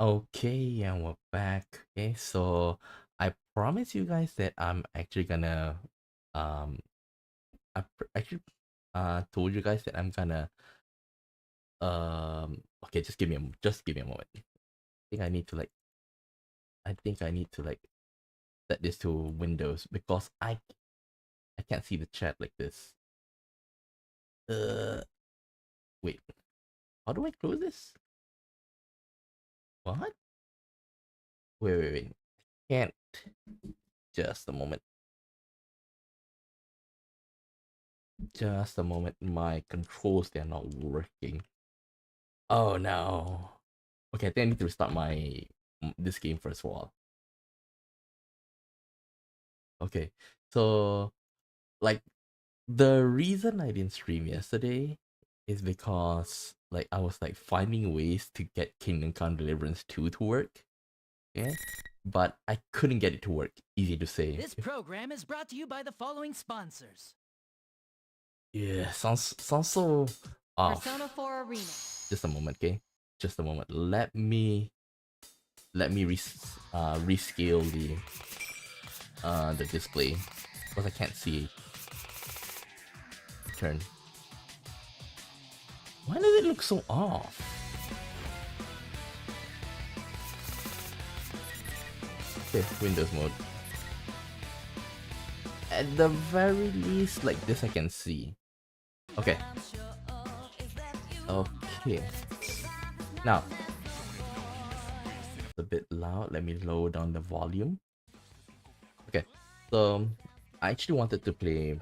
Okay, and we're back. Okay, so I promise you guys that I'm actually gonna um actually told you guys that I'm gonna okay, just give me a moment. think I need to like I think I need to like set this to Windows because I can't see the chat like this. Uh wait, how do I close this? What? Wait. Can't just a moment. Just a moment. My controls they're not working. Oh no. Okay, I think I need to restart this game first of all. Okay, so like the reason I didn't stream yesterday is because like I was like finding ways to get Kingdom Come Deliverance 2 to work. Yeah. But I couldn't get it to work. Easy to say. This program is brought to you by the following sponsors. Yeah, sounds so off. Persona 4 Arena. Just a moment, okay? Just a moment. Let me rescale the display because I can't see. Turn. Why does it look so off? Okay, Windows mode. At the very least, like this I can see. Okay. Okay. Now, it's a bit loud. Let me lower down the volume. Okay. So, I actually wanted to play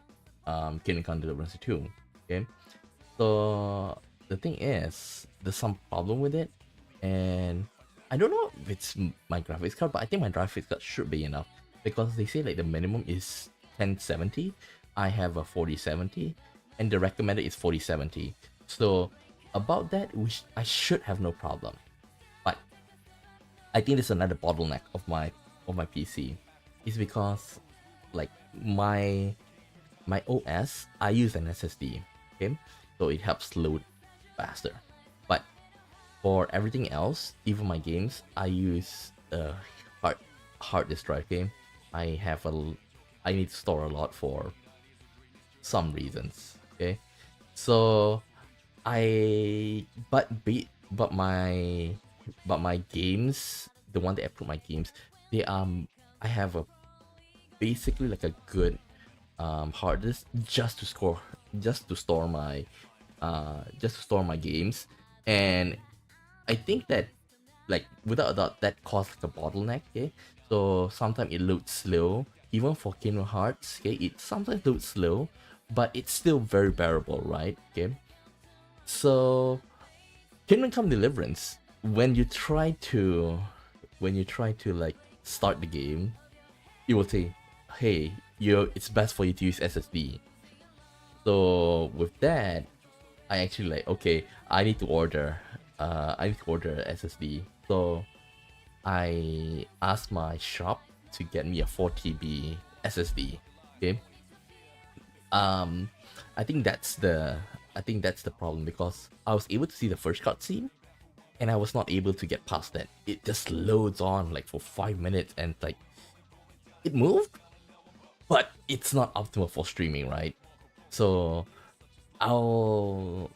Kingdom Come Deliverance 2. Okay. So, the thing is, there's some problem with it. And I don't know if it's my graphics card, but I think my graphics card should be enough. Because they say like the minimum is 1070. I have a 4070. And the recommended is 4070. So, about that, I should have no problem. But I think there's another bottleneck of my PC. It's because like my OS, I use an SSD, okay? So it helps load faster. But for everything else, even my games, I use a hard disk drive, okay? I need to store a lot for some reasons, okay? So but my games, the one that I put my games, they I have a basically like a good hard disk just to store my games. And I think that like without a doubt that caused like a bottleneck, okay? So sometimes it loads slow. Even for Kingdom Hearts, okay, it sometimes loads slow, but it's still very bearable, right? Okay. So Kingdom Come Deliverance, when you try to like start the game, it will say, hey, it's best for you to use SSD. So with that, I actually like, okay, I need to order SSD. So I asked my shop to get me a 4 TB SSD. Okay. Um, I think that's the problem because I was able to see the first cutscene, and I was not able to get past that. It just loads on like for 5 minutes, and like it moved, but it's not optimal for streaming, right? So I'm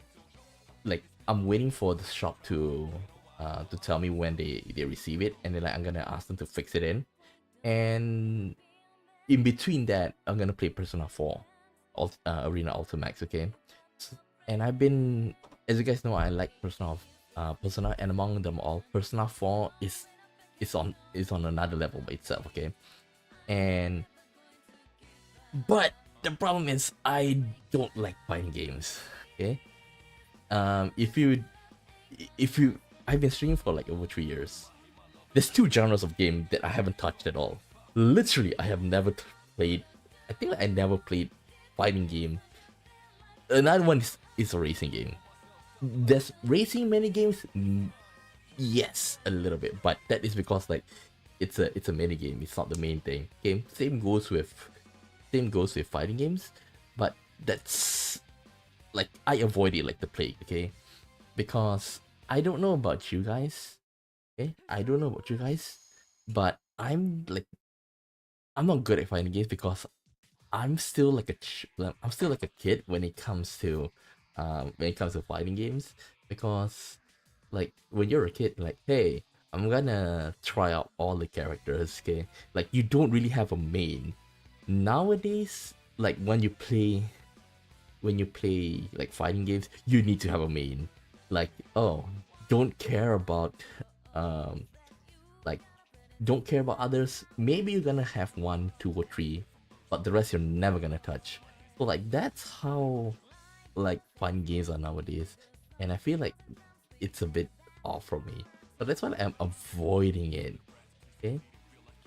waiting for the shop to tell me when they receive it, and then like I'm gonna ask them to fix it in. And in between that, I'm gonna play Persona 4 Arena Ultimax, okay? And I've been, as you guys know, I like Persona, and among them all, Persona 4 is on another level by itself, okay? And but the problem is I don't like fighting games, okay? If you I've been streaming for like over 3 years. There's two genres of game that I haven't touched at all. Literally, I have never played. I think I never played fighting game. Another one is a racing game. There's racing mini games. Yes, a little bit, but that is because like it's a mini game. It's not the main thing. Okay, same goes with fighting games, but that's like I avoid it like the plague. Okay, because I don't know about you guys. Okay, I don't know about you guys, but I'm not good at fighting games because I'm still like I'm still like a kid when it comes to fighting games, because like when you're a kid, like, hey, I'm gonna try out all the characters, okay? Like, you don't really have a main. Nowadays, like when you play like fighting games, you need to have a main. Like, oh, don't care about um like don't care about others. Maybe you're gonna have one, two, or three, but the rest you're never gonna touch. So like that's how like fun games are nowadays, and I feel like it's a bit off from me. So that's why I'm avoiding it. Okay.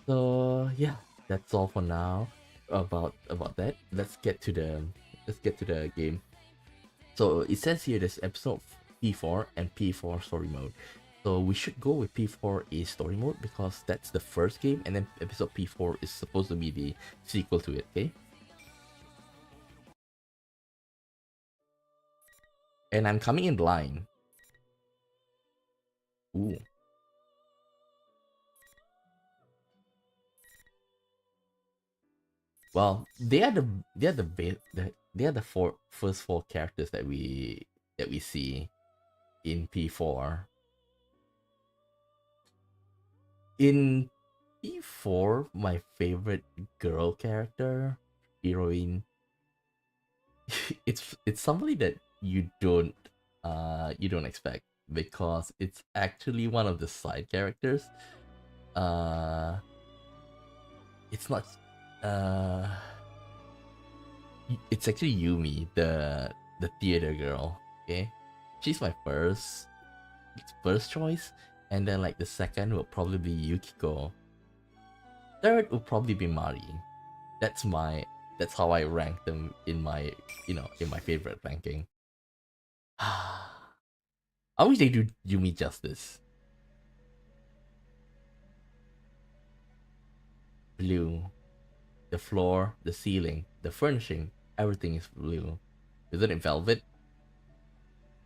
So yeah, that's all for now about that. Let's get to the game. So it says here there's episode P4 and P4 story mode. So we should go with P4 is story mode because that's the first game, and then episode P4 is supposed to be the sequel to it, okay? And I'm coming in blind. Ooh. Well, they are the first four characters that we see in P4. In P4, my favorite girl character, heroine, it's somebody that you don't expect, because it's actually one of the side characters. Uh it's not uh it's actually Yumi, the theater girl. Okay, she's my first choice, and then like the second will probably be Yukiko. Third will probably be Mari. That's how I rank them in my in my favorite ranking. I wish they do Yumi justice. Blue. The floor, the ceiling, the furnishing, everything is blue. Isn't it velvet?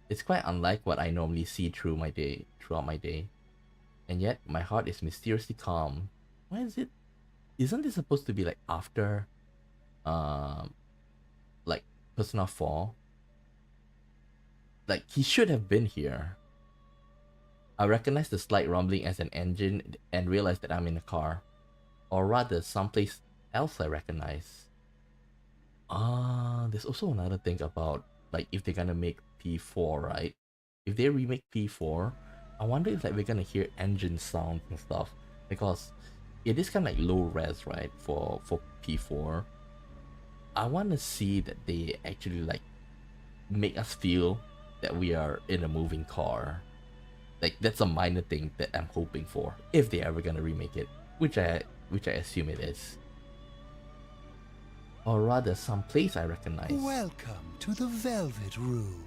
It's quite unlike what I normally see throughout my day. And yet my heart is mysteriously calm. Why is it? Isn't this supposed to be like after um like Persona 4? Like, he should have been here. I recognize the slight rumbling as an engine and realize that I'm in a car. Or rather, someplace else I recognize. There's also another thing about, like, if they're gonna make P4, right? If they remake P4, I wonder if like we're gonna hear engine sounds and stuff, because it is kind of like low res, right? For P4, I want to see that they actually like make us feel that we are in a moving car. Like, that's a minor thing that I'm hoping for if they're ever gonna remake it, which I assume it is. Or rather, some place I recognize. Welcome to the Velvet Room.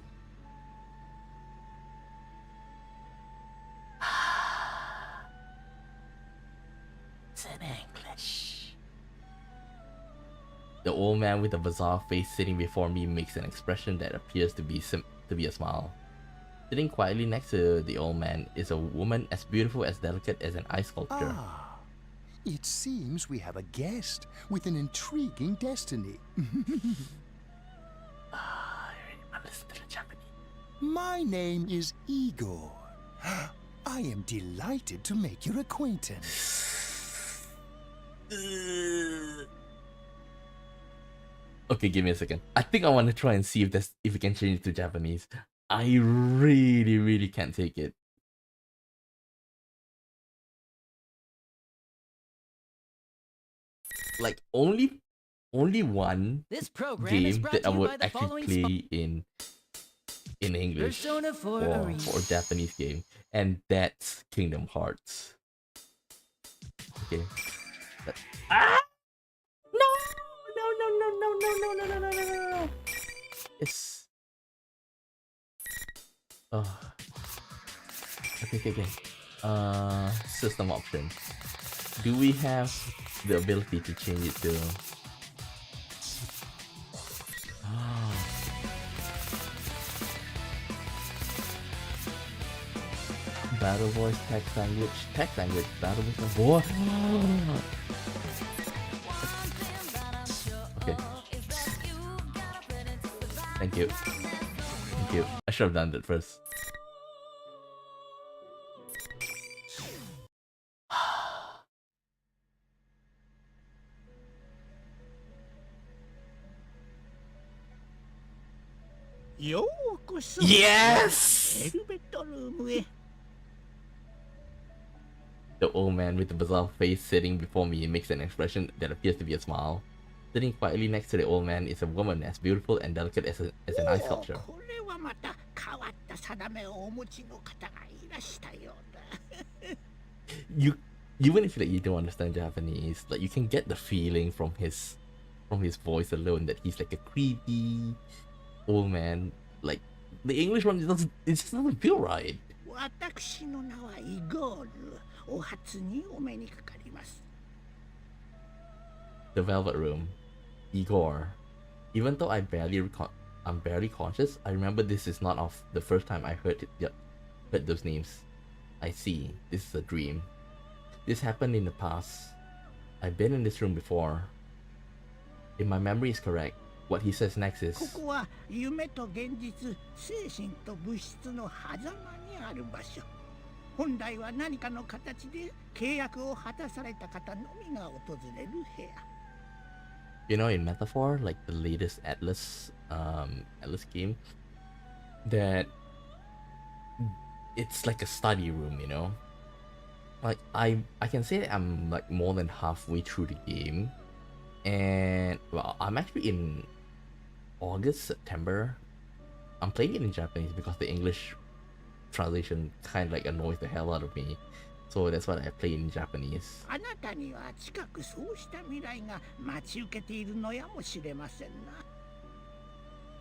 It's in English. The old man with the bizarre face sitting before me makes an expression that appears to be a smile. Sitting quietly next to the old man is a woman as beautiful, as delicate as an ice sculpture. Ah, it seems we have a guest with an intriguing destiny. I listen to the Japanese. My name is Igor. I am delighted to make your acquaintance. Okay, give me a second. I think I want to try and see if we can change it to Japanese. I really can't take it. Like, only one This program is game brought that I to you by would the actually following play in English Persona 4 for Arena. a Japanese game, and that's Kingdom Hearts. Okay. Ah! No! No! Yes. Oh. Okay. System option. Do we have the ability to change it to? Battle voice, text language, battle voice, Okay. Thank you. Thank you. I should have done that first. Yes! The old man with the bizarre face sitting before me makes an expression that appears to be a smile. Sitting quietly next to the old man is a woman as beautiful and delicate as an ice sculpture. You, even if like, you don't understand Japanese, like you can get the feeling from his voice alone that he's like a creepy old man. Like the English one, it just doesn't feel right. The Velvet Room, Igor. Even though I'm barely conscious, I remember this is not of the first time I heard those names. I see, this is a dream. This happened in the past. I've been in this room before. If my memory is correct, what he says next is, you know, in Metaphor, like the latest ATLUS game, that it's like a study room, you know. Like I can say that I'm like more than halfway through the game, and well, I'm actually in August, September. I'm playing it in Japanese because the English translation kind of like annoys the hell out of me. So that's what I play in Japanese.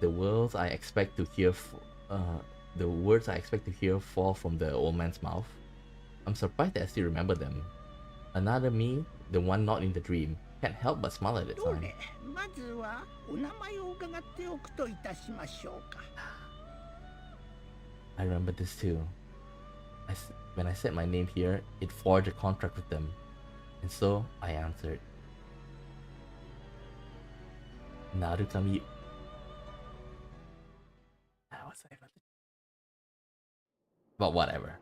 The words I expect to hear, the words I expect to hear fall from the old man's mouth. I'm surprised that I still remember them. Another me, the one not in the dream, can't help but smile at the time. I remember this too. When I said my name here, it forged a contract with them. And so, I answered. Narukami... What's that? But whatever.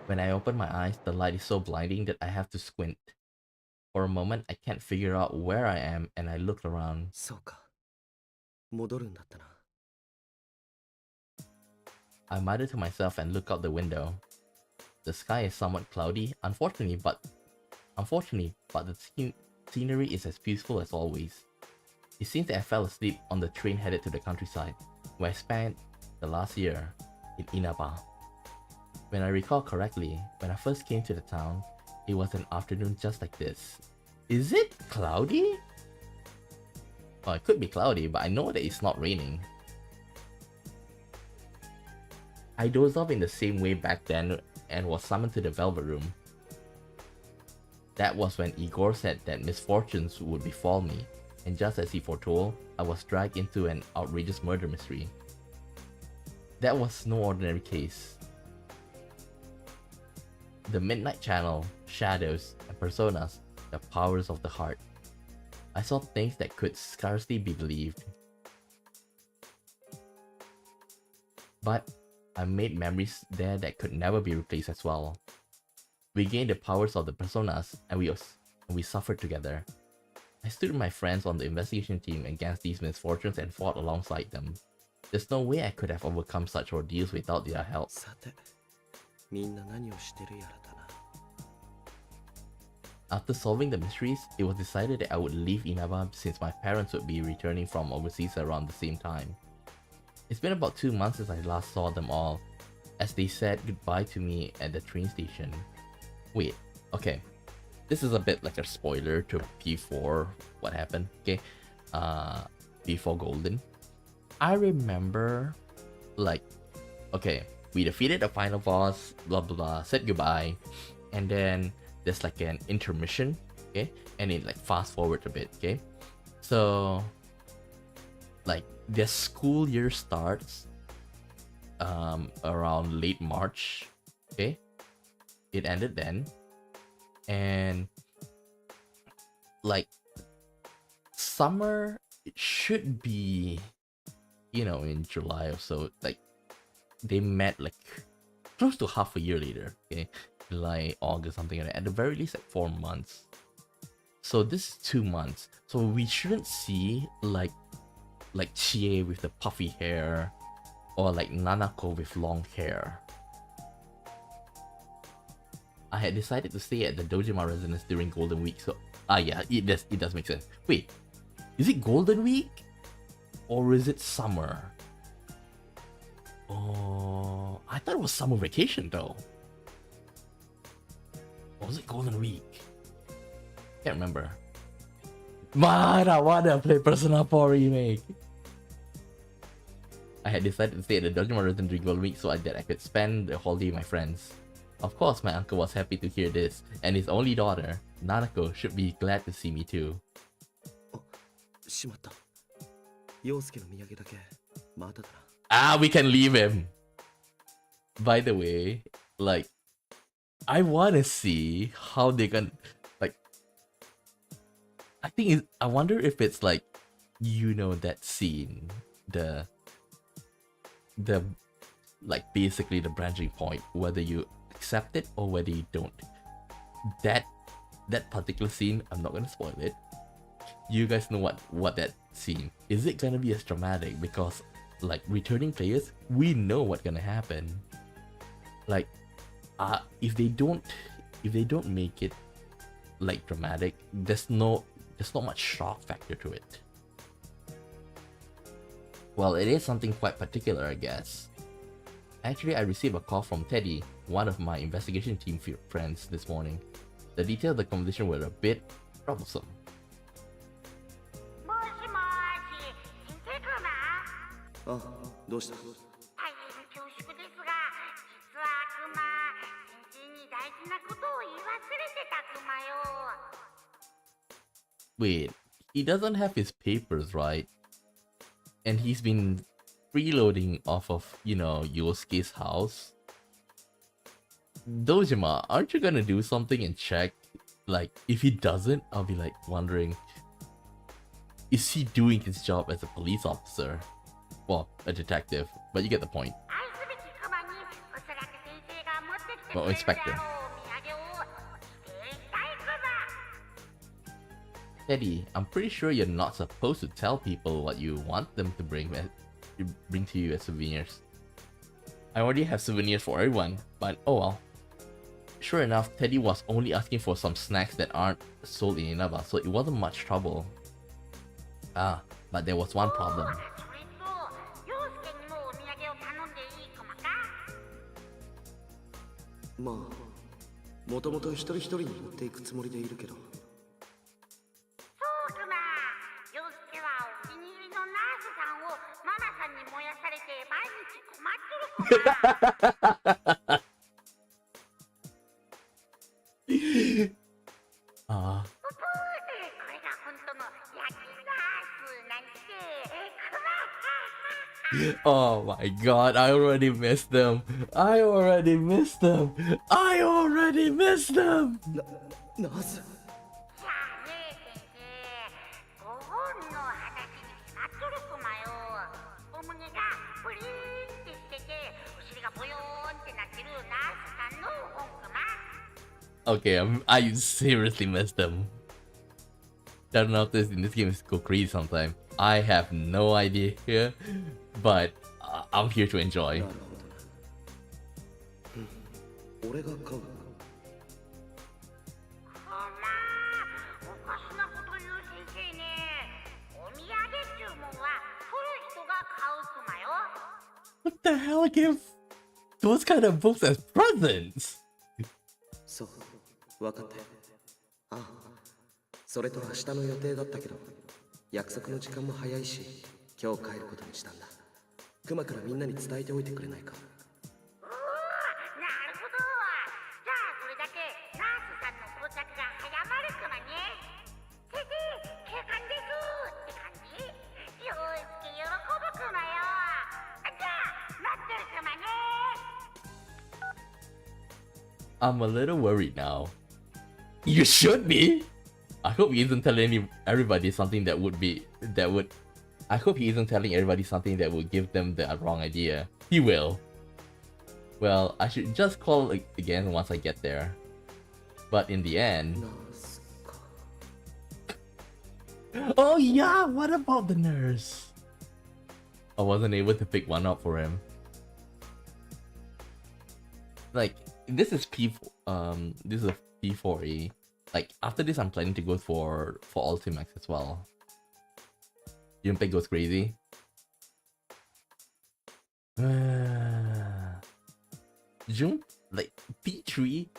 When I open my eyes, the light is so blinding that I have to squint. For a moment, I can't figure out where I am, and I look around. I mutter to myself and look out the window. The sky is somewhat cloudy, unfortunately, but the scenery is as peaceful as always. It seems that I fell asleep on the train headed to the countryside, where I spent the last year in Inaba. When I recall correctly, when I first came to the town, it was an afternoon just like this. Is it cloudy? Well, it could be cloudy, but I know that it's not raining. I dozed off in the same way back then and was summoned to the Velvet Room. That was when Igor said that misfortunes would befall me, and just as he foretold, I was dragged into an outrageous murder mystery. That was no ordinary case. The Midnight Channel, shadows, and personas, the powers of the heart. I saw things that could scarcely be believed. But I made memories there that could never be replaced as well. We gained the powers of the personas, and we suffered together. I stood with my friends on the investigation team against these misfortunes and fought alongside them. There's no way I could have overcome such ordeals without their help. After solving the mysteries, it was decided that I would leave Inaba since my parents would be returning from overseas around the same time. It's been about 2 months since I last saw them all, as they said goodbye to me at the train station. Wait, okay. This is a bit like a spoiler to P4, what happened, okay? P4 Golden. I remember, like, okay, we defeated the final boss, blah blah blah, said goodbye, and then there's like an intermission, okay? And it like fast forward a bit, okay? So, like, their school year starts, around late March. Okay, it ended then, and like summer, it should be, in July or so. Like they met like close to half a year later. Okay, July, August, something like that. At the very least, like 4 months. So this is 2 months. So we shouldn't see like Chie with the puffy hair, or like Nanako with long hair. I had decided to stay at the Dojima residence during Golden Week, so yeah, it does make sense. Wait, is it Golden Week or is it summer? Oh, I thought it was summer vacation though. Or was it Golden Week? Can't remember. Man, I wanna play Persona 4 Remake. I had decided to stay at the Dojima residence during Golden Week so that I could spend the holiday with my friends. Of course, my uncle was happy to hear this, and his only daughter, Nanako, should be glad to see me too. We can leave him. By the way, like, I wanna see how they can, like, I wonder if it's like, that scene, the like basically the branching point, whether you accept it or whether you don't. That particular scene, I'm not gonna spoil it. You guys know what that scene is. It gonna be as dramatic? Because like returning players, we know what's gonna happen. Like if they don't make it like dramatic, there's not much shock factor to it. Well, it is something quite particular, I guess. Actually, I received a call from Teddy, one of my investigation team friends, this morning. The details of the conversation were a bit troublesome. Wait, he doesn't have his papers, right? And he's been freeloading off of, Yosuke's house. Dojima, aren't you gonna do something and check? Like, if he doesn't, I'll be like wondering, is he doing his job as a police officer? Well, a detective, but you get the point. Well, inspector. Teddy, I'm pretty sure you're not supposed to tell people what you want them to bring to you as souvenirs. I already have souvenirs for everyone, but oh well. Sure enough, Teddy was only asking for some snacks that aren't sold in Inaba, so it wasn't much trouble. But there was one problem. Oh my god, I already missed them. Nurse? Okay, I seriously missed them. Turn out this in this game is go crazy sometimes. I have no idea here, but I'm here to enjoy. What the hell? Give those kind of books as presents? 分かって。ああ、それと明日の予定だったけど、約束の時間も早いし、今日帰ることにしたんだ。クマからみんなに伝えておいてくれないか。なるほど。じゃあそれだけナースさんの到着が早まるクマね。先生、警官ですって感じ。よーし、喜ぶクマよ。じゃあ待ってるクマね。I'm a little worried now. You should be. I hope he isn't telling everybody something that would. I hope he isn't telling everybody something that would give them the wrong idea. He will. Well, I should just call again once I get there. But in the end... Oh yeah, what about the nurse? I wasn't able to pick one up for him. Like, this is this is a P4E. Like, after this I'm planning to go for Ultimax as well. Junpei goes crazy. Like P3,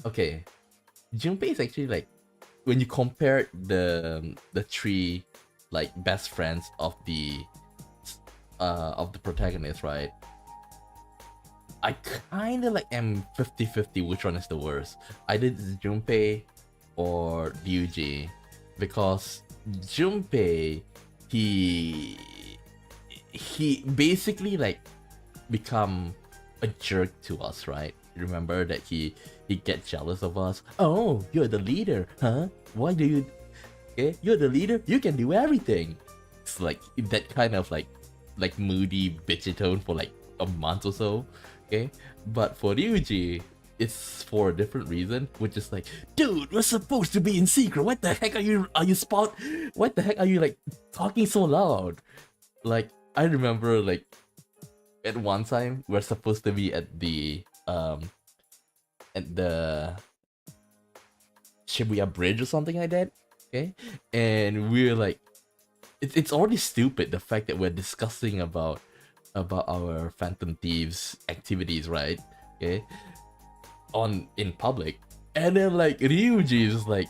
okay. Junpei is actually like, when you compare the three like best friends of the protagonist, right? I kind of like am 50-50 which one is the worst. Either it's Junpei or Ryuji, because Junpei, he basically like become a jerk to us, right? Remember that he gets jealous of us. Oh, you're the leader, huh? Why do you? Okay, you're the leader. You can do everything. It's like that kind of like moody bitchy tone for like a month or so. Okay, but for Ryuji, it's for a different reason, which is like, dude, we're supposed to be in secret. What the heck are you What the heck are you like talking so loud? Like, I remember like at one time we're supposed to be at the Shibuya Bridge or something like that. Okay, and we're like, it's already stupid the fact that we're discussing about our Phantom Thieves activities, right? Okay, in public, and then like Ryuji is like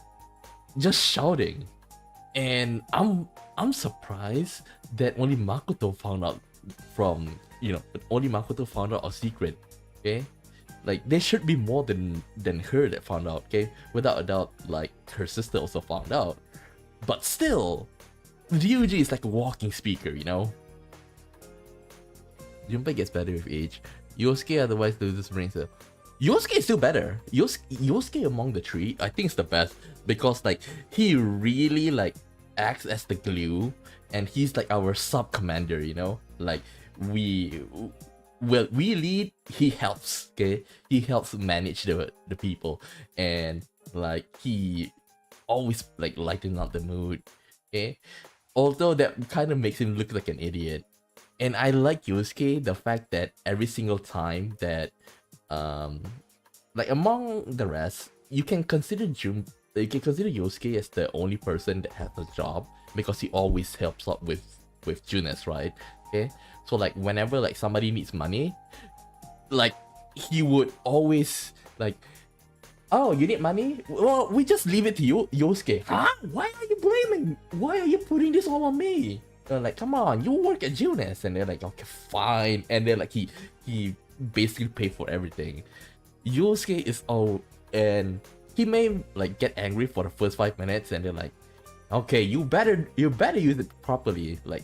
just shouting, and I'm surprised that only Makoto found out our secret. Okay, like there should be more than her that found out. Okay, without a doubt, like her sister also found out, but still, Ryuji is like a walking speaker, you know. Junpei gets better with age. Yosuke otherwise loses brain cell. Yosuke is still better. Yosuke among the three, I think, is the best, because like he really like acts as the glue, and he's like our sub commander, you know. Like we lead, he helps. Okay, he helps manage the people, and like he always like lightens up the mood. Okay, although that kind of makes him look like an idiot. And I like Yosuke, the fact that every single time that like among the rest, you can consider Yosuke as the only person that has a job, because he always helps out with Junes, right? Okay, so like whenever like somebody needs money, like he would always like, oh, you need money? Well, we just leave it to you, Yosuke. Huh? Why are you putting this all on me? They're like, come on, you work at Junes. And they're like, okay, fine. And then like he basically paid for everything. Yosuke is and he may like get angry for the first 5 minutes, and they're like, okay, you better use it properly. Like,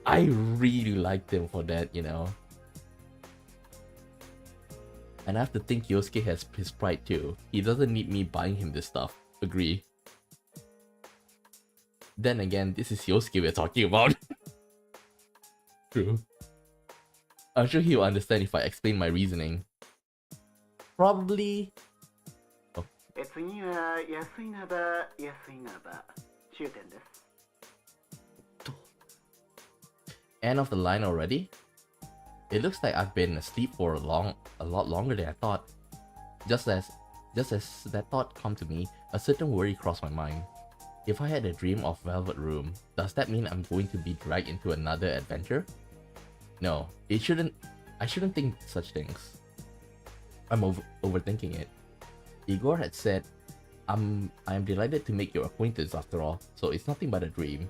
I really liked him for that, you know. And I have to think Yosuke has his pride too. He doesn't need me buying him this stuff. Agree. Then again, this is Yosuke we're talking about. True. I'm sure he'll understand if I explain my reasoning. Probably... Oh. End of the line already? It looks like I've been asleep for a lot longer than I thought. Just as that thought come to me, a certain worry crossed my mind. If I had a dream of Velvet Room, does that mean I'm going to be dragged into another adventure? No, I shouldn't think such things. I'm overthinking it. Igor had said, I am delighted to make your acquaintance after all, so it's nothing but a dream.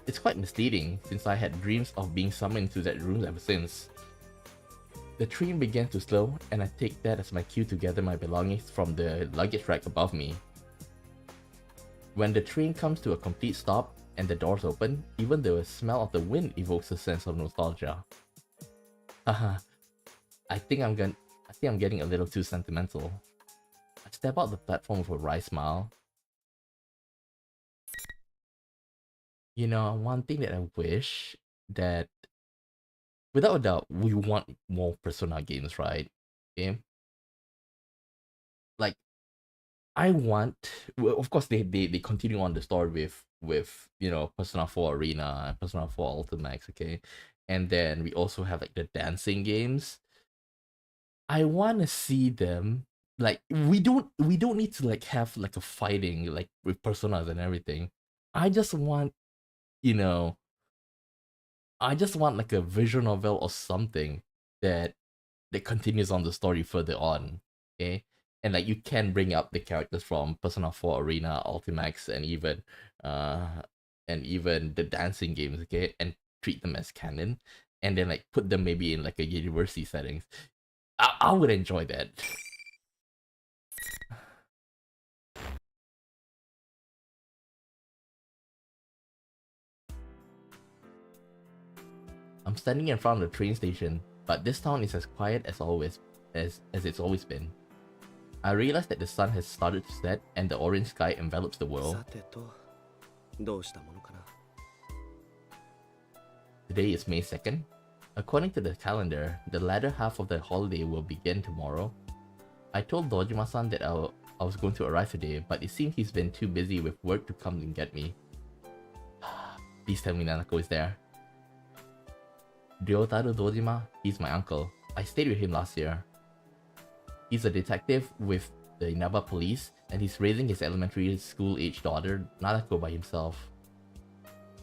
It's quite misleading, since I had dreams of being summoned to that room ever since. The train began to slow, and I take that as my cue to gather my belongings from the luggage rack above me. When the train comes to a complete stop and the doors open, even the smell of the wind evokes a sense of nostalgia. Haha, I think I'm I think I'm getting a little too sentimental. I step out the platform with a wry smile. You know, one thing that I wish that, without a doubt, we want more Persona games, right? Okay. Like, I want, well, of course, they continue on the story with you know, Persona 4 Arena and Persona 4 Ultimax, okay, and then we also have like the dancing games. I want to see them, like, we don't need to like have like a fighting like with personas and everything. I just want, you know, I just want like a visual novel or something that continues on the story further on, okay? And like you can bring up the characters from Persona 4 Arena, Ultimax, uh and even the dancing games, okay, and treat them as canon, and then like put them maybe in like a university settings. I would enjoy that. I'm standing in front of the train station, but this town is as quiet as always, as it's always been. I realize that the sun has started to set and the orange sky envelops the world. さてと、どうしたものかな。 Today is May 2nd. According to the calendar, the latter half of the holiday will begin tomorrow. I told Dojima-san that I was going to arrive today, but it seems he's been too busy with work to come and get me. Please tell me Nanako is there. Ryotaro Dojima, he's my uncle. I stayed with him last year. He's a detective with the Inaba police, and he's raising his elementary school-aged daughter, Nanako, by himself.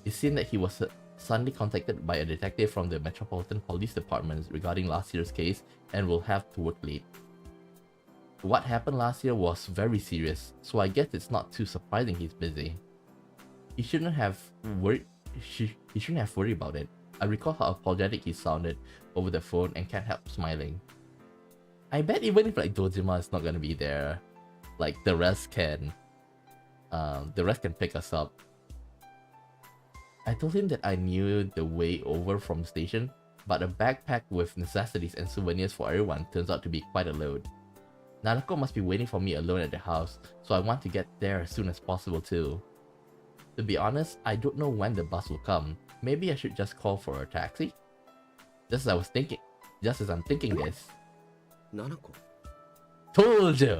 It seemed that he was suddenly contacted by a detective from the Metropolitan Police Department regarding last year's case and will have to work late. What happened last year was very serious, so I guess it's not too surprising he's busy. He shouldn't have worried about it. I recall how apologetic he sounded over the phone and can't help smiling. I bet even if like Dojima is not gonna be there, like the rest can pick us up. I told him that I knew the way over from the station, but a backpack with necessities and souvenirs for everyone turns out to be quite a load. Nanako must be waiting for me alone at the house, so I want to get there as soon as possible too. To be honest, I don't know when the bus will come. Maybe I should just call for a taxi? Just as I'm thinking this. ナナコ Told you!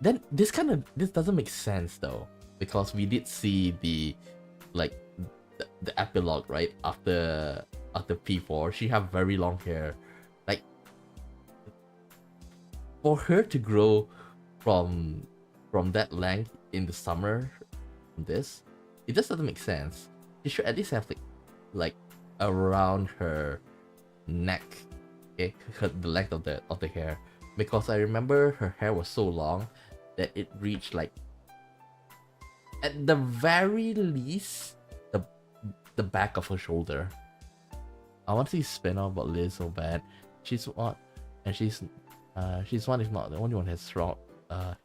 Then this doesn't make sense though, because we did see the epilogue, right? After P4, she have very long hair. Like, for her to grow from that length in the summer, it just doesn't make sense. She should at least have like around her neck, okay, the length of the hair, because I remember her hair was so long that it reached like, at the very least, the back of her shoulder. I want to see spin-off about Liz so bad. She's one, if not the only one has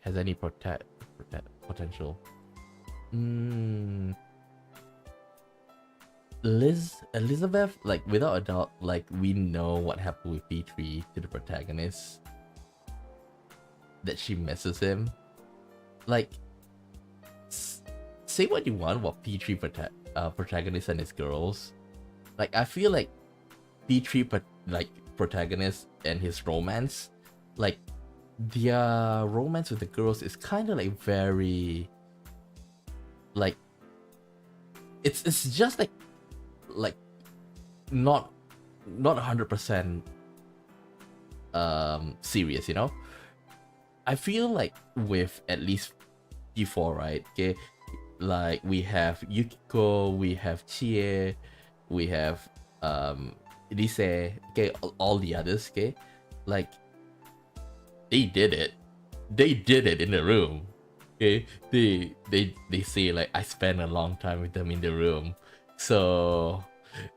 any potential. Elizabeth, like, without a doubt, like, we know what happened with P3 to the protagonist, that she misses him. Like, say what you want about P3 protagonist and his girls. Like, I feel like P3 protagonist and his romance, like, their romance with the girls is kind of like very, like, it's just like not 100% serious, you know. I feel like with at least P4, right? Okay, like we have Yukiko, we have Chie, we have Rise, okay, all the others, okay, like they did it in the room, okay. They say like, I spent a long time with them in the room. So,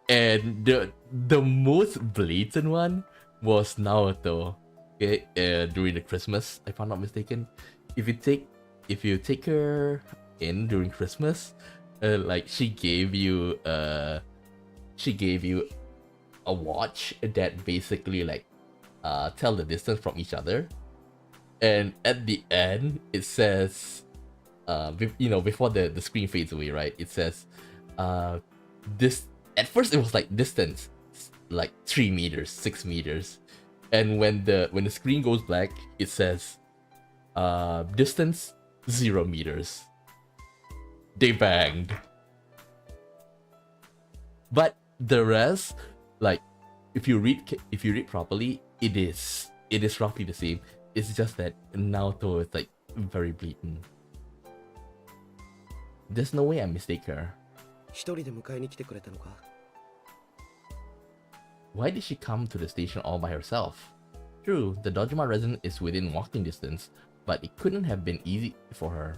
and the most blatant one was Naoto, okay, during the Christmas, if I'm not mistaken. If you take her in during Christmas, like she gave you a watch that basically like tell the distance from each other, and at the end it says before the screen fades away, right, it says this. At first it was like distance like 3 meters, 6 meters, and when the screen goes black it says distance 0 meters. They banged. But the rest, like if you read properly, it is roughly the same. It's just that Naoto is like very blatant. There's no way I mistake her. 一人で迎えに来てくれたのか？ Why did she come to the station all by herself? True, the Dojima residence is within walking distance, but it couldn't have been easy for her.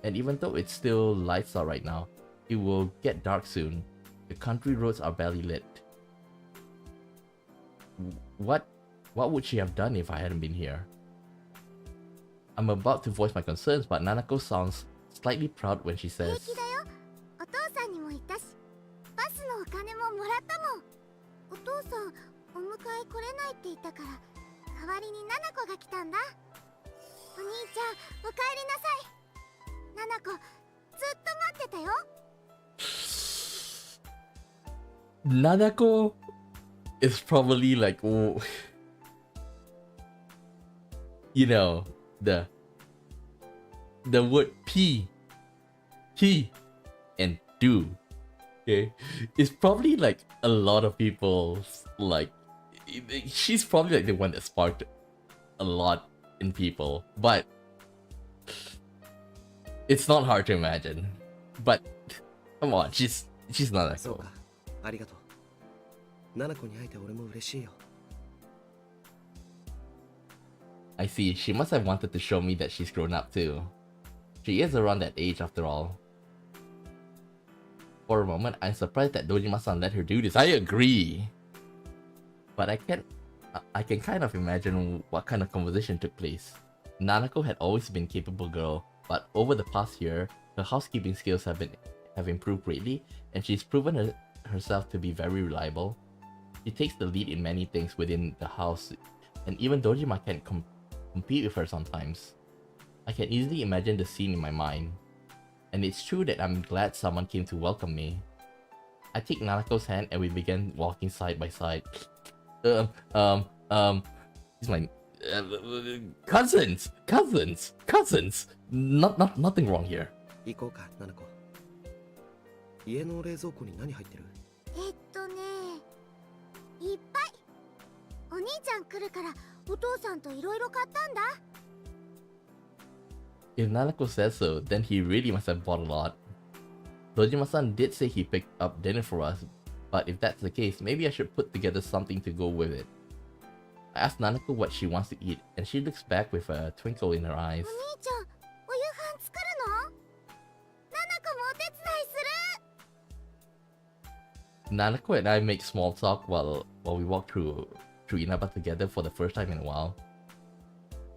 And even though it's still lights out right now, it will get dark soon. The country roads are barely lit. What would she have done if I hadn't been here? I'm about to voice my concerns, but Nanako sounds slightly proud when she says, 平気だよ。お父さんにも言ったし、バスのお金ももらったもん。お父さん、お迎え来れないって言ったから、代わりにナナコが来たんだ。お兄ちゃん、お帰りなさい。ナナコ、ずっと待ってたよ。Nanako is probably like, you know, the word P, and do. Okay, it's probably like a lot of people's like. She's probably like the one that sparked a lot in people, but it's not hard to imagine. But come on, she's not that そう cool. か、ありがとう。ナナコに会えて俺も嬉しいよ。 I see, she must have wanted to show me that she's grown up too. She is around that age after all. For a moment, I'm surprised that Dojima-san let her do this. I agree! But I can kind of imagine what kind of conversation took place. Nanako had always been a capable girl, but over the past year, her housekeeping skills have improved greatly, and she's proven herself to be very reliable. She takes the lead in many things within the house, and even Dojima can compete with her sometimes. I can easily imagine the scene in my mind. And it's true that I'm glad someone came to welcome me. I take Nanako's hand and we began walking side by side. He's my cousins. Nothing wrong here. 行こうか、ナナコ。家の冷蔵庫に何入ってる？いっぱい。お兄ちゃん来るから、お父さんといろいろ買ったんだ。If Nanako says so, then he really must have bought a lot. Dojima-san did say he picked up dinner for us, but if that's the case, maybe I should put together something to go with it. I asked Nanako what she wants to eat, and she looks back with a twinkle in her eyes. お兄ちゃん、お夕飯作るの？ナナコもお手伝いする。 Nanako and I make small talk while we walk through Inaba together for the first time in a while.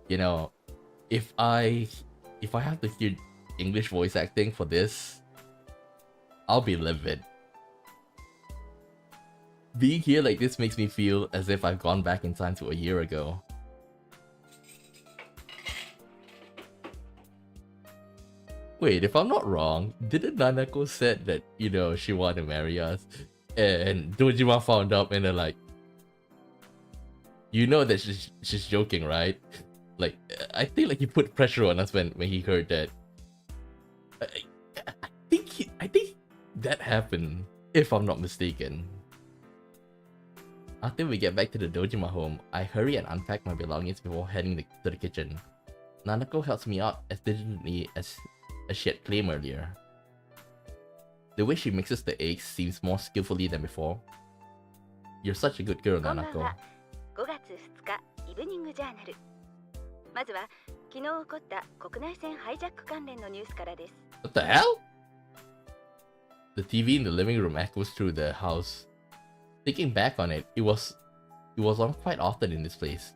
You know, if I have to hear English voice acting for this, I'll be livid. Being here like this makes me feel as if I've gone back in time to a year ago. Wait, if I'm not wrong, didn't Nanako said that, you know, she wanted to marry us? And Dojima found out and they're like, you know that she's joking, right? Like, I think like he put pressure on us when he heard that. I think that happened, if I'm not mistaken. After we get back to the Dojima home, I hurry and unpack my belongings before heading to the kitchen. Nanako helps me out as diligently as she had claimed earlier. The way she mixes the eggs seems more skillfully than before. You're such a good girl, こんばん Nanako. は。5月2日イブニングジャーナル。まずは昨日起こった国内線ハイジャック関連のニュースからです。What the hell? The TV in the living room echoes through the house. Thinking back on it, it was on quite often in this place.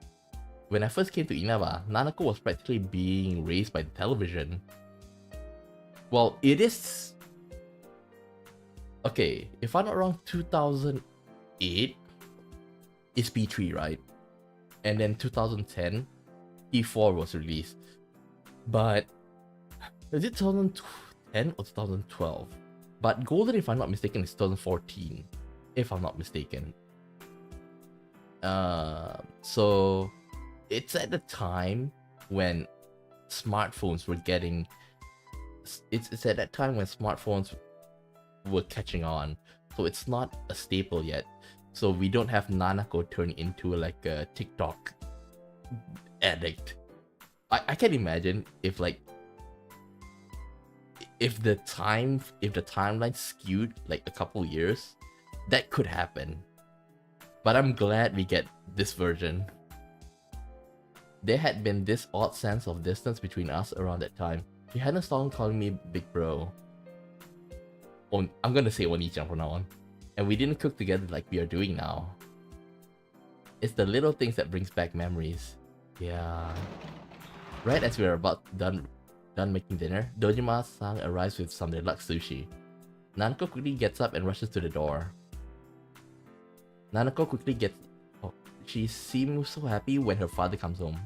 When I first came to Inaba, Nanako was practically being raised by the television. Well, it is Okay, if I'm not wrong, 2008 is P3, right? And then 2010, P4 was released. But is it 2010 or 2012? But Golden, if I'm not mistaken, is 2014, if I'm not mistaken. So it's at the time when smartphones were getting. It's at that time when smartphones were catching on, so it's not a staple yet. So we don't have Nanako turn into like a TikTok addict. I can imagine if like if the timeline skewed like a couple years, that could happen. But I'm glad we get this version. There had been this odd sense of distance between us around that time. She hadn't stopped calling me big bro. I'm gonna say Oni-chan from now on. And we didn't cook together like we are doing now. It's the little things that brings back memories. Yeah. Right as we are about done making dinner, Dojima-san arrives with some deluxe sushi. Nanako quickly gets up and rushes to the door. She seems so happy when her father comes home.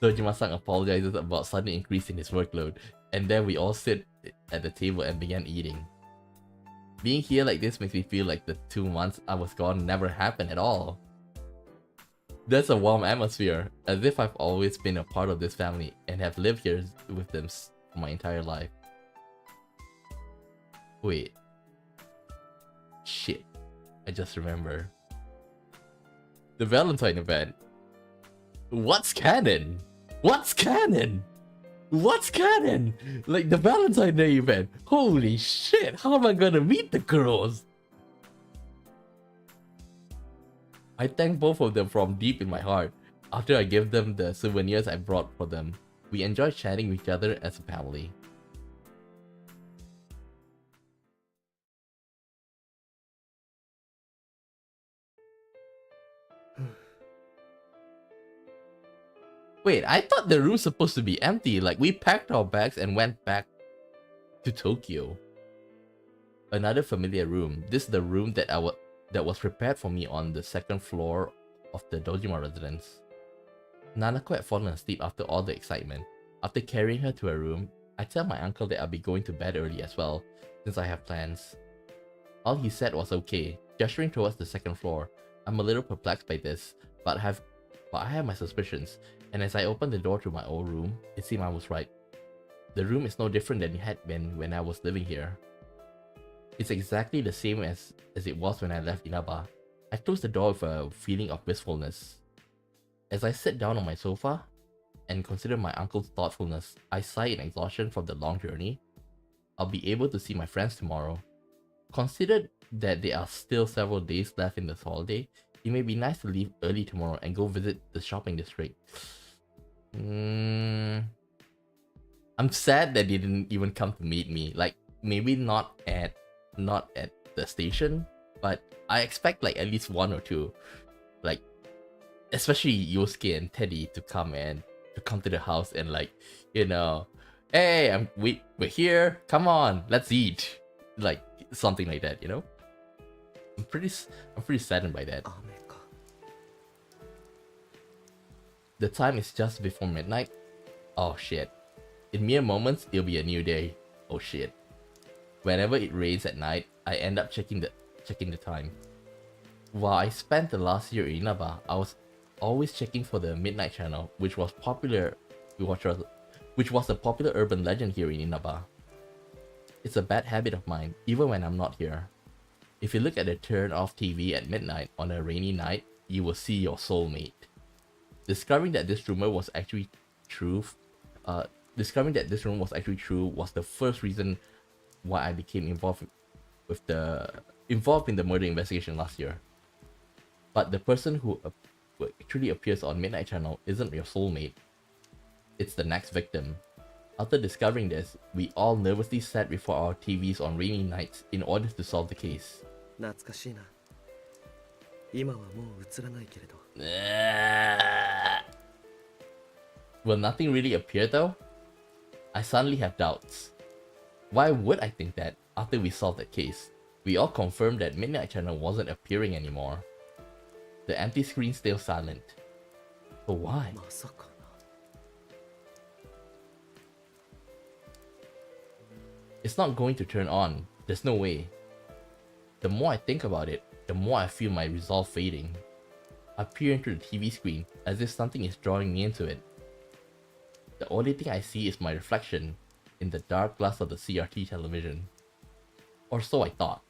Dojima-san apologizes about sudden increase in his workload, and then we all sit at the table and began eating. Being here like this makes me feel like the 2 months I was gone never happened at all. There's a warm atmosphere, as if I've always been a part of this family and have lived here with them for my entire life. Wait. Shit. I just remember. The Valentine event. What's canon? What's canon? What's canon? Like the Valentine Day event. Holy shit, how am I gonna meet the girls? I thank both of them from deep in my heart. After I gave them the souvenirs I brought for them, we enjoyed chatting with each other as a family. Wait, I thought the room's supposed to be empty. Like, we packed our bags and went back to Tokyo. Another familiar room. This is the room that was prepared for me on the second floor of the Dojima residence. Nanako had fallen asleep after all the excitement. After carrying her to her room, I tell my uncle that I'll be going to bed early as well, since I have plans. All he said was okay, gesturing towards the second floor. I'm a little perplexed by this, but I have my suspicions, and as I opened the door to my old room, it seemed I was right. The room is no different than it had been when I was living here. It's exactly the same as it was when I left Inaba. I closed the door with a feeling of wistfulness. As I sit down on my sofa and consider my uncle's thoughtfulness, I sigh in exhaustion from the long journey. I'll be able to see my friends tomorrow. Consider that there are still several days left in this holiday. It may be nice to leave early tomorrow and go visit the shopping district. I'm sad that they didn't even come to meet me. Like, maybe not at the station, but I expect like at least one or two. Like, especially Yosuke and Teddy to come to the house and like, you know, hey, we're here. Come on, let's eat. Like something like that, you know. I'm pretty saddened by that. The time is just before midnight. Oh shit. In mere moments, it'll be a new day. Oh shit. Whenever it rains at night, I end up checking the time. While I spent the last year in Inaba, I was always checking for the midnight channel, which was a popular urban legend here in Inaba. It's a bad habit of mine, even when I'm not here. If you look at the turn off TV at midnight on a rainy night, you will see your soulmate. Discovering that this rumor was actually true was the first reason why I became involved in the murder investigation last year. But the person who actually appears on Midnight Channel isn't your soulmate. It's the next victim. After discovering this, we all nervously sat before our TVs on rainy nights in order to solve the case. Will nothing really appear though? I suddenly have doubts. Why would I think that after we solved that case? We all confirmed that Midnight Channel wasn't appearing anymore. The empty screen still silent. But why? まさかな。 It's not going to turn on. There's no way. The more I think about it, the more I feel my resolve fading. I peer into the TV screen as if something is drawing me into it. The only thing I see is my reflection in the dark glass of the CRT television. Or so I thought.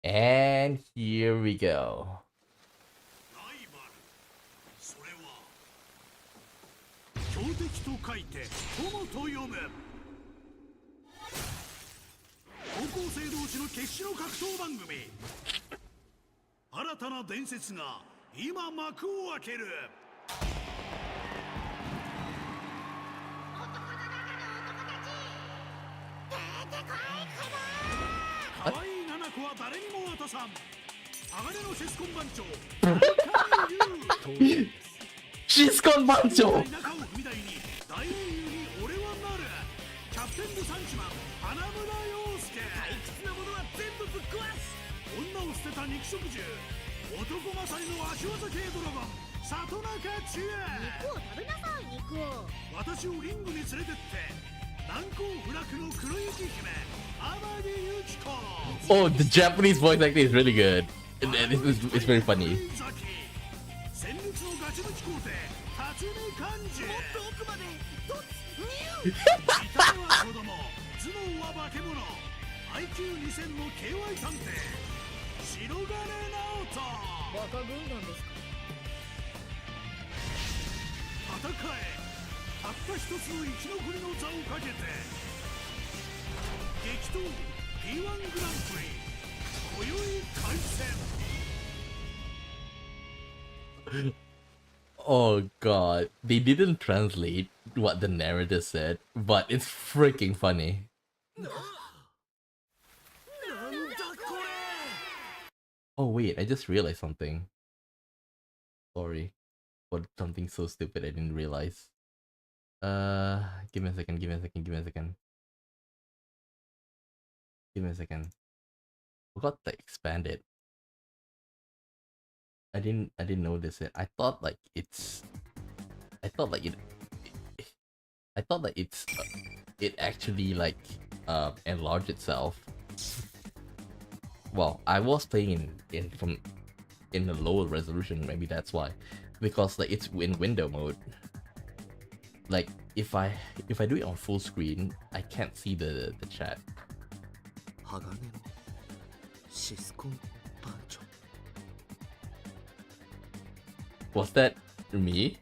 And here we go. ライバル、それは強敵と書いて友と読む。高校生同士の決死の格闘番組。新たな伝説が今幕を開ける。可愛い七子は誰にも渡さん。鋼のシスコン番長。She's gone banjo! 田舎を踏み台に大英雄に俺はなる。キャプテンズサンチマン花村陽介。退屈なものは全部ぶっ壊す。女を捨てた肉食獣。男勝りの足技系ドラゴン里中千恵。肉を食べなさい、肉を。私をリングに連れてって難攻不落の黒雪姫天城ユキコ。 Oh, the Japanese voice acting is really good. It's very funny. 戦慄のガチ抜き皇帝辰巳寛治。もっと奥まで突入。見た目は子供頭脳は化け物 IQ2000 の KY 探偵白金直人。バカ軍団ですか。戦えたった一つの生き残りの座をかけて激闘 P-1 グランプリ今宵開戦。 Oh god, they didn't translate what the narrator said, but it's freaking funny. なんだこれ。 Oh wait, I just realized something. Sorry. For something so stupid I didn't realize. Give me a second. Forgot to expand it. I didn't notice it. I thought like it's it actually like enlarged itself. Well, I was playing in a lower resolution, maybe that's why. Because like it's in window mode. Like if I do it on full screen, I can't see the chat. 鋼のシスコン番長。 Was that me?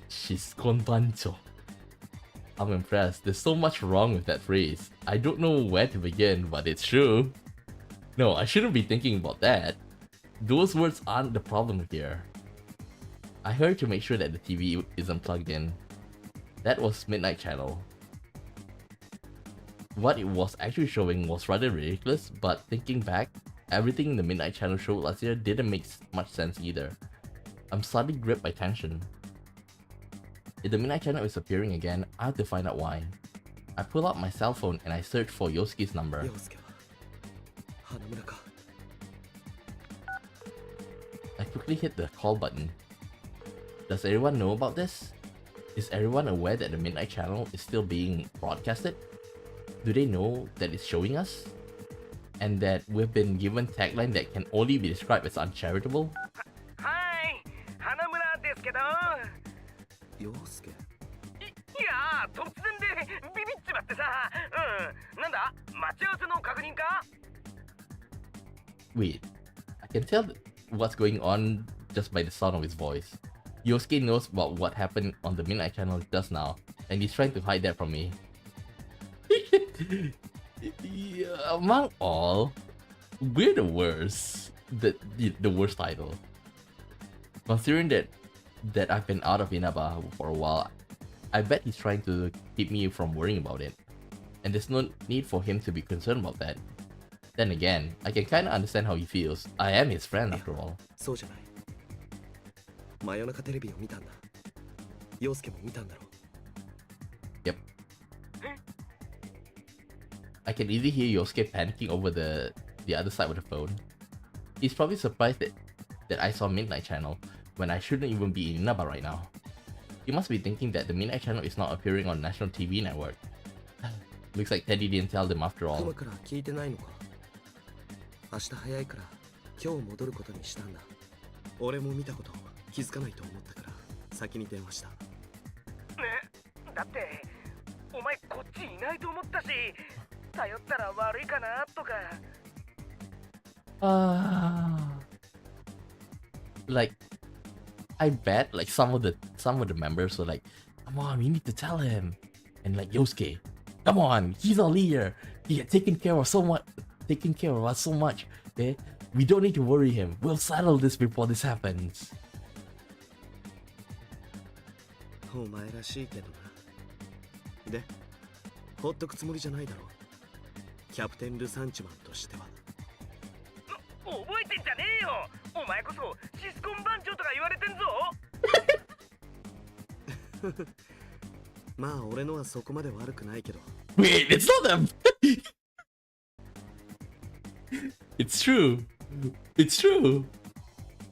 She's konbancho. I'm impressed. There's so much wrong with that phrase. I don't know where to begin, but it's true. No, I shouldn't be thinking about that. Those words aren't the problem here. I heard to make sure that the TV isn't plugged in. That was Midnight Channel. What it was actually showing was rather ridiculous, but thinking back, everything in the Midnight Channel show last year didn't make much sense either. I'm suddenly gripped by tension. If the Midnight Channel is appearing again, I have to find out why. I pull out my cell phone and I search for Yosuke's number. 陽介は花村か。 I quickly hit the call button. Does everyone know about this? Is everyone aware that the Midnight Channel is still being broadcasted? Do they know that it's showing us? And that we've been given tagline that can only be described as uncharitable? はい花村ですけど。陽介。いやー突然でビビっちまってさ。なんだ待ち合わせの確認か。 Wait, I can tell what's going on just by the sound of his voice. Yosuke knows about what happened on the Midnight Channel just now, and he's trying to hide that from me. Yeah, among all, we're the worst. The worst title. Considering that I've been out of Inaba for a while, I bet he's trying to keep me from worrying about it. And there's no need for him to be concerned about that. Then again, I can kinda understand how he feels. I am his friend after all. そうじゃない。真夜中テレビを見たんだ。陽介も見たんだろう。 Yep. I can easily hear Yosuke panicking over the other side of the phone. He's probably surprised that I saw Midnight Channel when I shouldn't even be in Inaba right now. He must be thinking that the Midnight Channel is not appearing on national TV network. Looks like Teddy didn't tell them after ク all. マから聞いてないのか。明日早いから今日戻ることにしたんだ。俺も見たこと気づかないと思ったから先に電話した。ね、だってお前こっちいないと思ったし、頼ったら悪いかなとか。Like, I bet like some of the members were like, "Come on, we need to tell him," and like Yosuke, "Come on, he's our leader. He had taken care of us so much. Okay? We don't need to worry him. We'll settle this before this happens." お前らしいけどな。で、ほっとくつもりじゃないだろう。キャプテン・ルサンチマンとしては。覚えてんじゃねえよ。お前こそシスコン番長とか言われてんぞ。まあ俺のはそこまで悪くないけど。 Wait, it's not them. It's true. It's true.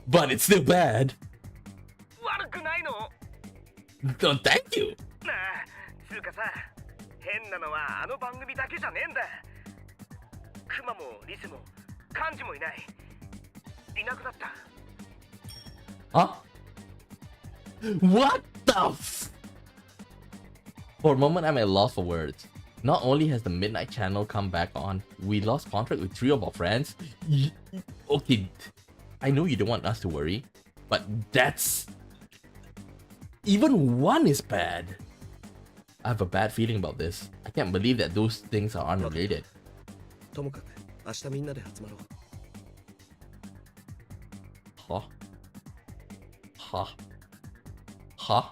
But it's still bad. 悪くないの？ No, thank you. なあ、つうかさ、変なのはあの番組だけじゃねえんだ。クマもリスもカンジもいない。いなくなった。Huh? What the f? For a moment, I'm at a loss for words. Not only has the Midnight Channel come back on, we lost contact with 3 of our friends. Okay, I know you don't want us to worry, but that's... Even one is bad. I have a bad feeling about this. I can't believe that those things are unrelated. ともかく明日みんなで集まろう。Huh? Huh? Huh?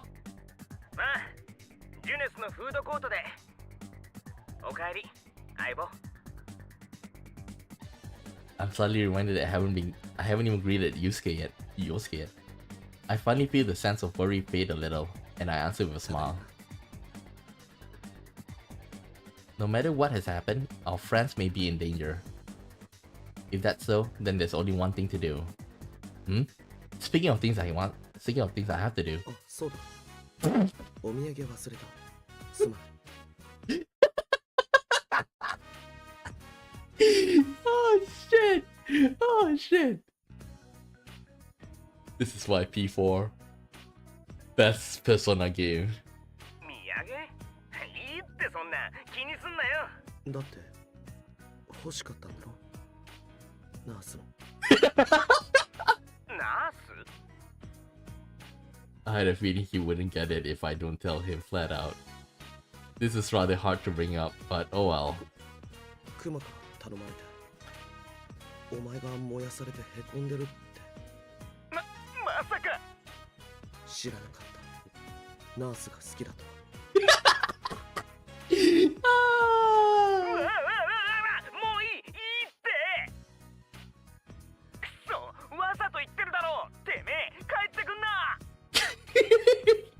まあ、ジュネスのフードコートで。おかえり、相棒。I'm suddenly reminded that I haven't even greeted Yosuke yet. I finally feel the sense of worry fade a little, and I answer with a smile. No matter what has happened, our friends may be in danger. If that's so, then there's only one thing to do. Speaking of things I have to do. あ、そうだ。お土産忘れた。すまない。Oh shit! This is why P4 best Persona game. 土産？いいってそんな気にすんなよ。だって欲しかったんだろ。ナースも。ナース？ I had a feeling he wouldn't get it if I don't tell him flat out. This is rather hard to bring up, but oh well. クマから頼まれて。お前が燃やされてへこんでるって。まさか。知らなかった。ナースが好きだとは。もういいってくそ、わざと言ってるだろう。てめえ帰ってくんな。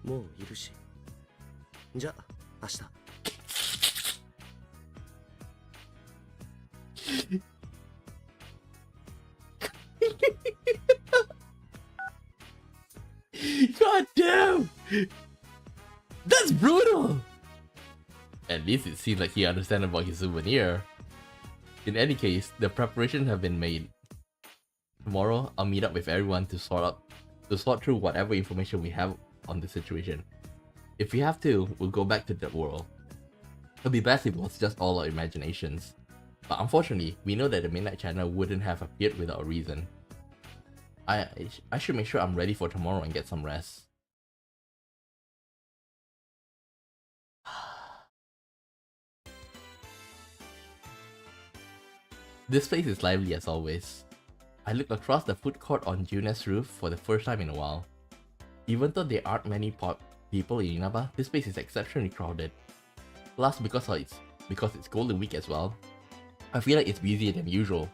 もういるし。じゃあ明日。God damn! That's brutal! At least it seems like he understands about his souvenir. In any case, the preparations have been made. Tomorrow, I'll meet up with everyone to sort through whatever information we have on the situation. If we have to, we'll go back to that world. It'll be best if it was just all our imaginations. But unfortunately, we know that the Midnight Channel wouldn't have appeared without a reason. I should make sure I'm ready for tomorrow and get some rest. This place is lively as always. I looked across the food court on June's roof for the first time in a while. Even though there aren't many people in Inaba, this place is exceptionally crowded. Plus, because it's Golden Week as well, I feel like it's busier than usual.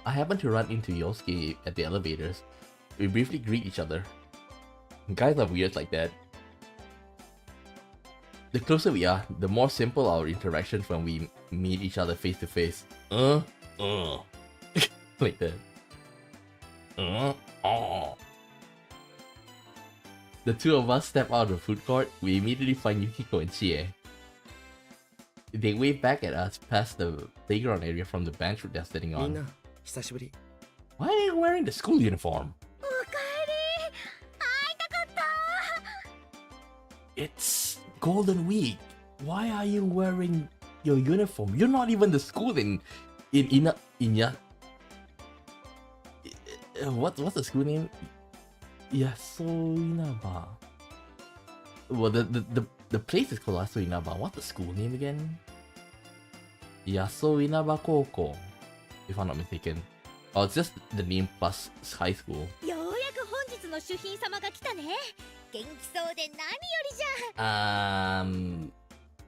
I happen to run into Yosuke at the elevators. We briefly greet each other. Guys are weird like that. the closer we are, the more simple our interactions when we meet each other face to face. Like that. The two of us step out of the food court. We immediately find Yukiko and Chie. They wave back at us past the playground area from the bench they're sitting みん on. な久しぶり。 Why are you wearing the school uniform? おかえり。会いたかった。 It's Golden Week. Why are you wearing your uniform? You're not even the school in what's the school name? Yasuinaba. Well, the place is called Yasuinaba. What's the school name again? Yasuinaba Koko, if I'm not mistaken. Oh, it's just the name plus high school. ようやく本日の主賓様が来たね。元気そうで何よりじゃ。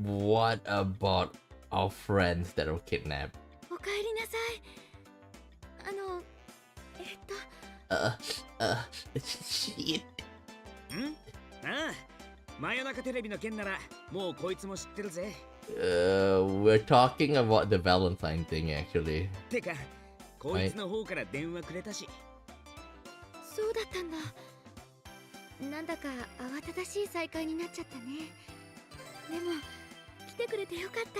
What about our friends that were kidnapped? おかえりなさい。Shit. ああ、真夜中テレビの件ならもうこいつも知ってるぜ。We're talking about the Valentine thing, actually. てか、こいつの方から電話くれたし。そうだったんだ。なんだか慌ただしい再会になっちゃったね。でも来てくれてよかった。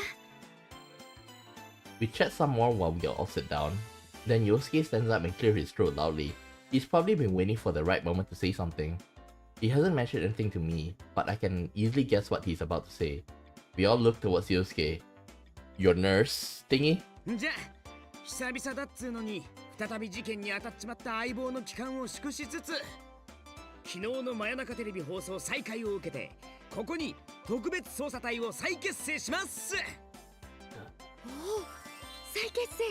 We chat some more while we all sit down. Then Yosuke stands up and clears his throat loudly. He's probably been waiting for the right moment to say something. He hasn't mentioned anything to me, but I can easily guess what he's about to say. We all look towards Yosuke. Your nurse thingy? じゃあ、久々だっつうのに再び事件に当たっちまった相棒の帰還を祝しつつ、昨日の真夜中テレビ放送再開を受けて、ここに特別捜査隊を再結成します。おお、再結成。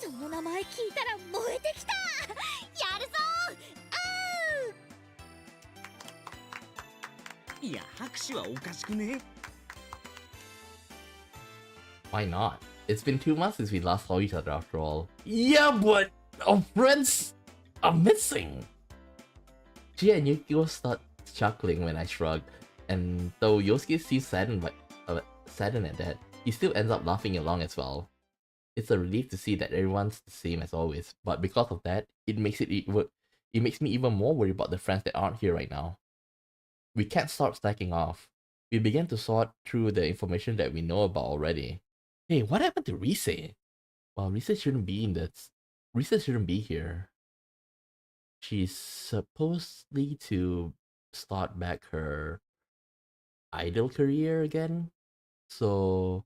その名前聞いたら燃えてきた。やるぞ。いや、拍手はおかしくね。Why not? It's been 2 months since we last saw each other after all. Yeah, but our friends are missing. Chia and Yukio start chuckling when I shrug, and though Yosuke seems saddened at that, he still ends up laughing along as well. It's a relief to see that everyone's the same as always, but because of that, it makes me even more worried about the friends that aren't here right now. We can't start slacking off. We begin to sort through the information that we know about already. Hey, what happened to Rise? Well, Rise shouldn't be here. She's supposedly to start back her idol career again, so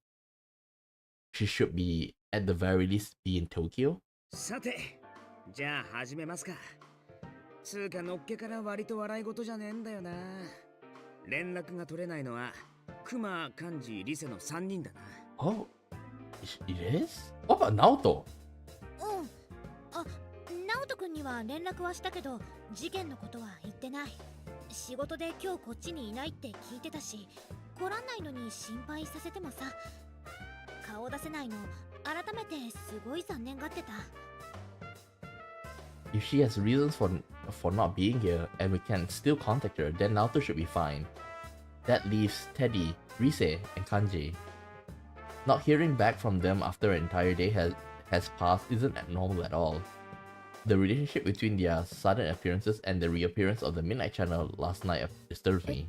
she should be, at the very least, be in Tokyo. さて、じゃあ始めますか。つうかのっけから割と笑い事じゃねえんだよな。連絡が取れないのは熊、漢字、リセの3人だな。Oh, it is? What about Naoto? うん。あ、直人くんには連絡はしたけど、事件のことは言ってない。仕事で今日こっちにいないって聞いてたし、来らんないのに心配させてもさ。顔出せないの、改めてすごい残念がってた。If she has reasons for not being here and we can still contact her, then Naoto should be fine. That leaves Teddy, Rise, and Kanji. Not hearing back from them after an entire day has passed isn't abnormal at all. The relationship between their sudden appearances and the reappearance of the Midnight Channel last night disturbs me.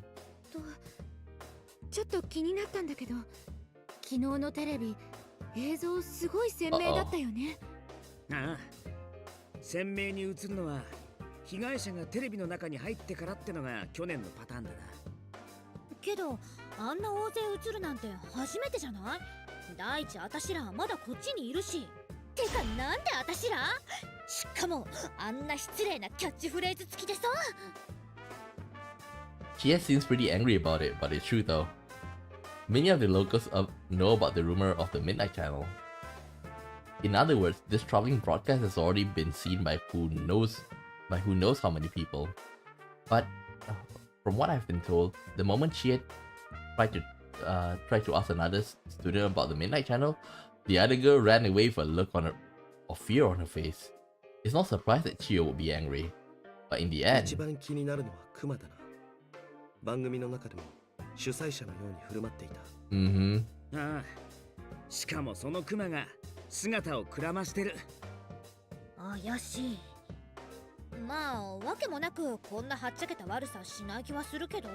ちょっと気になったんだけど、昨日のテレビ、映像すごい鮮明だったよね。ああ、鮮明に映るのは被害者がテレビの中に入ってからってのが去年のパターンだな。けど、あんな大勢映るなんて初めてじゃない？第一、あたしらまだこっちにいるし。てか、なんであたしら？しかも、あんな失礼なキャッチフレーズ付きでさ。Chia seems pretty angry about it, but it's true though. Many of the locals know about the rumor of the Midnight Channel. In other words, this troubling broadcast has already been seen by who knows how many people. But from what I've been told, the moment Chia tried to ask another student about the Midnight Channel, the other girl ran away with a look of fear on her face. It's not surprised that Chia would be angry, but in the end, 一番気になるのはクマだな。番組の中でも主催者のように振る舞っていた。Mm-hmm. ああ、しかもそのクマが姿をくらましてる。怪しい。まあわけもなくこんなはっちゃけた悪さしない気はするけど。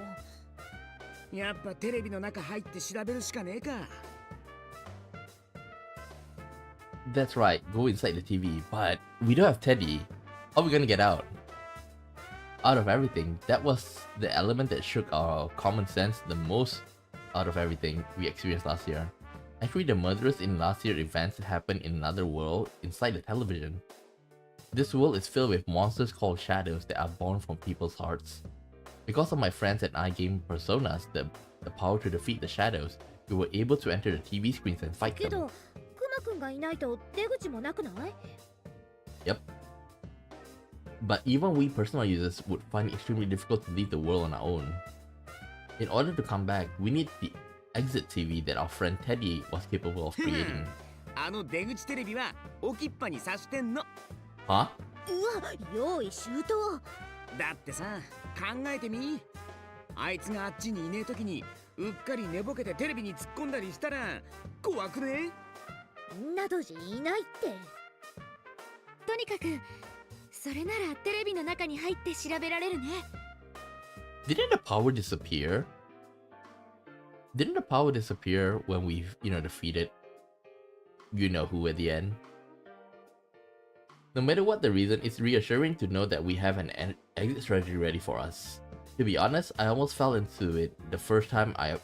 やっぱテレビの中入って調べるしかねえか。That's right, go inside the TV, but we don't have Teddy. How are we gonna get out? Out of everything, that was the element that shook our common sense the most out of everything we experienced last year. Actually, the murderers in last year's events happened in another world inside the television. This world is filled with monsters called shadows that are born from people's hearts. Because of my friends and I game personas, the power to defeat the shadows, we were able to enter the TV screens and fight け them. どクマくんがいないと出口もなくない？ Yep. But even we personal users would find it extremely difficult to leave the world on our own. In order to come back, we need the exit TV that our friend Teddy was capable of creating. あの出口テレビは置きっぱにさしてんの。 Huh? うわ、用意周到。だってさ、考えてみ。あいつがあっちにいねえ時にうっかり寝ぼけてテレビに突っ込んだりしたら怖くね？んなどじいないって。とにかくそれならテレビの中に入って調べられるね。Didn't the power disappear? Didn't the power disappear when we, defeated you know who at the end? No matter what the reason, it's reassuring to know that we have an exit strategy ready for us. To be honest, I almost fell into it the first time it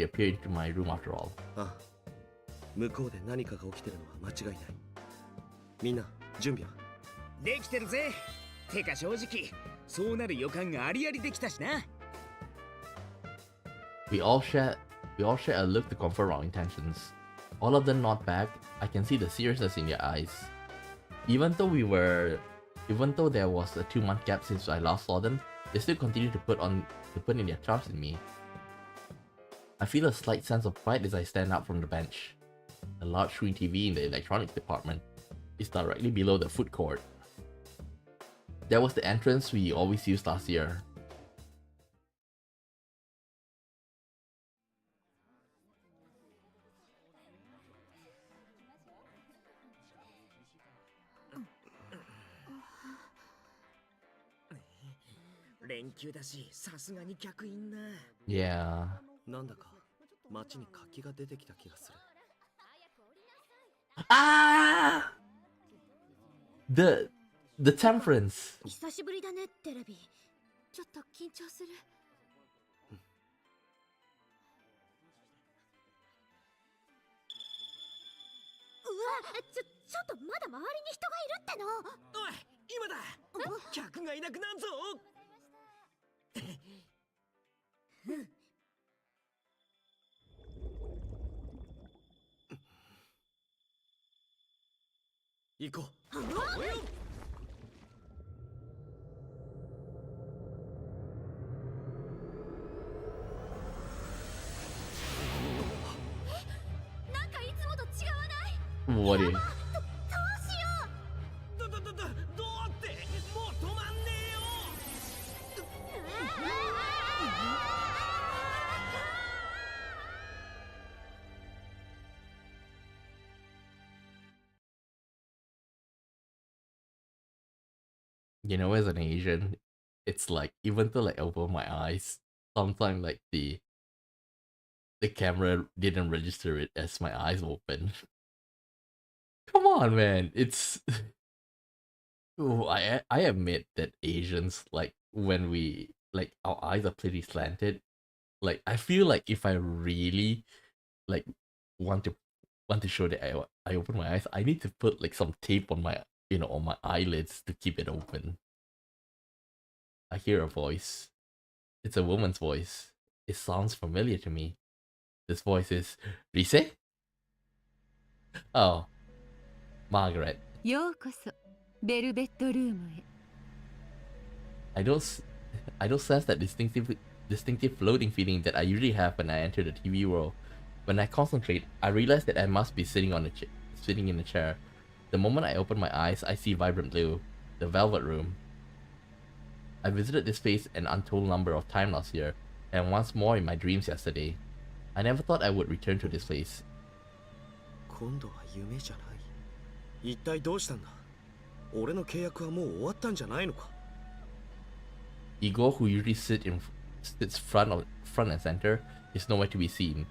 appeared into my room after all. ああ、向こうで何かが起きてるのは間違いない。みんな準備は？できてるぜ。てか正直そうなる予感がありありできたしな。We all share a look to confirm our intentions. All of them nod back. I can see the seriousness in their eyes. Even though there was a 2-month gap since I last saw them, they still continue to put in their trust in me. I feel a slight sense of pride as I stand up from the bench. A large screen TV in the electronics department is directly below the food court. That was the entrance we always used last year. Yeah. なんだか街に活気が出てきた気がする。Ah! The temperance. 久しぶりだねテレビ。ちょっと緊張する。うわ、ちょっとまだ周りに人がいるっての。おい、今だ。客がいなくなんぞ。行こう。なんかいつもと違わない？ What is? どうしよう。どうってもう止まんねえよ。You know, as an Asian, it's like even though I open my eyes, sometimes like the camera didn't register it as my eyes open. Come on, man. It's oh, I admit that Asians, like when we like our eyes are pretty slanted. Like I feel like if I really like want to show that I open my eyes, I need to put like some tape on my on my eyelids to keep it open. I hear a voice. It's a woman's voice. It sounds familiar to me. This voice is Rise? Oh, Margaret. ようこそベルベットルームへ。 I don't sense that distinctive floating feeling that I usually have when I enter the TV world. When I concentrate, I realize that I must be sitting in a chair. The moment I open my eyes, I see vibrant blue, the Velvet Room. I visited this space an untold number of times last year, and once more in my dreams yesterday. I never thought I would return to this place. 今度は夢じゃない。一体どうしたんだ。俺の契約はもう終わったんじゃないのか。Igor, who usually sits front and center, is nowhere to be seen.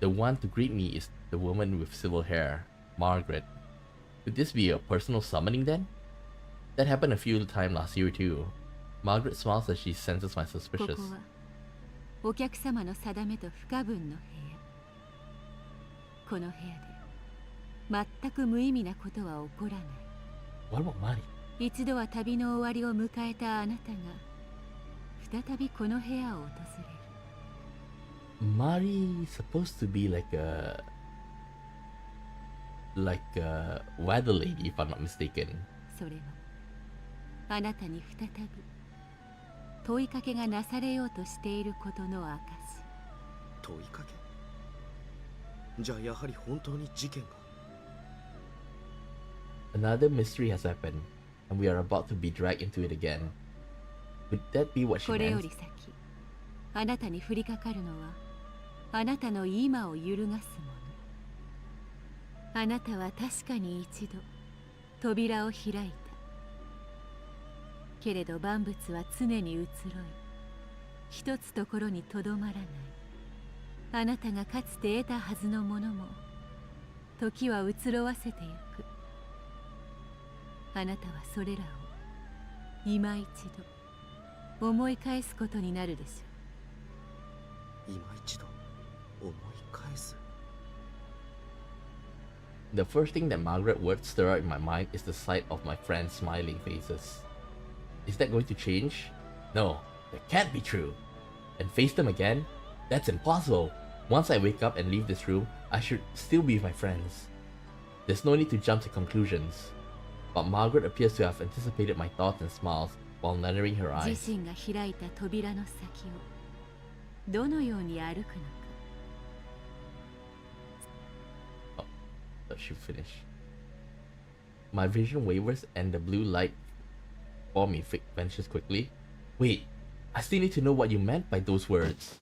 The one to greet me is the woman with silver hair, Margaret. Could this be a personal summoning then? That happened a few times last year too. Margaret smiles as she senses my こ suspicious. こはお客様の定めと不可分の部屋。この部屋で全く無意味なことは起こらない。What about Mari? 一度は旅の終わりを迎えたあなたが再びこの部屋を訪れる。Mari is supposed to be like a weather lady, if I'm not mistaken. それはあなたに再び問いかけがなされようとしていることの証。問いかけ。じゃあやはり本当に事件が。Another mystery has happened, and we are about to be dragged into it again. Would that be what she これよ meant? り先あなたに降りかかるのはあなたの今を揺るがすもの。あなたは確かに一度扉を開いた。けれど万物は常に移ろい一つところにとどまらない。あなたがかつて得たはずのものも時は移ろわせてゆく。あなたはそれらを今一度思い返すことになるでしょう。今一度思い返す。The first thing that Margaret would stir up in my mind is the sight of my friends' smiling faces. Is that going to change? No, that can't be true. And face them again? That's impossible. Once I wake up and leave this room, I should still be with my friends. There's no need to jump to conclusions. But Margaret appears to have anticipated my thoughts and smiles while narrowing her 自 eyes. 身が開いた扉の先をどのように歩くのか。 Let you finish. My vision wavers and the blue light before me vanishes quickly. Wait, I still need to know what you meant by those words.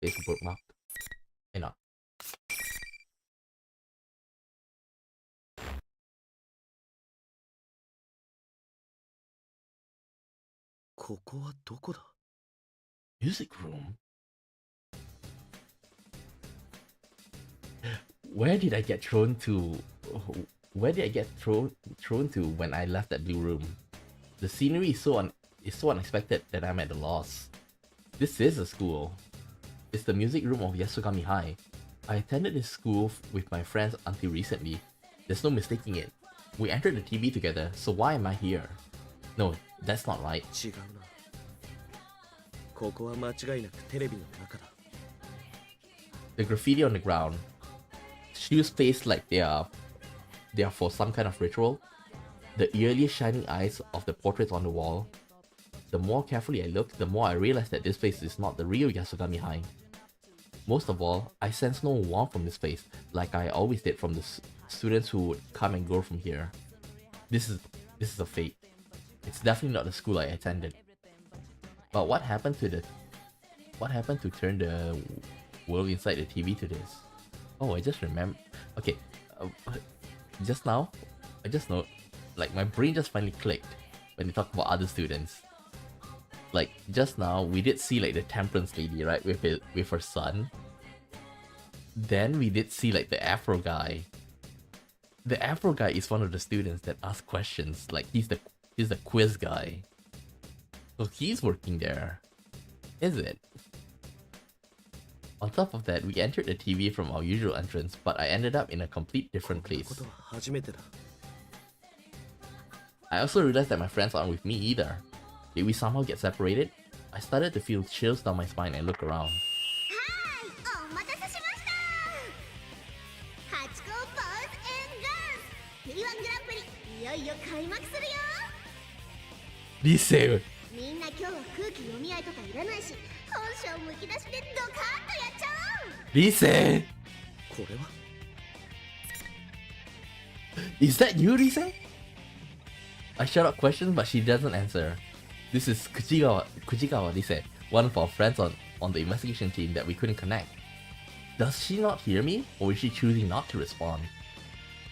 Place a bookmark. Why not? ここはどこだ。 Music room? Where did I get thrown to? Where did I get thrown to when I left that blue room? The scenery is so unexpected that I'm at a loss. This is a school. It's the music room of Yasogami High. I attended this school with my friends until recently. There's no mistaking it. We entered the TV together, so why am I here? No, that's not right. 違うな。ここは間違いなくテレビの中だ。 The graffiti on the ground. Shoes placed like they are for some kind of ritual. The eerily shining eyes of the portraits on the wall. The more carefully I look, the more I realize that this place is not the real Yasogami High. Most of all, I sense no warmth from this place, like I always did from the students who would come and go from here. This is a fate. It's definitely not the school I attended. But what happened to turn the world inside the TV to this? Oh, I just remember. Okay, just now, I just know, like my brain just finally clicked when they talk about other students. Like just now, we did see like the temperance lady, right, with her son. Then we did see like the Afro guy. The Afro guy is one of the students that ask questions. Like he's the quiz guy. So he's working there, is it? On top of that, we entered the TV from our usual entrance, but I ended up in a complete different place. I also realized that my friends aren't with me either. Did we somehow get separated? I started to feel chills down my spine and look around. Lise! みんな今日は空気読み合いとかいらないし、本性むき出しでドカーンとやっちゃおう。 Lise! これは Is that you, Lise? I shout out questions, but she doesn't answer. This is Kujigawa, they said, one of our friends on the investigation team that we couldn't connect. Does she not hear me, or is she choosing not to respond?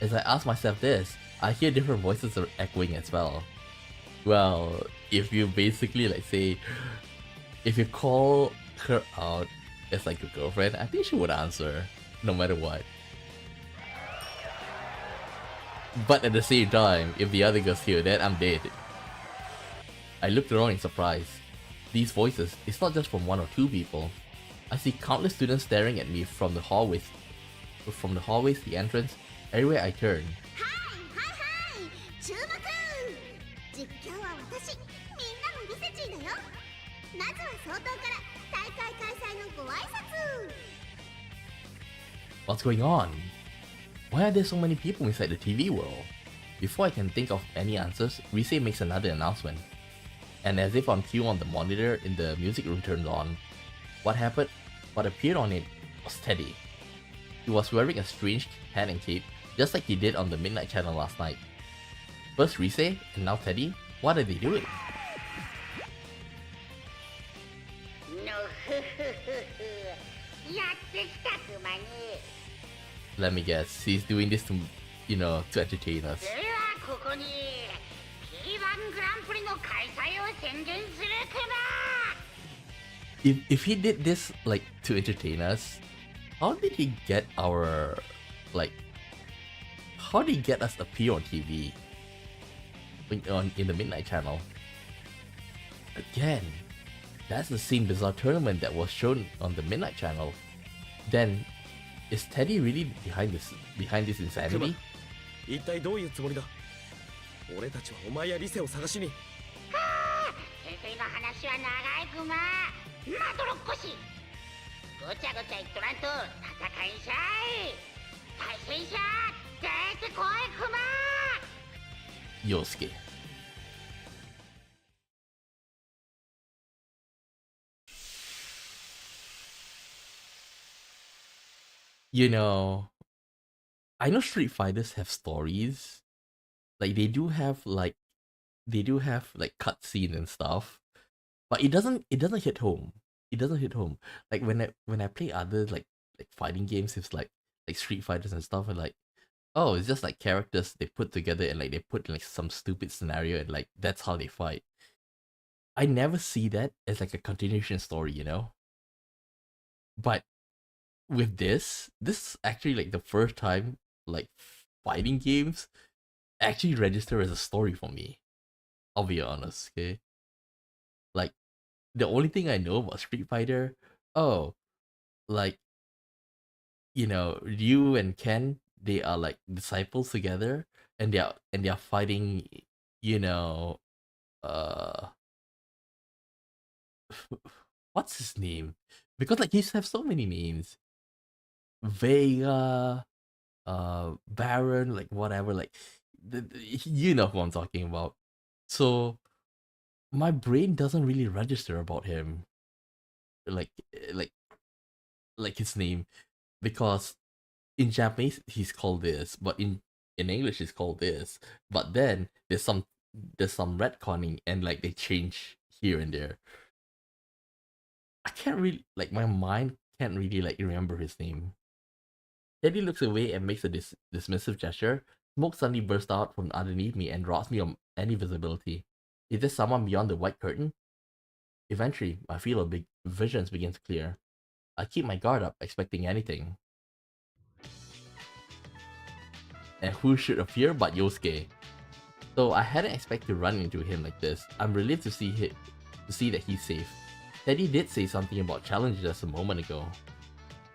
As I ask myself this, I hear different voices are echoing as well. Well, if you basically like say, if you call her out as like your girlfriend, I think she would answer, no matter what. But at the same time, if the other girls hear that, I'm dead. I looked around in surprise. These voices, it's not just from one or two people. I see countless students staring at me from the hallways, the entrance, everywhere I turn. What's going on? Why are there so many people inside the TV world? Before I can think of any answers, Rise makes another announcement. And as if on cue on the monitor in the music room turns on, what appeared on it was Teddy. He was wearing a strange hat and cape, just like he did on the Midnight Channel last night. First Rise, and now Teddy? What are they doing? Let me guess, he's doing this to, to entertain us. If he did this, like, to entertain us, how did he get our, like, how did he get us appear on TV? In the Midnight Channel? Again, that's the same bizarre tournament that was shown on the Midnight Channel. Then, is Teddy really behind this insanity? 一体どういうつもりだ？俺たちはお前やリセを探しに。先生の話は長いクマ。まどろっこし。ごちゃごちゃ言っとらんと戦いんしゃい。対戦者出てこいクマ。Yosuke. I know Street Fighters have stories. Like they do have like cutscenes and stuff. But it doesn't hit home. It doesn't hit home. Like when I play other like fighting games, it's like Street Fighters and stuff, and like, oh, it's just like characters they put together and like they put like some stupid scenario and like that's how they fight. I never see that as like a continuation story, But with this is actually like the first time like fighting games actually register as a story for me. I'll be honest, okay? Like the only thing I know about Street Fighter, like Ryu and Ken, they are like disciples together and they are fighting, what's his name? Because like he used to have so many names. Vega, Baron, like whatever, like you know who I'm talking about. So my brain doesn't really register about him, like his name, because in Japanese he's called this, but in English he's called this. But then there's some retconning and like they change here and there. I can't really my mind can't really remember his name. Teddy looks away and makes a dismissive gesture. Smoke suddenly bursts out from underneath me and robs me of any visibility. Is there someone beyond the white curtain? Eventually, my field of visions begins to clear. I keep my guard up, expecting anything. And who should appear but Yosuke? So I hadn't expected to run into him like this. I'm relieved to see that he's safe. Teddy did say something about challenges just a moment ago.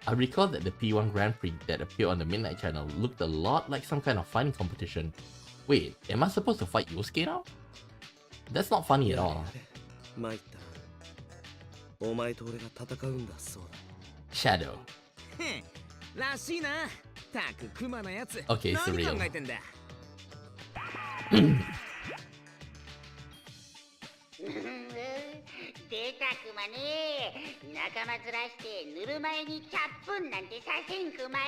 I recall that the P-1 Grand Prix that appeared on the Midnight Channel looked a lot like some kind of fighting competition. Wait, am I supposed to fight Yosuke now? That's not funny at all. Shadow. Okay, surreal. 出たクマね。仲間ずらしてぬるま湯にチャップンなんてさせんクマよ。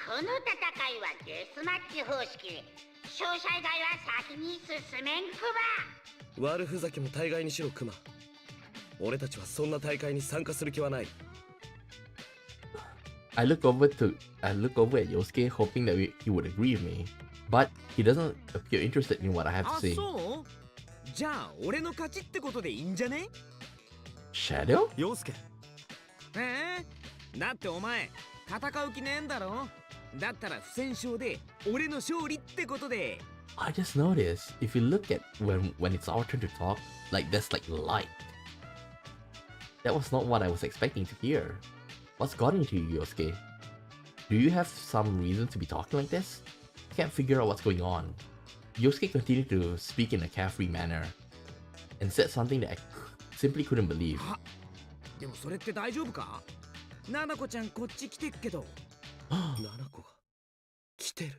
この戦いはデスマッチ方式。勝者以外は先に進めんク悪ふざけも大概にしろクマ。俺たちはそんな大会に参加する気はない。I look over at Yosuke, hoping that he would agree with me, but he doesn't appear interested in what I have to あ、 say. そうじゃあ俺の勝ちってことでいいんじゃね Shadow? 陽介だってお前戦う気ねえんだろ。だったら不戦勝で俺の勝利ってことで。 I just noticed, if you look at when it's our turn to talk, like there's like light. That was not what I was expecting to hear. What's got into you, Yosuke? Do you have some reason to be talking like this? I can't figure out what's going on. Yosuke continued to speak in a carefree manner, and said something that I simply couldn't believe. でもそれって大丈夫か。ななこちゃんこっち来てっけど。ななこが来てる。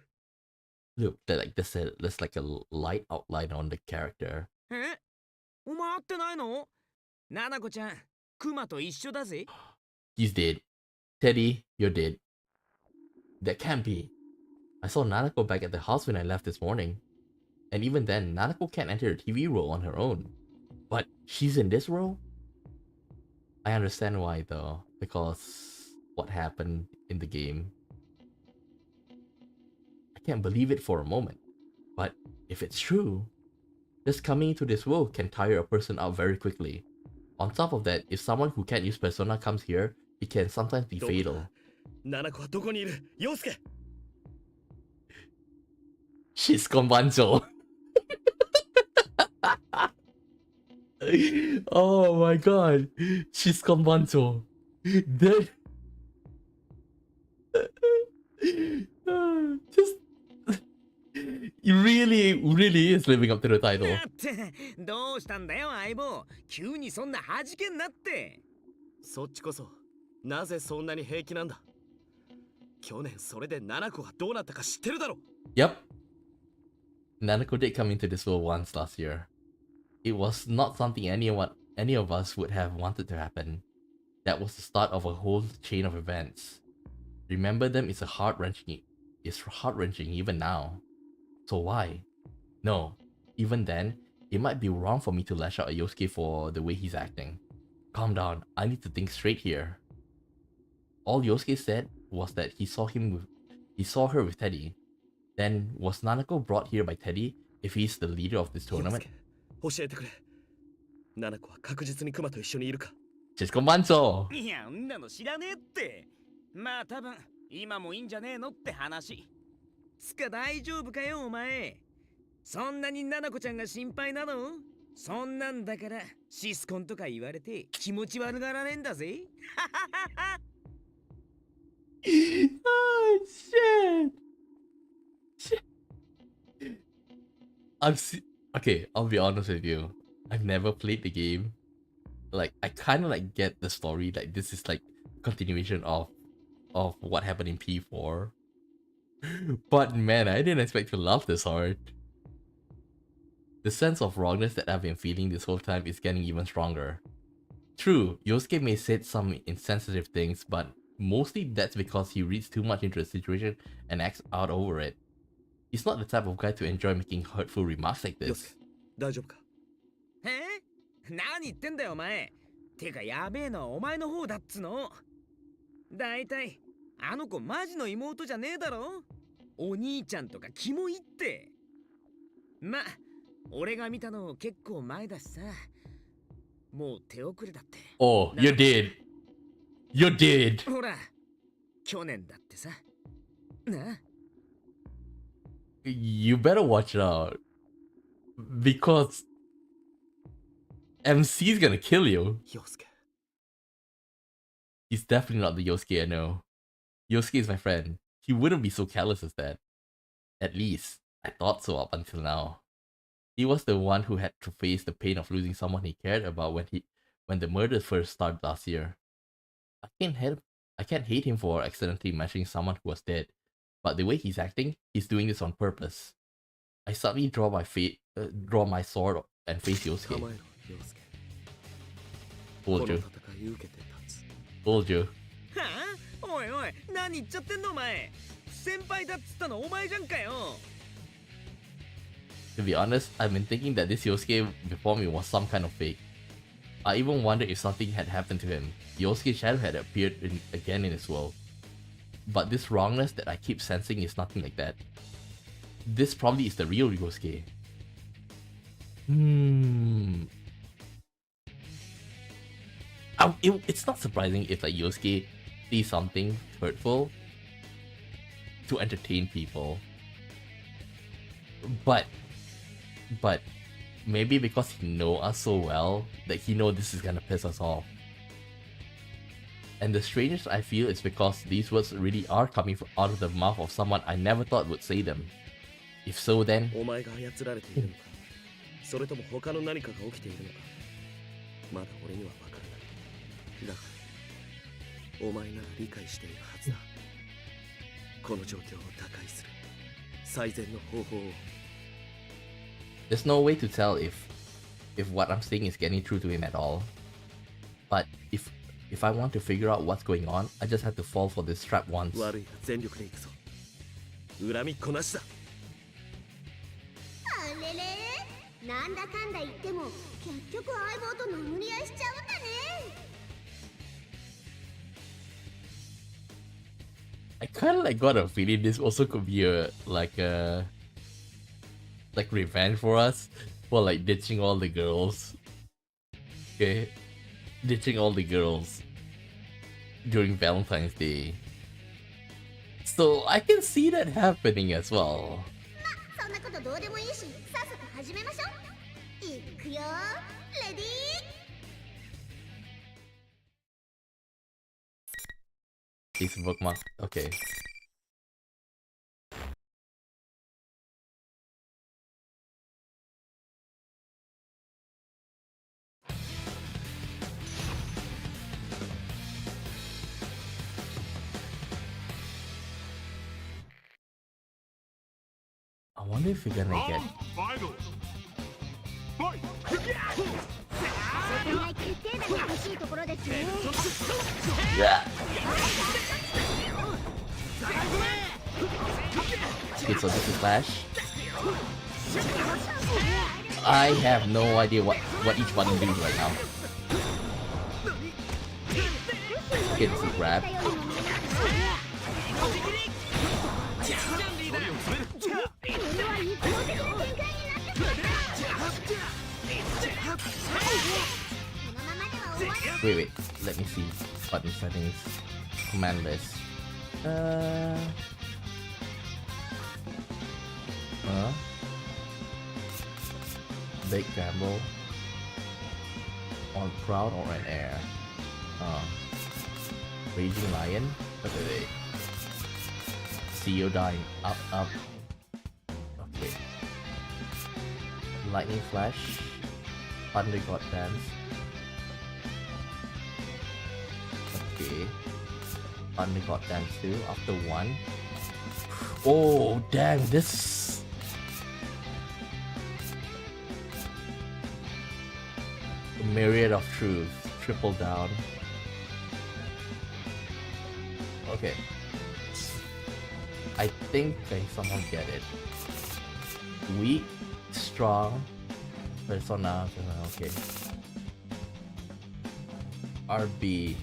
Look, there's like a light outline on the character. お前会ってないの。ななこちゃんクマと一緒だぜ。 He's dead. Teddy, you're dead. That can't be. I saw Nanako back at the house when I left this morning. And even then, Nanako can't enter a TV role on her own. But she's in this role? I understand why though, because what happened in the game. I can't believe it for a moment. But if it's true, just coming into this world can tire a person out very quickly. On top of that, if someone who can't use persona comes here, it can sometimes be fatal. ななこはどこにいる。陽介。 She's Konbancho. Oh my god. She's Konbancho. That... Just... He really is living up to the title. どうしたんだよ相棒。急にそんな弾けんなって。そっちこそなぜそんなに平気なんだ。去年それでナナコがどうなったか知ってるだろ。 Yep. Nanako did come into this world once last year. It was not something any of us would have wanted to happen. That was the start of a whole chain of events. Remember them is heart-wrenching even now. So why? No, even then, it might be wrong for me to lash out at Yosuke for the way he's acting. Calm down, I need to think straight here. All Yosuke said was that he saw her with Teddy. Then was Nanako brought here by Teddy if he's the leader of this tournament? 教えてくれ。ナナコは確実にクマと一緒にいるか。Chiskonbancho! いや、んなの知らねえって。まあ多分今もいいんじゃねえのって話。つか大丈夫かよお前。そんなにななこちゃんが心配なの？そんなんだからシスコンとか言われて気持ち悪がられんだぜ。Oh shit! Okay, I'll be honest with you. I've never played the game. Like, I kind of like get the story. Like, this is like continuation of what happened in P4. But man, I didn't expect to laugh this hard. The sense of wrongness that I've been feeling this whole time is getting even stronger. True, Yosuke may said some insensitive things, but mostly that's because he reads too much into the situation and acts out over it. He's not the type of guy to enjoy making hurtful remarks like this. 大丈夫か。何言ってんだよお前。てかやべえのはお前の方だっつの。だいたいあの子マジの妹じゃねえだろ。お兄ちゃんとかキモいって。ま、俺が見たの結構前だしさ。もう手遅れだって。Oh, you did. You did. ほら、去年だってさ。なあ。You better watch out. Because MC's gonna kill you. Yosuke. He's definitely not the Yosuke I know. Yosuke is my friend. He wouldn't be so callous as that. At least, I thought so up until now. He was the one who had to face the pain of losing someone he cared about when the murder first started last year. I can't hate him for accidentally mentioning someone who was dead, but the way he's acting, he's doing this on purpose. I suddenly draw my sword and face Yosuke. Told you. Told you. はあ、おいおい、何言っちゃってんのお前。先輩だっつったのお前じゃんかよ。To be honest, I've been thinking that this Yosuke before me was some kind of fake. I even wondered if something had happened to him. Yosuke's shadow had appeared again in his world. But this wrongness that I keep sensing is nothing like that. This probably is the real Yosuke. It's not surprising if like Yosuke sees something hurtful to entertain people. But maybe because he knows us so well that he knows this is gonna piss us off. And the strangest I feel is because these words really are coming out of the mouth of someone I never thought would say them. If so, then お前が操られているのか、それとも他の何かが起きているのか、まだ俺には分からない。だからお前なら理解しているはずだ。この状況を打開する最善の方法を。There's no way to tell if what I'm saying is getting through to him at all. But if I want to figure out what's going on, I just have to fall for this trap once. 悪いが全力で行くぞ。恨みっこなしだ。あれれ、なんだかんだ言っても結局相棒と殴り合いしちゃうんだね。I kind of like got a feeling this also could be like revenge for us for like ditching all the girls. Okay, ditching all the girls during Valentine's Day. So I can see that happening as well. そんなことどうでもいいし、さっさと始めましょう。いくよ、レディー。 It's bookmark. Okay. I wonder if we're gonna get. Final. Fight. お互い決定打が欲しいところですね。 Yeah. Okay, so this is Flash. I have no idea what each button does right now. Okay, this is grab. Wait, let me see. Button settings. Command list. Big gamble. On crowd or an air. Raging lion. Wait. CEO dying. Up. Okay. Lightning flash. Thunder god dance. Okay. Thunder god dance 2 after 1. Oh damn, this. A myriad of truth. Triple down. Okay. I think I somehow get it. Weak, strong, persona, okay. RB,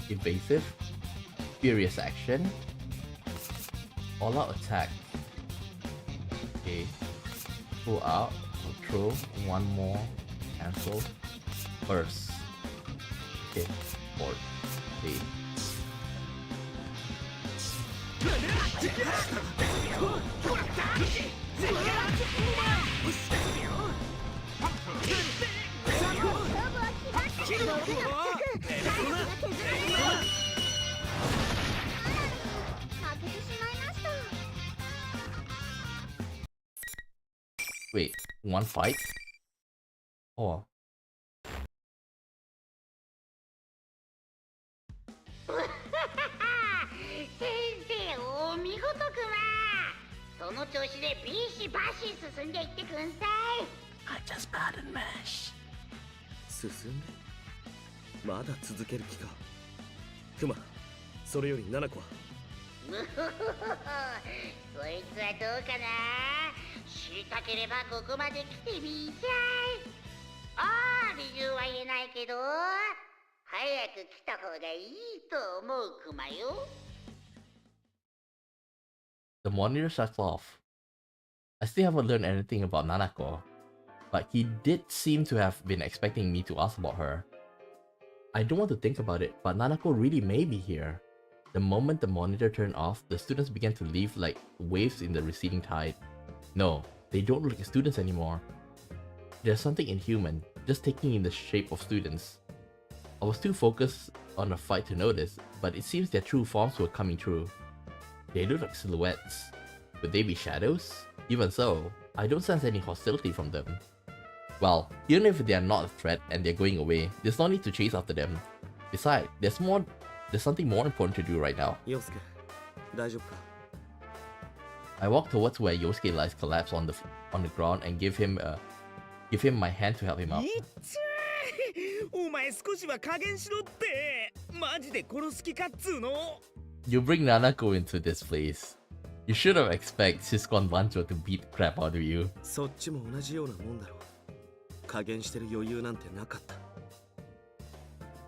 evasive, furious action, all out attack. Okay. Pull out, throw, one more, cancel, burst. Okay, board. Okay. Wait, one fight? Oh. 先生お見事くま。その調子でビシバシ進んでいってくんさい。 I just batted mash. 進んでまだ続ける気か。クマ、それより7個はむふふふそいつはどうかな。知りたければここまで来てみんさい。ああ、理由は言えないけど、早く来た方がいいと思うクマよ。The monitor shuts off. I still haven't learned anything about Nanako, but he did seem to have been expecting me to ask about her. I don't want to think about it, but Nanako really may be here. The moment the monitor turned off, the students began to leave like waves in the receding tide. No, they don't look like students anymore. There's something inhuman, just taking in the shape of students. I was too focused on the fight to notice, but it seems their true forms were coming true. They look like silhouettes. Would they be shadows? Even so, I don't sense any hostility from them. Well, even if they are not a threat and they're going away, there's no need to chase after them. Besides, there's something more important to do right now. Yosuke, 大丈夫か? I walk towards where Yosuke lies collapsed on the ground and give him my hand to help him up. お前少しは加減しろって。マジで殺す気かっつうの。You bring Nanako into this place. You should have expected Siscon Bancho to beat the crap out of you. そっちも同じようなもんだろう。加減してる余裕なんてなかった。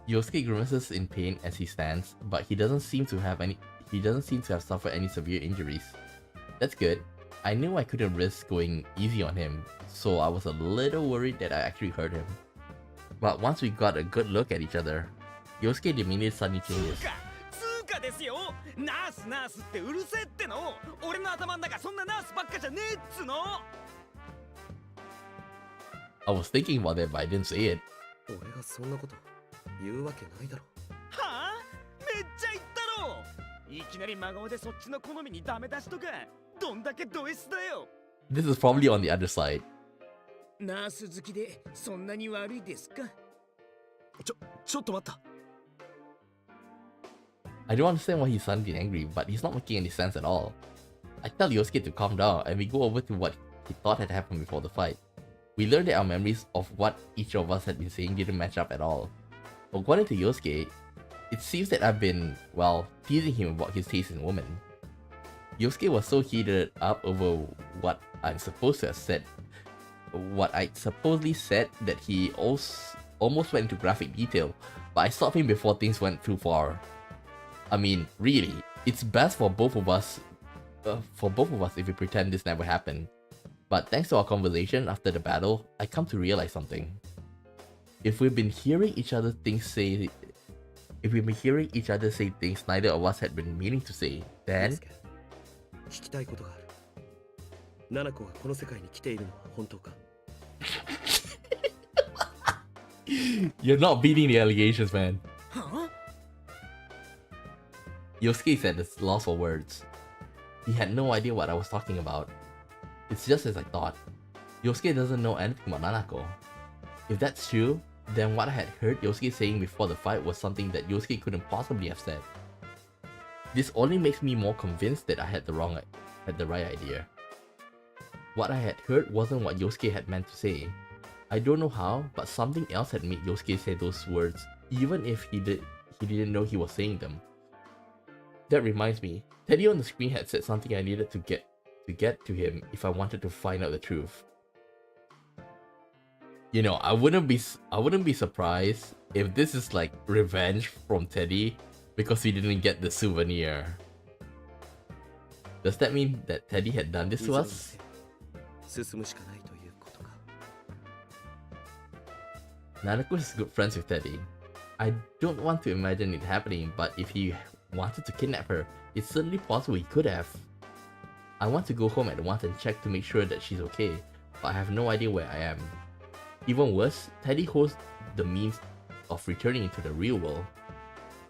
Yosuke grimaces in pain as he stands, but he doesn't seem to have suffered any severe injuries. That's good. I knew I couldn't risk going easy on him, so I was a little worried that I actually hurt him. But once we got a good look at each other, Yosuke demeanor suddenly changes. つーかですよ。ナースナースってうるせえっての。俺の頭の中そんなナースばっかじゃねえっつの。I was thinking about it, but I didn't say it. 俺がそんなこと言うわけないだろ。はあ？めっちゃ言ったろ。いきなり真顔でそっちの好みにダメ出しとか。どんだけド S だよ。This is probably on the other side. ナース好きでそんなに悪いですか？ちょっと待った。I don't understand why he's suddenly angry, but he's not making any sense at all. I tell Yosuke to calm down and we go over to what he thought had happened before the fight. We learned that our memories of what each of us had been saying didn't match up at all. According to Yosuke, it seems that I've been, well, teasing him about his taste in women. Yosuke was so heated up over what I'd supposedly said that he almost went into graphic detail, but I stopped him before things went too far. I mean, really, it's best for both of us if we pretend this never happened. But thanks to our conversation after the battle, I come to realize something. If we've been hearing each other say things neither of us had been meaning to say, then 聞きたいことがある。ナナコがこの世界に来ているのは本当か? You're not beating the allegations, man. Huh? Yosuke said it's lost for words. He had no idea what I was talking about. It's just as I thought. Yosuke doesn't know anything about Nanako. If that's true, then what I had heard Yosuke saying before the fight was something that Yosuke couldn't possibly have said. This only makes me more convinced that I had the right idea. What I had heard wasn't what Yosuke had meant to say. I don't know how, but something else had made Yosuke say those words, even if he didn't know he was saying them. That reminds me, Teddy on the screen had said something I needed to get to him if I wanted to find out the truth. You know, I wouldn't be surprised if this is like revenge from Teddy because he didn't get the souvenir. Does that mean that Teddy had done this to us? 進むしかないということか。Nanako is good friends with Teddy. I don't want to imagine it happening, but if he wanted to kidnap her, it's certainly possible he could have. I want to go home at once and check to make sure that she's okay, but I have no idea where I am. Even worse, Teddy holds the means of returning into the real world.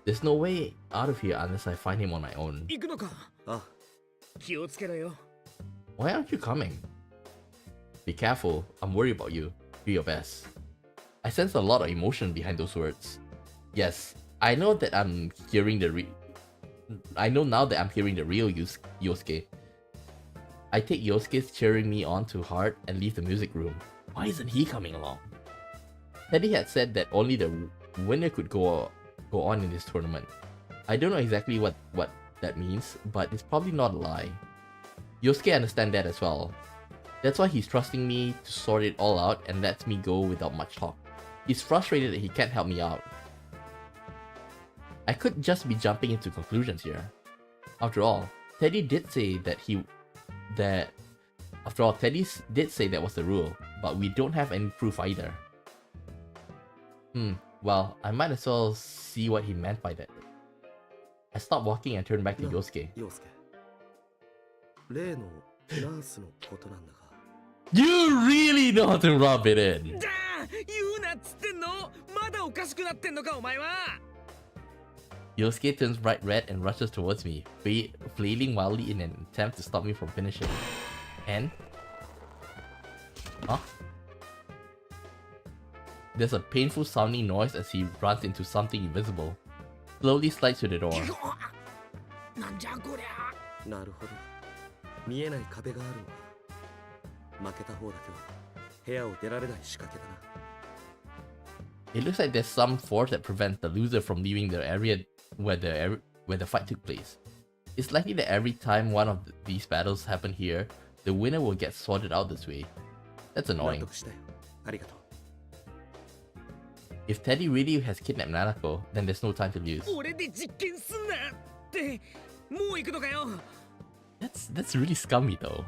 There's no way out of here unless I find him on my own. 行くのか? ああ。気をつけろよ。 Why aren't you coming? Be careful, I'm worried about you. Do your best. I sense a lot of emotion behind those words. Yes, I know that I'm hearing I know now that I'm hearing the real Yosuke. I take Yosuke's cheering me on to heart and leave the music room. Why isn't he coming along? Teddy had said that only the winner could go on in this tournament. I don't know exactly what that means, but it's probably not a lie. Yosuke understands that as well. That's why he's trusting me to sort it all out and lets me go without much talk. He's frustrated that he can't help me out. I could just be jumping into conclusions here. After all, Teddy did say that was the rule, but we don't have any proof either. Well, I might as well see what he meant by that. I stopped walking and turned back to Yosuke. You really know how to rub it in! Yosuke turns bright red and rushes towards me, flailing wildly in an attempt to stop me from finishing. And... Huh? There's a painful sounding noise as he runs into something invisible. Slowly slides to the door. It looks like there's some force that prevents the loser from leaving the area where the fight took place. It's likely that every time one of these battles happen here, the winner will get sorted out this way. That's annoying. If Teddy really has kidnapped Nanako, then there's no time to lose. That's really scummy though.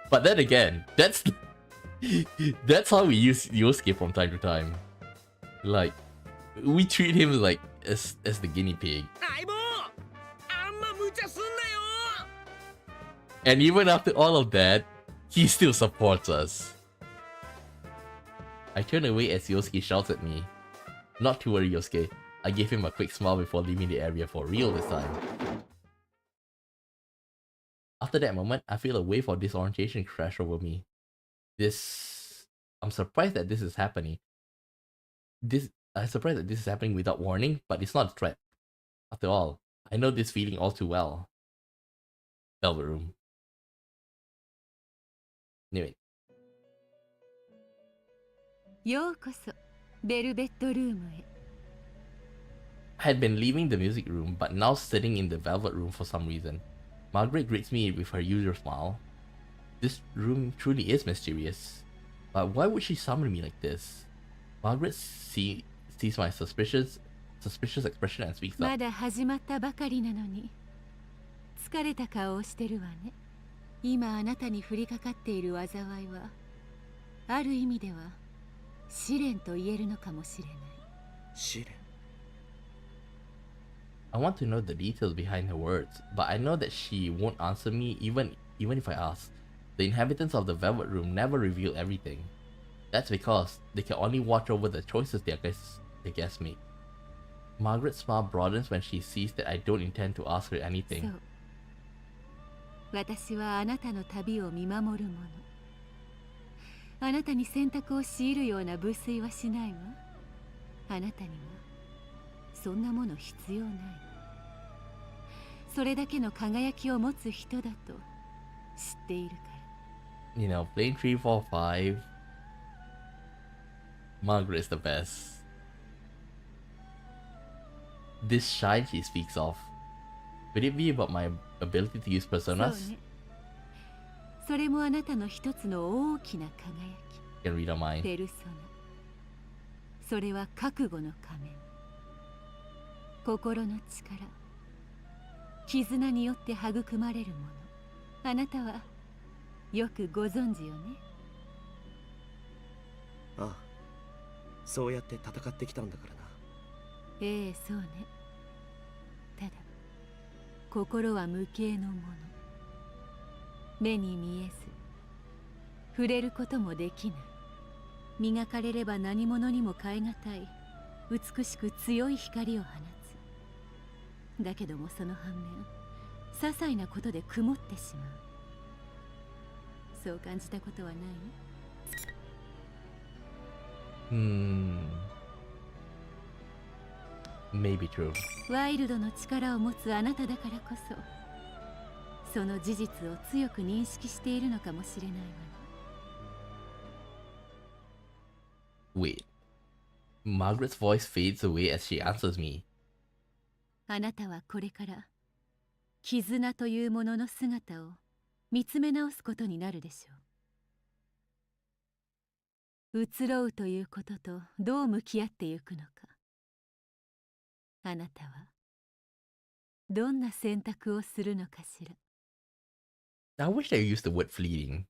But then again, that's how we use Yosuke from time to time. Like, we treat him like as the guinea pig. And even after all of that, he still supports us. I turn away as Yosuke shouts at me. Not to worry, Yosuke. I gave him a quick smile before leaving the area for real this time. After that moment, I feel a wave of disorientation crash over me. I'm surprised that this is happening. I'm surprised that this is happening without warning, but it's not a threat. After all, I know this feeling all too well. Velvet Room. Anyway. ようこそベルベットルームへ。 I had been leaving the music room, but now sitting in the Velvet Room for some reason. Margaret greets me with her usual smile. This room truly is mysterious. But why would she summon me like this? Margaret sees my suspicious expression and speaks up. まだ始まったばかりなのに疲れた顔をしてるわね。今あなたに降りかかっている災いはある意味では試練と言えるのかもしれない。試練 I want to know the details behind her words, but I know that she won't answer me even if I ask. The inhabitants of the Velvet Room never reveal everything. That's because they can only watch over the choices their guests make. Margaret's smile broadens when she sees that I don't intend to ask her anything. そう。私はあなたの旅を見守る者。あなたに選択を強いるような無粋はしないわ。あなたにはそんなもの必要ない。それだけの輝きを持つ人だと知っているから。You know, playing 3, 4, 5. Margaret's the best. This shine she speaks of. Would it be about my ability to use そう personas? ね。それもあなたの一つの大きな輝き。 You can read her mind. ペルソナ。それは覚悟の仮面。心の力。絆によって育まれるもの。あなたはよくご存知よね。ああ、そうやって戦ってきたんだからな。ええ、そうね。ただ心は無形のもの。目に見えず触れることもできない。磨かれれば何者にも代え難い美しく強い光を放つ。だけどもその反面些細なことで曇ってしまう。そう感じたことはない？ Maybe true. ワイルドの力を持つあなただからこそその事実を強く認識しているのかもしれないわね。 Wait. Margaret's voice fades away as she answers me. あなたはこれから絆というものの姿を見つめ直すことになるでしょう。移ろうということとどう向き合ってゆくのか、あなたはどんな選択をするのかしら。 I wish they used the word fleeting.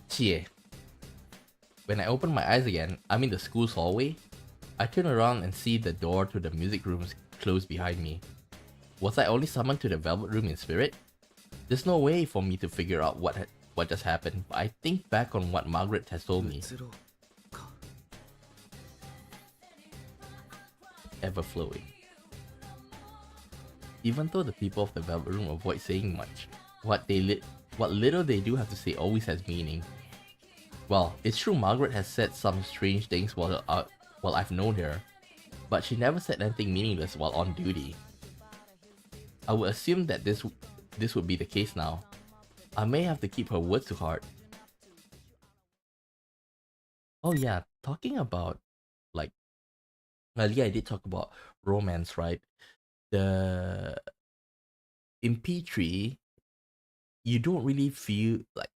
Chie. When I open my eyes again, I'm in the school's hallway. I turn around and see the door to the music rooms closed behind me. Was I only summoned to the Velvet Room in spirit? There's no way for me to figure out what just happened, but I think back on what Margaret has told me. Ever flowing. Even though the people of the Velvet Room avoid saying much, what little they do have to say always has meaning. Well, it's true Margaret has said some strange things while I've known her, but she never said anything meaningless while on duty. I would assume that this would be the case now. I may have to keep her words to heart. Oh yeah, talking about, like, earlier I did talk about romance, right? In P3, you don't really feel like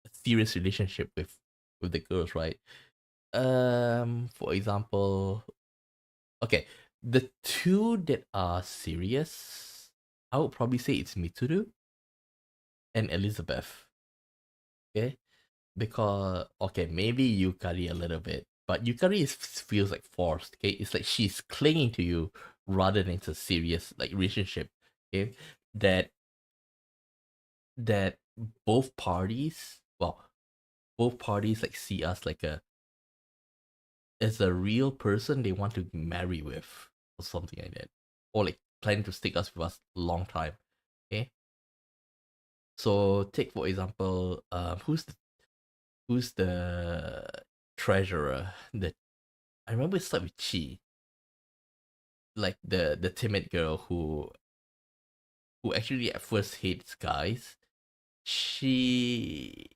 a serious relationship with the girls, right? For example, okay, the two that are serious, I would probably say it's Mitsuru and Elizabeth. Okay, because okay, maybe Yukari a little bit, but Yukari feels like forced. Okay, it's like she's clinging to you rather than it's a serious like relationship. Okay, that both parties, like see us like as a real person they want to marry with or something like that, or like planning to stick us with us a long time. Okay, so take for example, who's the treasurer that I remember it started with Chi, like the timid girl who actually at first hates guys. She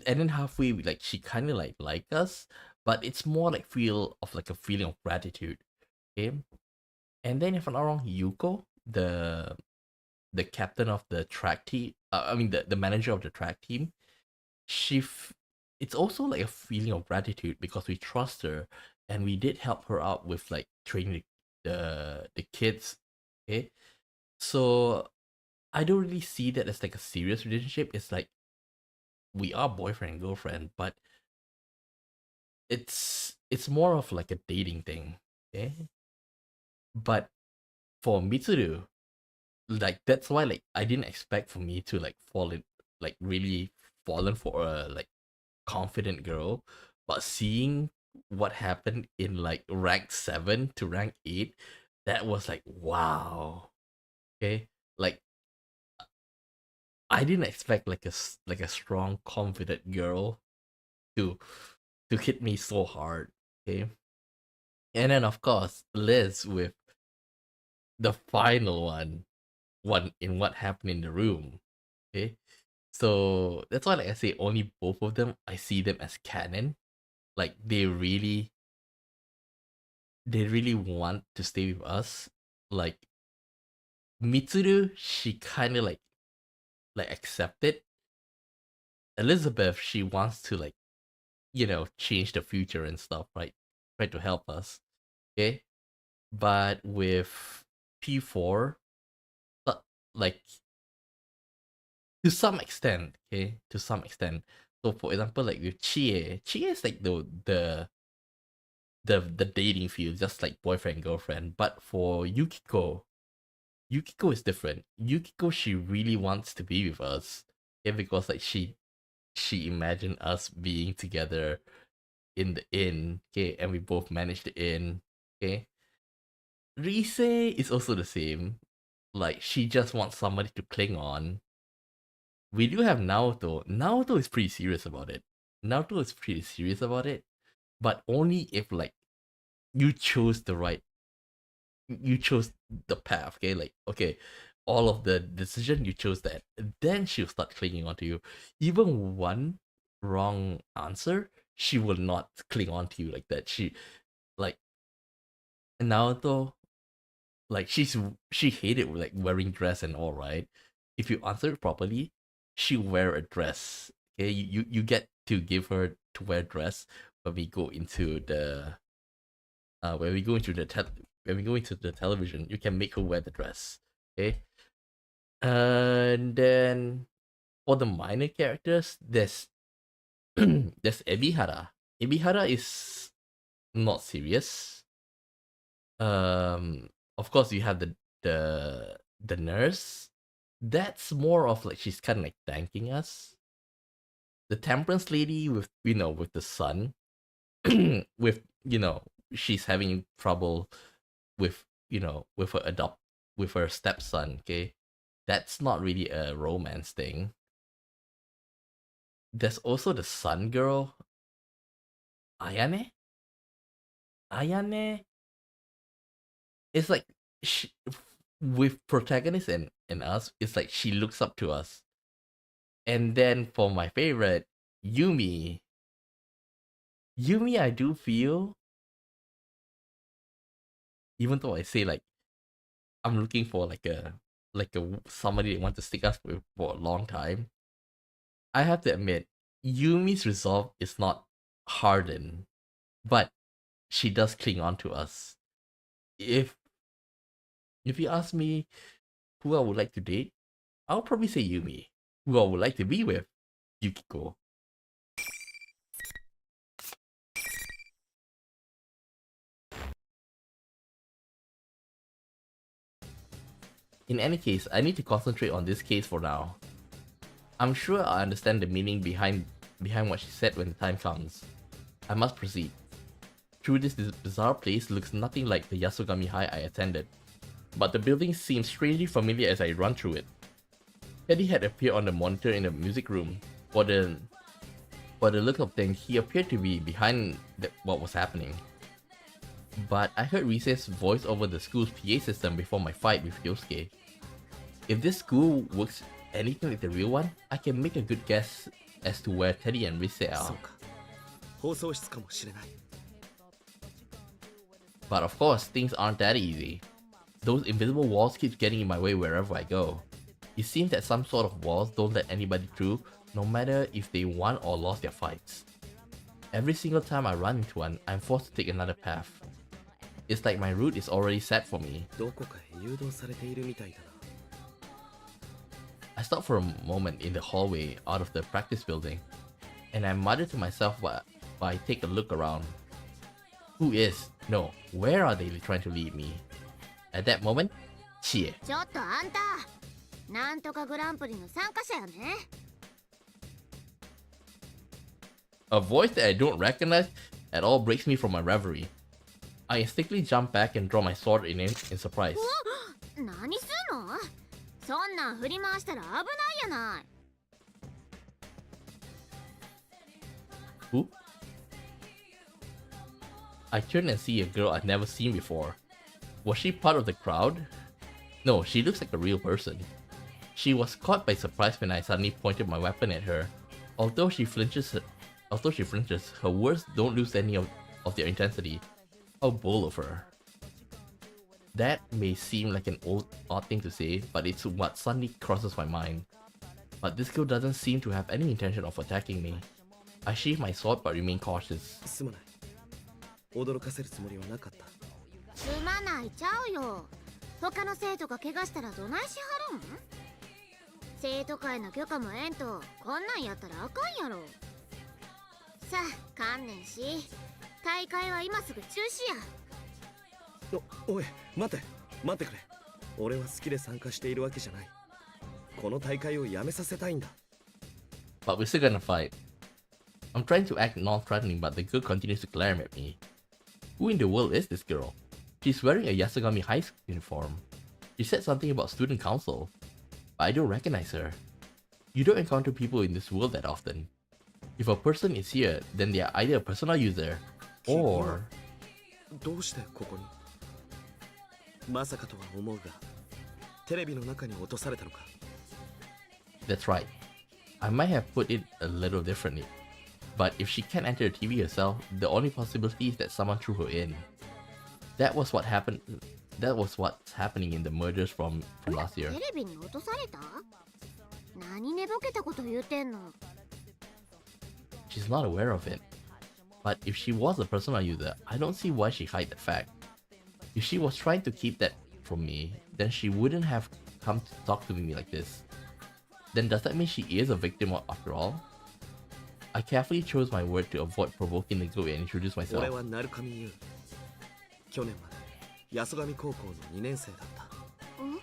and then halfway like she kind of like us, but it's more like a feeling of gratitude. Okay, and then if I'm not wrong, Yuko, the captain of the track team, I mean the manager of the track team, it's also like a feeling of gratitude because we trust her and we did help her out with like training the kids. Okay, so I don't really see that as like a serious relationship. It's like we are boyfriend and girlfriend, but it's more of like a dating thing. Okay, but for Mitsuru, like that's why like I didn't expect for me to like really fallen for a like confident girl, but seeing what happened in like rank 7 to rank 8, that was like wow. Okay, like I didn't expect like a strong confident girl to hit me so hard. Okay, and then of course Liz with the final one in what happened in the room. Okay, so that's why like I say only both of them I see them as canon. Like they really want to stay with us. Like Mitsuru, she kind of like accepted. Elizabeth, she wants to like change the future and stuff, right? Try to help us. Okay, but with P4, like to some extent, okay, to some extent. So for example, like with Chie is like the dating field, just like boyfriend girlfriend. But for Yukiko is different. Yukiko, she really wants to be with us, okay, because like she imagined us being together in the inn, okay, and we both managed the inn, okay. Rise is also the same. Like she just wants somebody to cling on. We do have Naoto. Naoto is pretty serious about it. But only if like you chose the path, okay? Like, okay, all of the decision, you chose that. Then she'll start clinging onto you. Even one wrong answer, she will not cling on to you like that. She, like, Naoto, like she hated like wearing dress and all, right? If you answer it properly, she wear a dress. Okay, you get to give her to wear dress when we go into the when we go into the when we go into the television. You can make her wear the dress. Okay, and then for the minor characters, there's Ebihara. Ebihara is not serious. Of course you have the nurse. That's more of like she's kind of like thanking us. The temperance lady with with the son, with she's having trouble with with with her stepson. Okay, that's not really a romance thing. There's also the sun girl, Ayane. Ayane it's like with protagonist and us, it's like she looks up to us. And then for my favorite, Yumi. Yumi, I do feel, even though I say like I'm looking for like a somebody that wants to stick us with for a long time, I have to admit, Yumi's resolve is not hardened, but she does cling on to us. If you ask me who I would like to date, I'll probably say Yumi. Who I would like to be with, Yukiko. In any case, I need to concentrate on this case for now. I'm sure I understand the meaning behind what she said when the time comes. I must proceed. Through this bizarre place looks nothing like the Yasogami High I attended, but the building seems strangely familiar as I run through it. Teddy had appeared on the monitor in the music room. For the look of things, he appeared to be behind what was happening. But I heard Rise's voice over the school's PA system before my fight with Yosuke. If this school works anything like the real one, I can make a good guess as to where Teddy and Rise are. But of course, things aren't that easy. Those invisible walls keep getting in my way wherever I go. It seems that some sort of walls don't let anybody through, no matter if they won or lost their fights. Every single time I run into one, I'm forced to take another path. It's like my route is already set for me. I stop for a moment in the hallway out of the practice building, and I mutter to myself while I take a look around. Where are they trying to lead me? At that moment, Chie. ちょっとあんた、なんとかグランプリの参加者よね。A voice that I don't recognize at all breaks me from my reverie. I instinctively jump back and draw my sword in surprise. 何すんの？そんなん振り回したら危ないやない。Who? I turn and see a girl I've never seen before. Was she part of the crowd? No, she looks like a real person. She was caught by surprise when I suddenly pointed my weapon at her. Although she flinches, her words don't lose any of their intensity. How bold of her. That may seem like an odd thing to say, but it's what suddenly crosses my mind. But this girl doesn't seem to have any intention of attacking me. I sheath my sword but remain cautious. すまないちゃうよ。他の生徒が怪我したらどないしはるん？生徒会の許可もえんとこんなんやったらあかんやろ。さあ観念し、大会は今すぐ中止や。おい、待ってくれ。俺は好きで参加しているわけじゃない。この大会をやめさせたいんだ。But we're still gonna fight. I'm trying to act non-threatening, but the girl continues to glare at me. Who in the world is this girl? She's wearing a Yasogami High School uniform. She said something about student council, but I don't recognize her. You don't encounter people in this world that often. If a person is here, then they are either a personal user, or... どうしてここに？まさかとは思うが、テレビの中に落とされたのか？ That's right. I might have put it a little differently. But if she can't enter the TV herself, the only possibility is that someone threw her in. That was what happened. that was what's happening in the mergers from last year. テレビに落とされた？何寝ぼけたこと言うてんの？ She's not aware of it. But if she was a personal user, I don't see why she hid the fact. If she was trying to keep that from me, then she wouldn't have come to talk to me like this. Then does that mean she is a victim after all? I carefully chose my word to avoid provoking the girl and introduce myself. 俺は鳴上優。去年まで安上高校の2年生だった。ん？去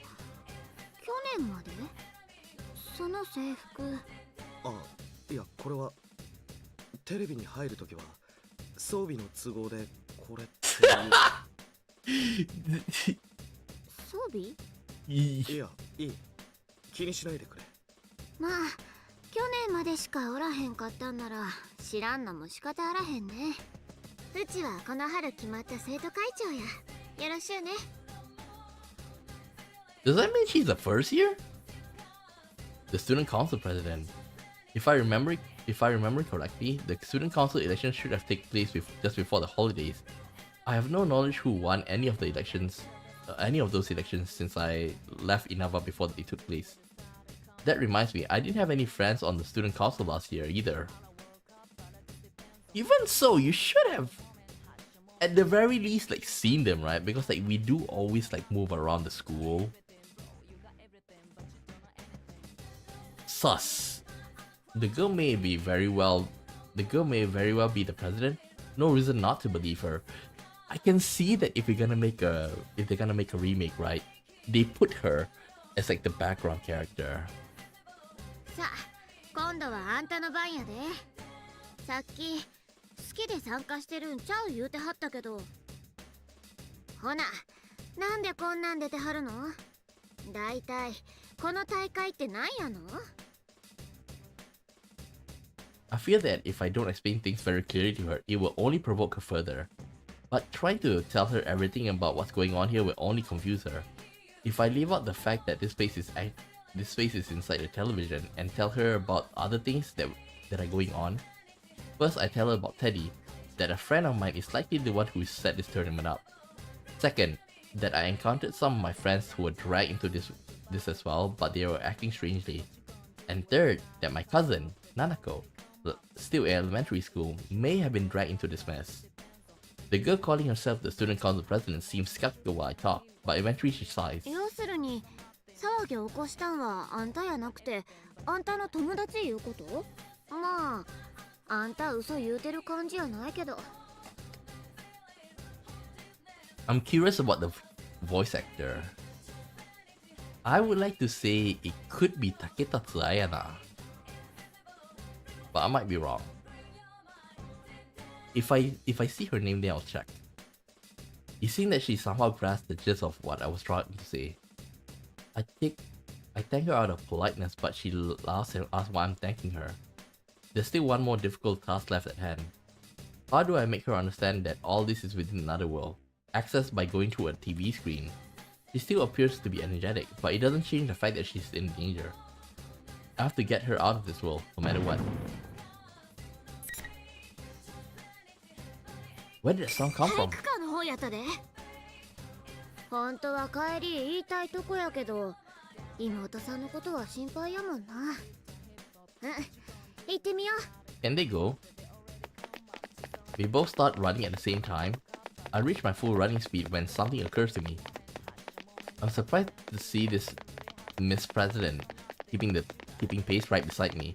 年まで？その制服。あ、いやこれはテレビに入るときは装備の都合でこれっていう。装備？いや、いい。気にしないでくれ。まあ、去年までしかおらへんかったんなら知らんのも仕方あらへんね。うちはこの春決まった生徒会長や。よろしゅうね。Does that mean she's the first year? The student council president. If I remember correctly, the student council election should have taken place just before the holidays. I have no knowledge who won any of those elections since I left Inaba before they took place. That reminds me, I didn't have any friends on the student council last year either. Even so, you should have, at the very least, like seen them, right? Because like we do always like move around the school. Sus. The girl may very well be the president. No reason not to believe her. I can see that if they're gonna make a remake, right? They put her as like the background character. さあ、今度はあんたの番やで。さっき好きで参加してるんちゃう言うてはったけど。ほな、なんでこんなん出てはるの？だいたいこの大会ってなんやの？ I fear that if I don't explain things very clearly to her, it will only provoke her further. But trying to tell her everything about what's going on here will only confuse her. If I leave out the fact that this space is inside the television and tell her about other things that are going on. First, I tell her about Teddy, that a friend of mine is likely the one who set this tournament up. Second, that I encountered some of my friends who were dragged into this as well, but they were acting strangely. And third, that my cousin, Nanako, still in elementary school, may have been dragged into this mess. The girl calling herself the student council president seems skeptical while I talk, but eventually she sighs. 要するに騒ぎを起こしたんはあんたやなくてあんたの友達いうこと？まああんた嘘言うてる感じやないけど。 I'm curious about the voice actor. I would like to say it could be Taketatsu Ayana, but I might be wrong. If I see her name, then I'll check. It seems that she somehow grasped the gist of what I was trying to say. I thank her out of politeness, but she laughs and asks why I'm thanking her. There's still one more difficult task left at hand. How do I make her understand that all this is within another world, accessed by going through a TV screen? She still appears to be energetic, but it doesn't change the fact that she's in danger. I have to get her out of this world, no matter what. Where did that song come 体 from? 育館の方やったで。本当は帰り言いたいとこやけど、妹さんのことは心配やもんな。うん、行ってみよう。 Can they go? We both start running at the same time. I reach my full running speed when something occurs to me. I'm surprised to see this Miss President keeping pace right beside me.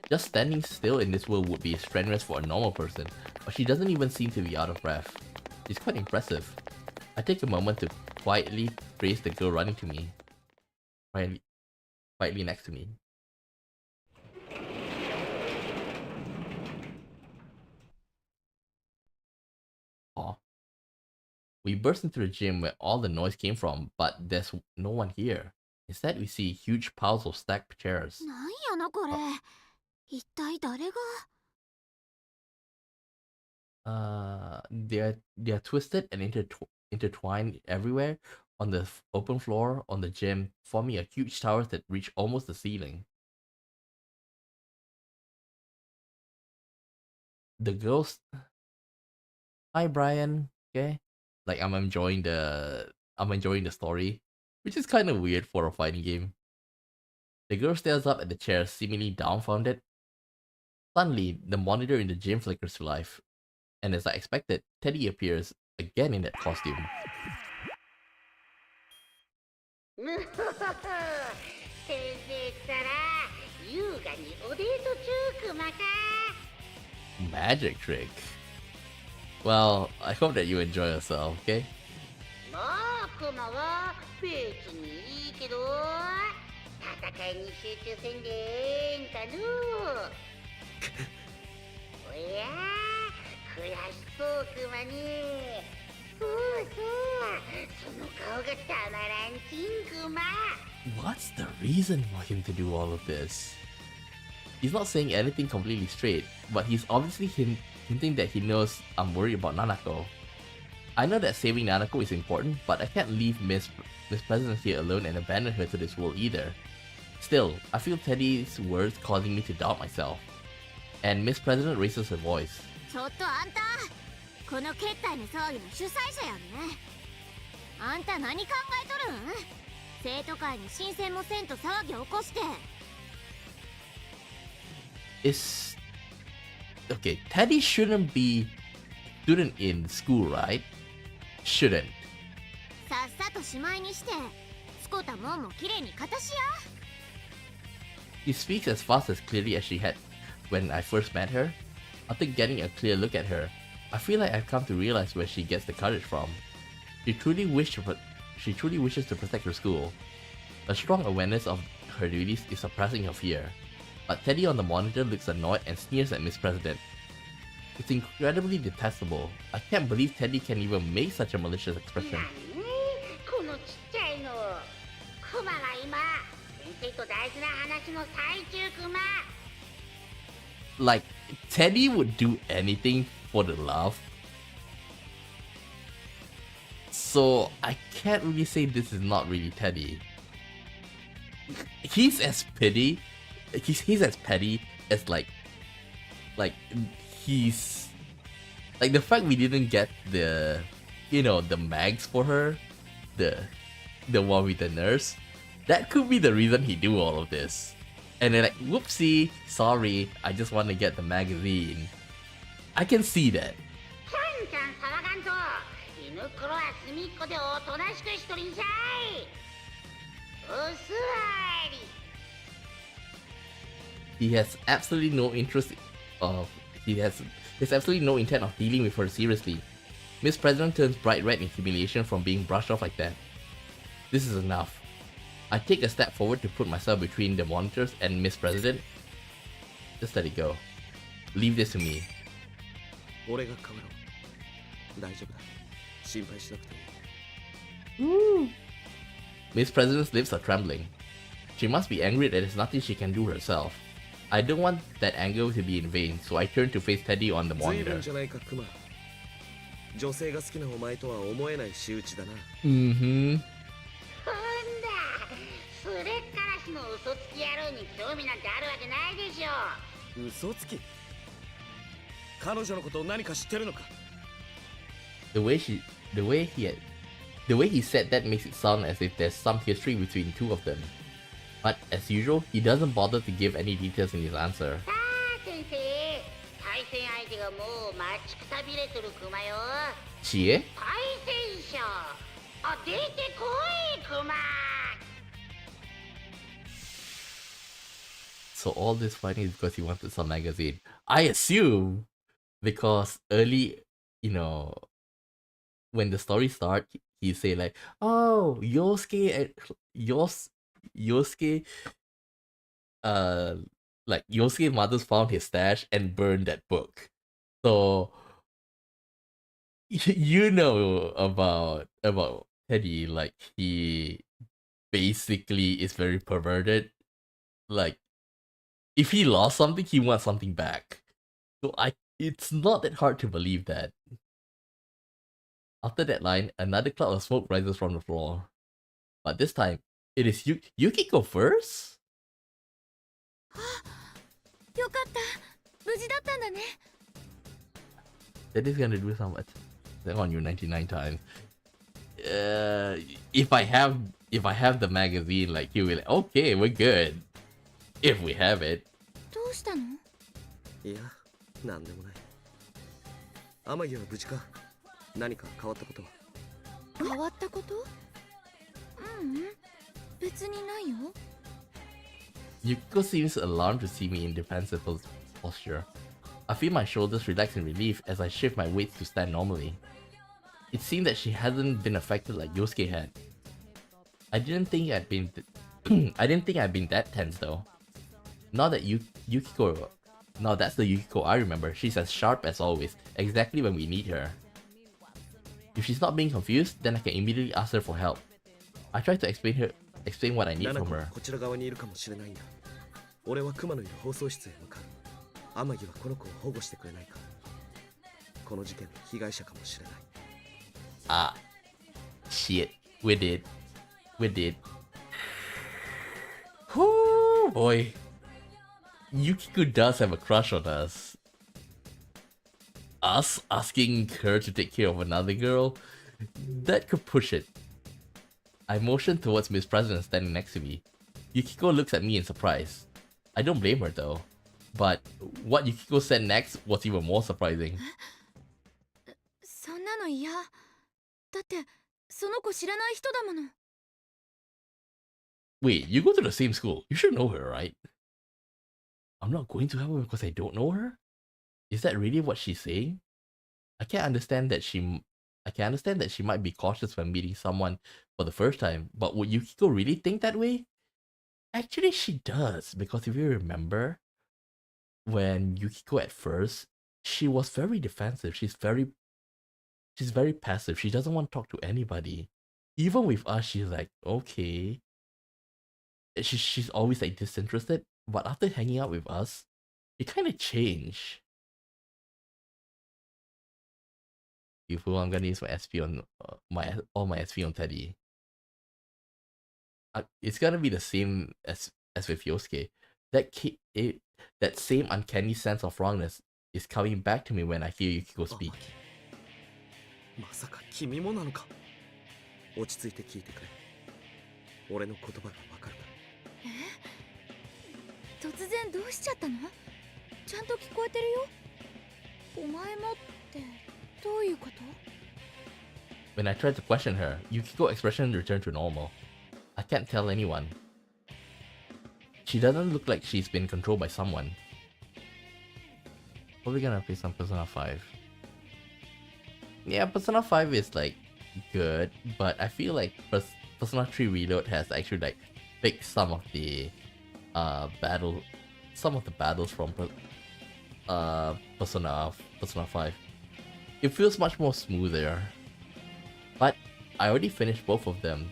Just standing still in this world would be strenuous for a normal person, but she doesn't even seem to be out of breath. She's quite impressive. I take a moment to quietly praise the girl running to me. Quietly next to me. Aw. We burst into the gym where all the noise came from, but there's no one here. Instead, we see huge piles of stacked chairs. なんやなこれ。一体誰が？ They're twisted and intertwined everywhere on the open floor, on the gym, forming a huge tower that reach almost the ceiling. The girls. Hi, Brian. Okay, like I'm enjoying the I'm enjoying the story, which is kind of weird for a fighting game. The girl stares up at the chair, seemingly dumbfounded. Suddenly, the monitor in the gym flickers to life, and as I expected, Teddy appears again in that costume. むほほほ先生ったら優雅におデート中クマか Magic trick. Well, I hope that you enjoy yourself, okay? もうクマは別にいいけど戦いに集中せんでええんかのおや悔しそうクマねそうそうその顔がたまらんちんクマ What's the reason for him to do all of this? He's not saying anything completely straight, but he's obviously hinting that he knows I'm worried about Nanako. I know that saving Nanako is important, but I can't leave Miss President here alone and abandon her to this world either. Still, I feel Teddy's words causing me to doubt myself. And Miss President raises her voice. ちょっとあんたこの決体の騒ぎの主催者やんねあんた何考えとるん生徒会に申請もせんと騒ぎ起こして Is... Okay, Teddy shouldn't be a student in school, right? Shouldn't. さっさとしまいにして使ったもんもきれいに片しや She speaks as fast as clearly as she had when I first met her. After getting a clear look at her, I feel like I've come to realize where she gets the courage from. She truly wishes to protect her school. A strong awareness of her duties is suppressing her fear. But Teddy on the monitor looks annoyed and sneers at Miss President. It's incredibly detestable. I can't believe Teddy can even make such a malicious expression. このちっちゃいのクマが今先生と大事な話の最中クマ Like, Teddy would do anything for the love. So, I can't really say this is not really Teddy. He's as petty. He's as petty as like he's like the fact we didn't get the the mags for her, the one with the nurse. That could be the reason he do all of this. And then like, whoopsie, sorry, I just want to get the magazine. I can see that. ちゃんちゃん騒がんと犬黒は隅っこでおとなしくしとりんしゃいお座り He has absolutely no interest of he has absolutely no intent of dealing with her seriously. Miss President turns bright red in humiliation from being brushed off like that. This is enough. I take a step forward to put myself between the monitors and Miss President. Just let it go. Leave this to me. 俺が変わろう大丈夫だ心配しなくていい Miss President's lips are trembling. She must be angry that there's nothing she can do herself. I don't want that anger to be in vain, so I turn to face Teddy on the 随分 monitor. じゃないかクマ女性が好きなお前とは思えない仕打ちだな Mm-hmm. ほんだすれっからしの嘘つき野郎に興味なんてあるわけないでしょ嘘つき彼女のことを何か知ってるのか The way he said that makes it sound as if there's some history between two of them. But as usual, he doesn't bother to give any details in his answer. さあ先生対戦相手がもう待ちくたびれてるクマよ Chie? 対戦者あ出てこいクマ So all this fighting is because he wanted some magazine. I assume because early, when the story starts, he say like, "Oh, Yosuke, Yosuke's mother's found his stash and burned that book." So you know about Teddy, like he basically is very perverted. Like if he lost something, he wants something back. So it's not that hard to believe that. After that line, another cloud of smoke rises from the floor. But this time, it is Yukiko first? よかった無事だったんだね That is gonna do so much. They're on you 99 times. if I have the magazine, like he'll be like, okay, we're good. If we have it. どうしたの？いや、なんでもない。天城は無事か？何か変わったことは？変わったこと？別にないよ。Yukiko seems alarmed to see me in defensive posture. I feel my shoulders relax in relief as I shift my weight to stand normally. It seemed that she hadn't been affected like Yosuke had. I didn't think I'd been that tense though. Now that Yukiko, now that's the Yukiko I remember. She's as sharp as always, exactly when we need her. If she's not being confused, then I can immediately ask her for help. I try to explain what I need from her. こちら側にいるかもしれないんだ。俺は熊のいる放送室へ向かう。天城はこの子を保護してくれないか。この事件の被害者かもしれない。Ah, shit. We did. Whoo, boy. Yukiko does have a crush on us. Us asking her to take care of another girl? That could push it. I motion towards Miss President standing next to me. Yukiko looks at me in surprise. I don't blame her though. But what Yukiko said next was even more surprising. そんなの嫌。だってその子知らない人だもの。Wait, you go to the same school. You should know her, right? I'm not going to help her because I don't know her? Is that really what she's saying? I can understand that she might be cautious when meeting someone for the first time, but would Yukiko really think that way? Actually, she does, because if you remember, when Yukiko at first, she was very defensive. She's very passive. She doesn't want to talk to anybody. Even with us, she's like, okay. She's always like disinterested, but after hanging out with us, it kind of changed. You fool! I'm gonna use my SP on all my SP on Teddy. It's gonna be the same as with Yosuke. That same uncanny sense of wrongness is coming back to me when I hear Yukiko speak. まさか君もなのか。落ち着いて聞いてくれ。俺の言葉がわかるか。突然どうしちゃったの？ちゃんと聞こえてるよ。お前もってどういうこと？ When I tried to question her, Yukiko's expression returned to normal. I can't tell anyone. She doesn't look like she's been controlled by someone. Probably gonna play some Persona 5. Yeah, Persona 5 is like good, but I feel like Persona 3 Reload has actually like fixed some of the battles from Persona 5. It feels much more smoother. But I already finished both of them.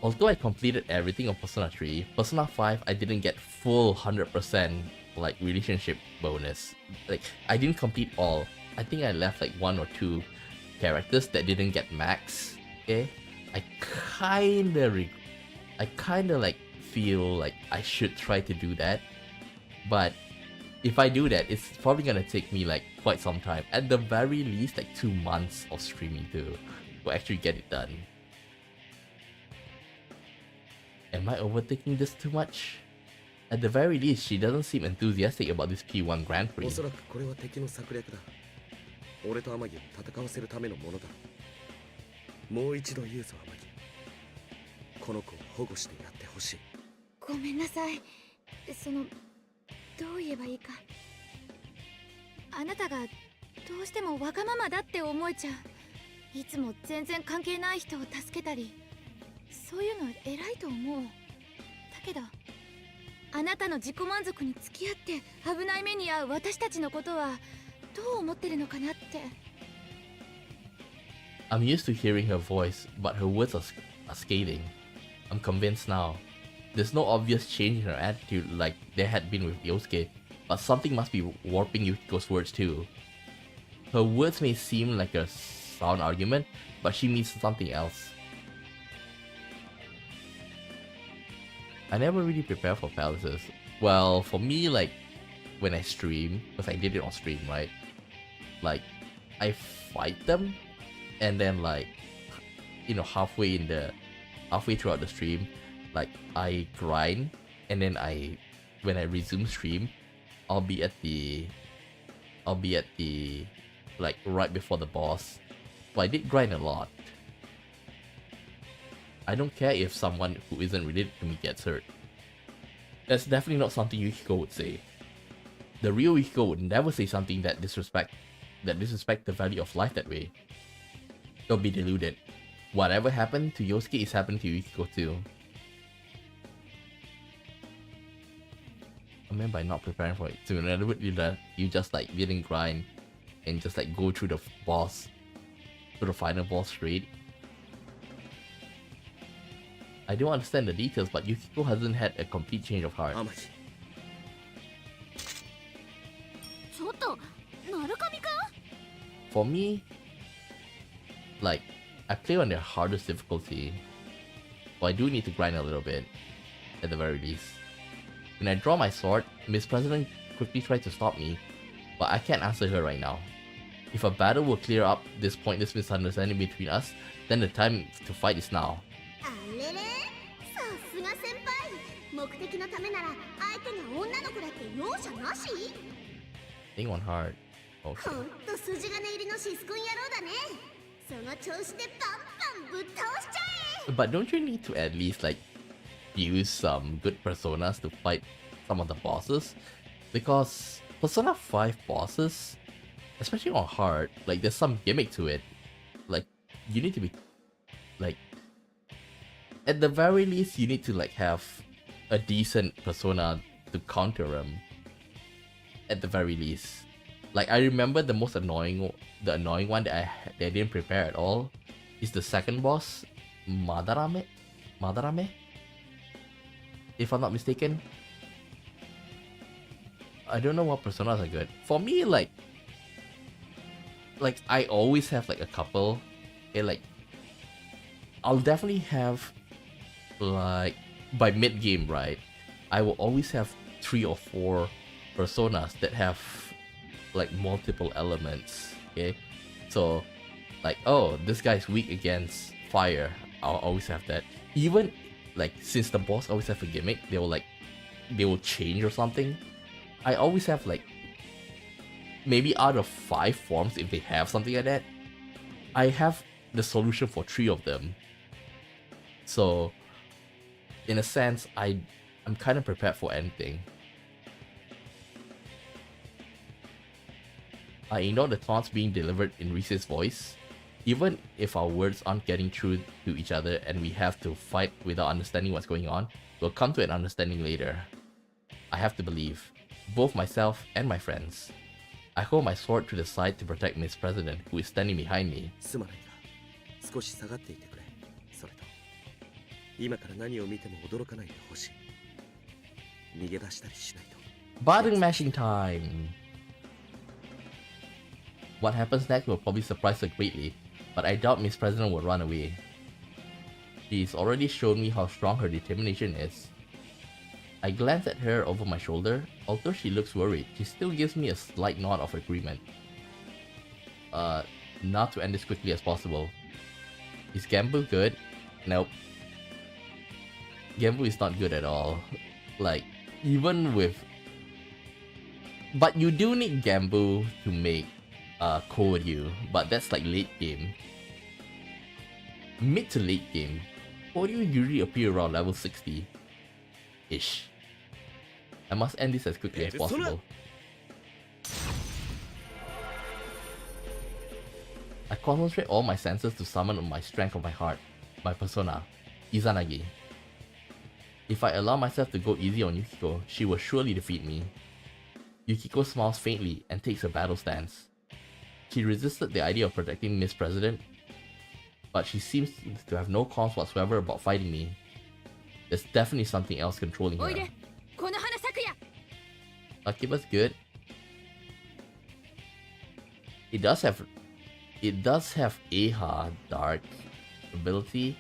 Although I completed everything on Persona 3, Persona 5 I didn't get full 100% like relationship bonus. Like I didn't complete all. I think I left like 1 or 2 characters that didn't get max. Okay, I kinda like feel like I should try to do that, but if I do that, it's probably gonna take me like quite some time. At the very least, like 2 months of streaming to actually get it done. Am I overthinking this too much? At the very least, she doesn't seem enthusiastic about this P-1 Grand Prix. おそらくこれは敵の策略だ。俺と天城を戦わせるためのものだ。もう一度言うぞ天城。この子を保護してやってほしい。ごめんなさい。どう言えばいいか。あなたがどうしてもわがままだって思えちゃう。いつも全然関係ない人を助けたり、そういうの偉いと思う。だけどあなたの自己満足に付き合って危ない目に遭う私たちのことはどう思ってるのかなって。 I'm used to hearing her voice, but her words are scathing. I'm convinced now. There's no obvious change in her attitude like there had been with Yosuke, but something must be warping Yukiko's words too. Her words may seem like a sound argument, but she means something else. I never really prepare for palaces. Well, for me, like, when I stream, because I did it on stream, right? Like, I fight them, and then like, halfway throughout the stream, like I grind, and then when I resume stream, I'll be at the like right before the boss. So I did grind a lot. I don't care if someone who isn't related to me gets hurt. That's definitely not something Yukiko would say. The real Yukiko would never say something that disrespect the value of life that way. Don't be deluded. Whatever happened to Yosuke is happening to Yukiko too. I mean by not preparing for it. So in other words, you just like didn't grind and just like go through the final boss straight. I don't understand the details, but Yukiko hasn't had a complete change of heart. For me, like, I play on the hardest difficulty, so I do need to grind a little bit, at the very least. When I draw my sword, Miss President quickly tries to stop me, but I can't answer her right now. If a battle will clear up this pointless misunderstanding between us, then the time to fight is now. Thing on hard. Okay. But don't you need to at least like use some good personas to fight some of the bosses? Because Persona 5 bosses, especially on hard, like there's some gimmick to it. Like you need to be like, at the very least you need to like have a decent persona to counter them. At the very least. Like I remember the annoying one that I didn't prepare at all is the second boss, Madarame, if I'm not mistaken. I don't know what personas are good. For me, like I always have like a couple. Like I'll definitely have like by mid game, right? I will always have 3 or 4 personas that have like multiple elements. Okay, so like, oh, this guy's weak against fire, I'll always have that. Even like since the boss always have a gimmick, they will change or something. I always have like maybe out of 5 forms, if they have something like that, I have the solution for 3 of them. So in a sense, I'm kind of prepared for anything. I ignore the taunts being delivered in Rise's voice. Even if our words aren't getting through to each other and we have to fight without understanding what's going on, we'll come to an understanding later. I have to believe, both myself and my friends. I hold my sword to the side to protect Miss President, who is standing behind me. Button mashing time! What happens next will probably surprise her greatly, but I doubt Miss President will run away. She's already shown me how strong her determination is. I glance at her over my shoulder. Although she looks worried, she still gives me a slight nod of agreement. Not to end this quickly as possible. Is Gambu good? Nope. Gambu is not good at all. Like, even with... But you do need Gambu to make Koryu, but that's like late game. Mid to late game, Koryu usually appear around level 60-ish. I must end this as quickly as possible. I concentrate all my senses to summon my strength of my heart, my persona, Izanagi. If I allow myself to go easy on Yukiko, she will surely defeat me. Yukiko smiles faintly and takes a battle stance. She resisted the idea of protecting Miss President, but she seems to have no qualms whatsoever about fighting me. There's definitely something else controlling her. Akiba's good. It does have Aha Dark ability,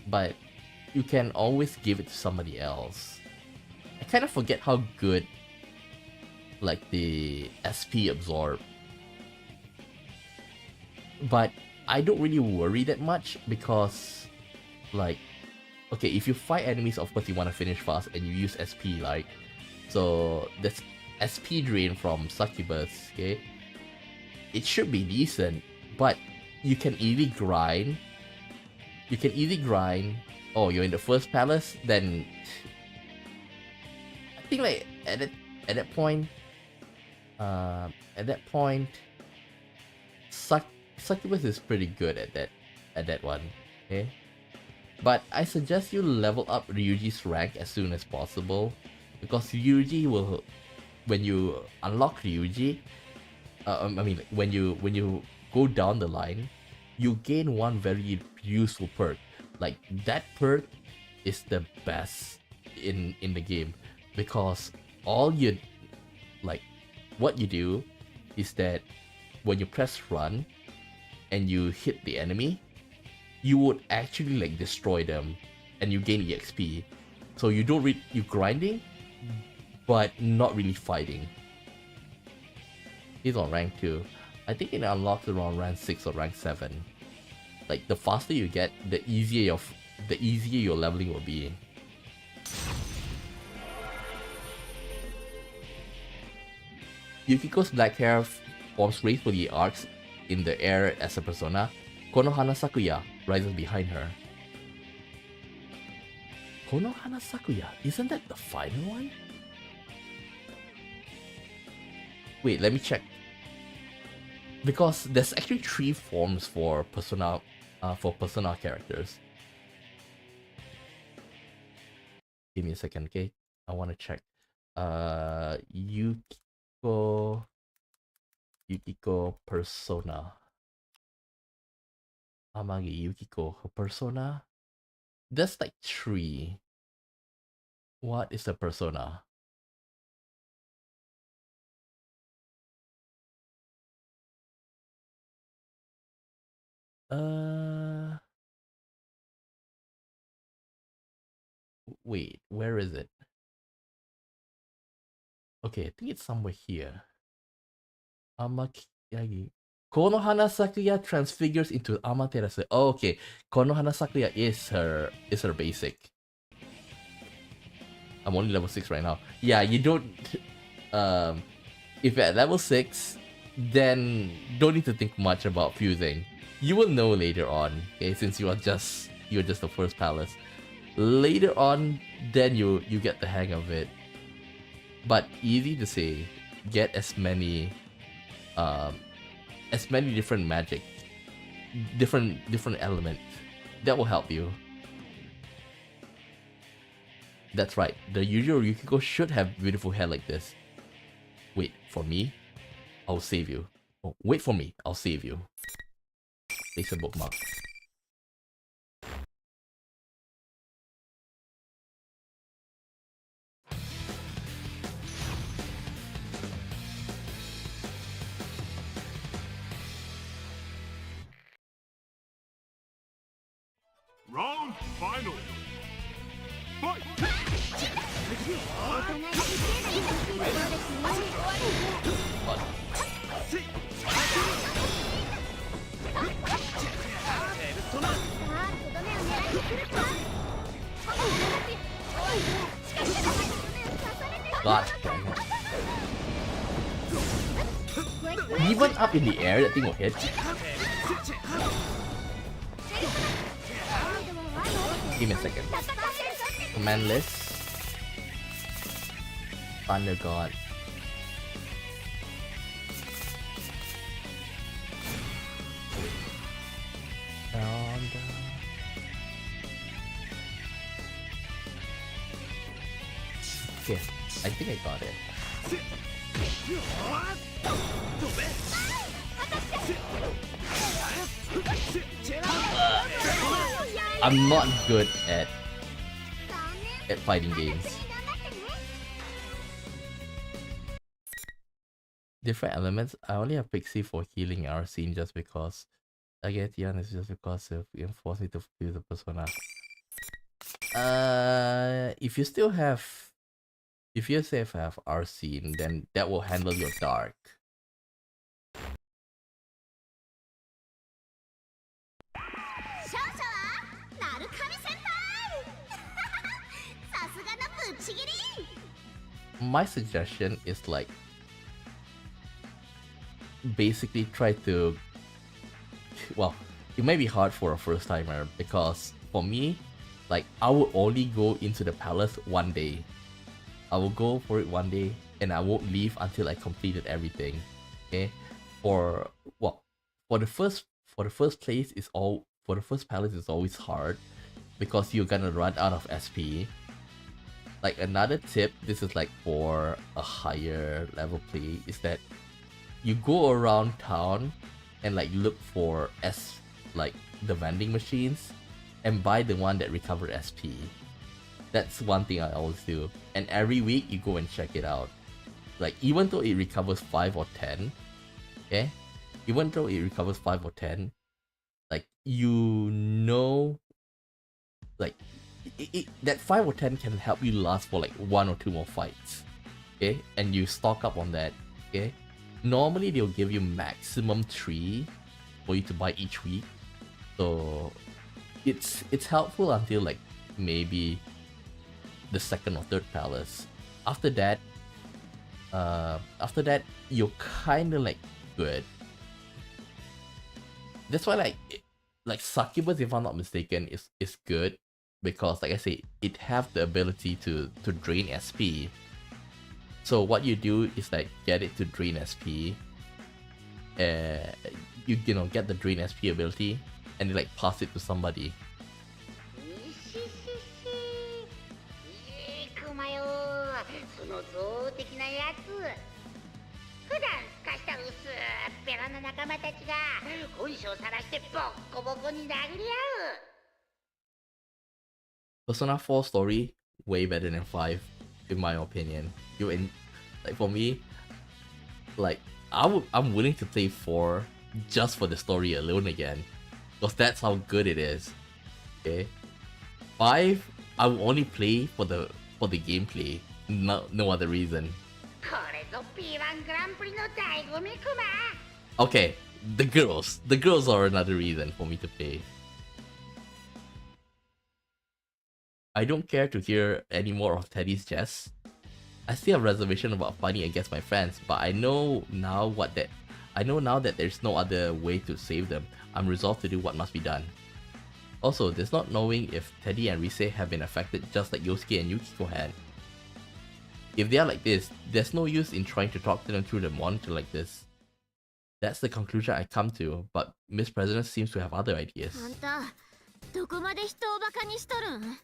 but you can always give it to somebody else. I kind of forget how good like the SP absorb. But I don't really worry that much because, like, okay, if you fight enemies, of course you want to finish fast and you use SP, like, so that's SP drain from Succubus, okay? It should be decent, but you can easily grind. You can easily grind. Oh, you're in the first palace, then I think like at that point, Succubus is pretty good at that one, okay? But I suggest you level up Ryuji's rank as soon as possible, because Ryuji will, when you unlock Ryuji, when you go down the line, you gain one very useful perk. Like, that perk is the best in the game, because all you, like, what you do is that when you press run and you hit the enemy, you would actually like destroy them and you gain EXP. So you don't you grinding, but not really fighting. He's on rank 2. I think it unlocks around rank 6 or rank 7. Like, the faster you get, the easier your leveling will be. Yukiko's black hair forms gracefully arcs in the air as a persona. Konohana Sakuya rises behind her. Konohana Sakuya? Isn't that the final one? Wait, let me check. Because there's actually 3 forms for persona characters. Give me a second, okay? I want to check. Yukiko persona. Amagi Yukiko, her persona. There's like 3. What is a persona? Wait, where is it? Okay, I think it's somewhere here. Amakiyagi. Konohana Sakuya transfigures into Amaterasu. Oh, okay. Konohana Sakuya is her basic. I'm only level 6 right now. Yeah, you don't if you're at level 6, then don't need to think much about fusing. You will know later on, okay, since you're just the first palace. Later on, then you get the hang of it. But easy to say, get as many different magic, different elements. That will help you. That's right, the usual Yukiko should have beautiful hair like this. Wait for me, I'll save you. Oh, wait for me, I'll save you. Place a bookmark. Round final. Fight! God damn it. Even up in the air, that thing will hit. Give me a second. Command list. Thunder God. Okay, I think I got it. I'm not good at fighting games. Different elements. I only have Pixie for healing our scene just because. I get Yan is just because it forced me to feel the persona. If you still have our scene, then that will handle your dark. my suggestion is like basically try to, well, it may be hard for a first timer because for me, like I will only go into the palace one day. I will go for it one day and I won't leave until I completed everything. Okay, for the first place is all for the first palace is always hard because you're gonna run out of SP. Like another tip, this is like for a higher level play, is that you go around town and like look for like the vending machines and buy the one that recovered SP. That's one thing I always do. And every week you go and check it out. Like even though it recovers 5 or 10, okay? Even though it recovers 5 or 10, like you know, like that 5 or 10 can help you last for like 1 or 2 more fights. Okay? And you stock up on that. Okay? Normally they'll give you maximum 3 for you to buy each week. So it's helpful until like maybe the second or third palace. After that you're kinda like good. That's why like Succubus, if I'm not mistaken, is good because like I say, it have the ability to drain SP. So what you do is like get it to drain SP. You know, get the drain SP ability and then like pass it to somebody. クマよ、その象的なやつ。普段すかした薄っぺらな仲間たちが本性をさらしてボッコボコに殴り合う。 Persona 4 story way better than 5 in my opinion. Like for me, like I'm willing to play 4 just for the story alone again, because that's how good it is. Okay, 5 I will only play for the gameplay, no other reason. これぞ P-1 グランプリの醍醐味クマ。 Okay, the girls are another reason for me to play. I don't care to hear any more of Teddy's jest. I still have reservation about fighting against my friends, but I know now that there's no other way to save them. I'm resolved to do what must be done. Also, there's not knowing if Teddy and Rise have been affected just like Yosuke and Yukiko had. If they are like this, there's no use in trying to talk to them through the monitor like this. That's the conclusion I come to, but Miss President seems to have other ideas. あんたどこまで人をバカにしとるん？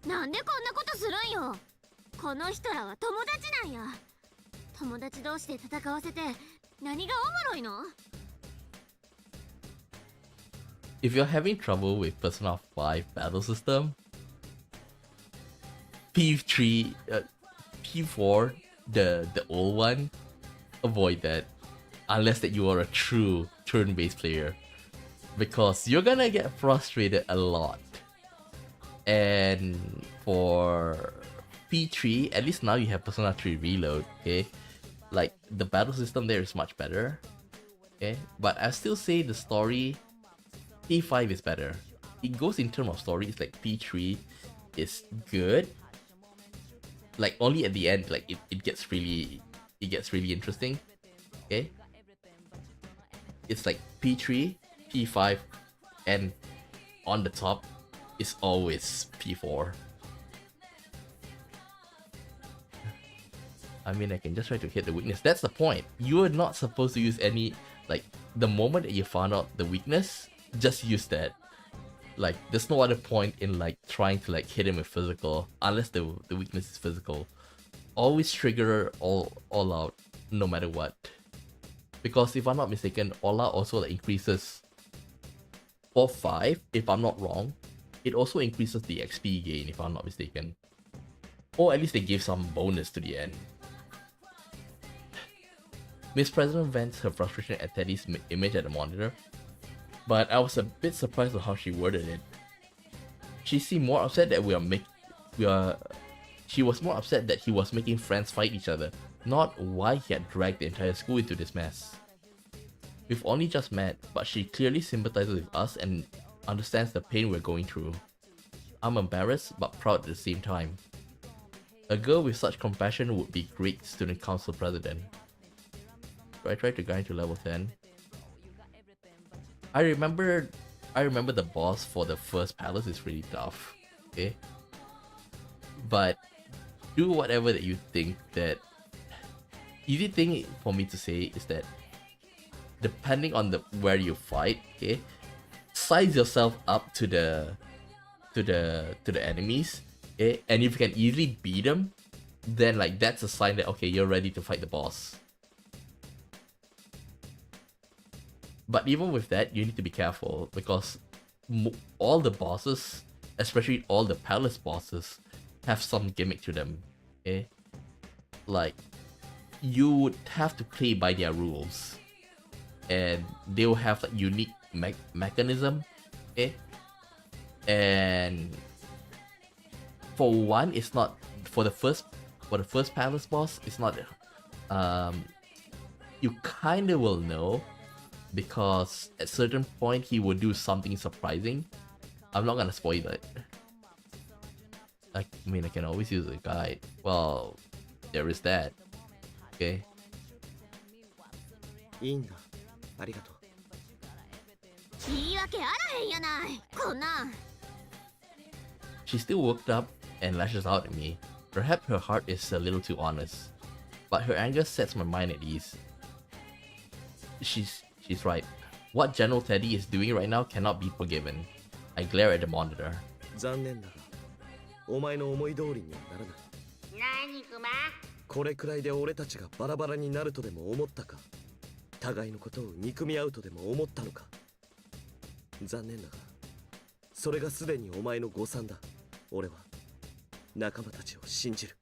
なんでこんなことするんよ。この人らは友達なんや。友達同士で戦わせて何がおもろいの？ If you're having trouble with Persona 5 battle system, P3, P4, the old one, avoid that. Unless that you are a true turn-based player. Because you're gonna get frustrated a lot. And for P3, at least now you have Persona 3 Reload, okay? Like, the battle system there is much better. Okay? But I still say the story, P5 is better. It goes in terms of story, it's like P3 is good. Like, only at the end, like, it gets really interesting. Okay? It's like P3, P5, and on the top is always P4. I mean, I can just try to hit the weakness. That's the point. You are not supposed to use any, like, the moment that you found out the weakness, just use that. Like, there's no other point in, like, trying to, like, hit him with physical, unless the weakness is physical. Always trigger all out, no matter what. Because if I'm not mistaken, all out also, like, increases for 5, if I'm not wrong. It also increases the XP gain, if I'm not mistaken. Or at least they give some bonus to the end. Miss President vents her frustration at Teddy's image at the monitor, but I was a bit surprised with how she worded it. She seemed more upset that she was more upset that he was making friends fight each other, not why he had dragged the entire school into this mess. We've only just met, but she clearly sympathizes with us and understands the pain we're going through. I'm embarrassed but proud at the same time. A girl with such compassion would be great student council president. So I tried to grind to level 10. I remember the boss for the first palace is really tough. Okay. But do whatever that you think that easy thing for me to say is that depending on where you fight, okay, size yourself up to the enemies, okay, and if you can easily beat them, then like that's a sign that okay, you're ready to fight the boss. But even with that, you need to be careful because all the bosses, especially all the palace bosses, have some gimmick to them. Okay, like you would have to play by their rules, and they will have like unique mechanism. Okay, and for one, it's not for the first palace boss. It's not. You kind of will know because at certain point he will do something surprising. I'm not gonna spoil it. I mean, I can always use a guide. Well, there is that. Okay. いいんだ。ありがとう。言い訳あらへんやない。こんなん。 She's still worked up and lashes out at me. Perhaps her heart is a little too honest, but her anger sets my mind at ease. She's right. What General Teddy is doing right now cannot be forgiven. I glare at the monitor. 残念だが、お前の思い通りにはならない。何クマ？これくらいで俺たちがバラバラになるとでも思ったか？互いのことを憎み合うとでも思ったのか？残念だが、それがすでにお前の誤算だ。俺は仲間たちを信じる。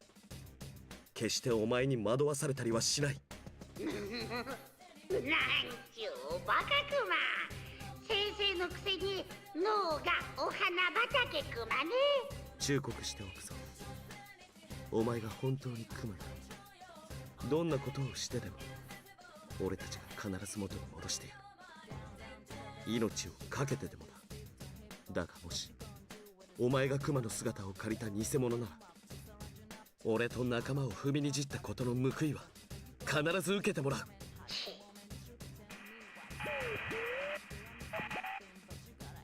決してお前に惑わされたりはしない。なんちゅうバカクマ。先生のくせに脳がお花畑クマね。忠告しておくぞ。お前が本当にクマならどんなことをしてでも俺たちが必ず元に戻してやる。命を懸けてでもだ。だがもしお前がクマの姿を借りた偽物なら俺と仲間を踏みにじったことの報いは必ず受けてもらう。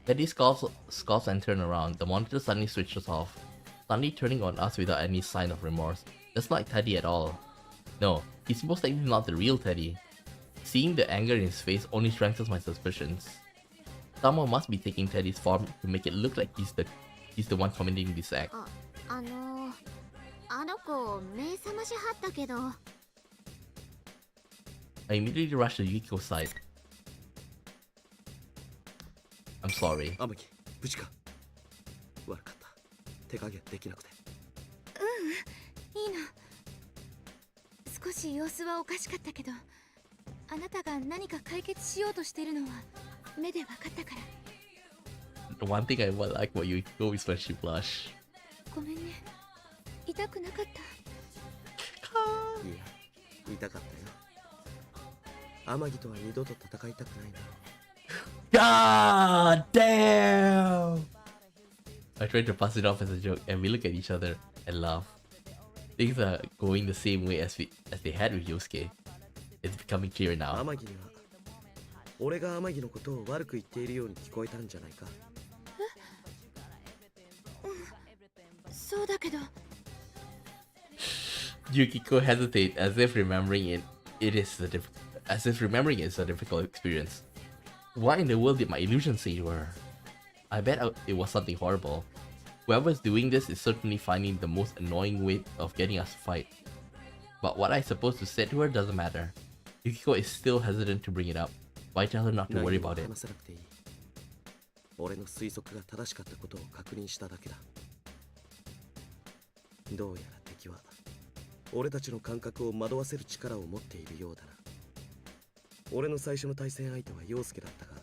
Teddy scoffs and turns around. The monitor suddenly switches off, suddenly turning on us without any sign of remorse. That's not Teddy at all. No, he's most likely not the real Teddy. Seeing the anger in his face only strengthens my suspicions. Someone must be taking Teddy's form to make it look like he's the one committing this act. あの子目覚ましはったけど。 I immediately rush to Yukiko's side. I'm sorry. 天城、無事か？悪かった。手加減できなくて。いいの。少し様子はおかしかったけど、あなたが何か解決しようとしてるのは目で分かったから。 The one thing I like about Yukiko is when she blush. ごめんね。痛くなかった。いや、痛かったよ。天城とは二度と戦いたくないな。God damn! I tried to pass it off as a joke, and we look at each other and laugh. Things are going the same way as they had with Yosuke. It's becoming clear now. 天城には俺が天城のことを悪く言っているように聞こえたんじゃないか？そうだけど。 Yukiko hesitates as if remembering it is a difficult experience. What in the world did my illusion say to her? I bet it was something horrible. Whoever's doing this is certainly finding the most annoying way of getting us to fight. But what I supposed to say to her doesn't matter. Yukiko is still hesitant to bring it up. Why tell her not to worry about it? 俺の推測が正しかったことを確認しただけだ。どうやら敵は俺たちの感覚を惑わせる力を持っているようだな。俺の最初の対戦相手は陽介だったが、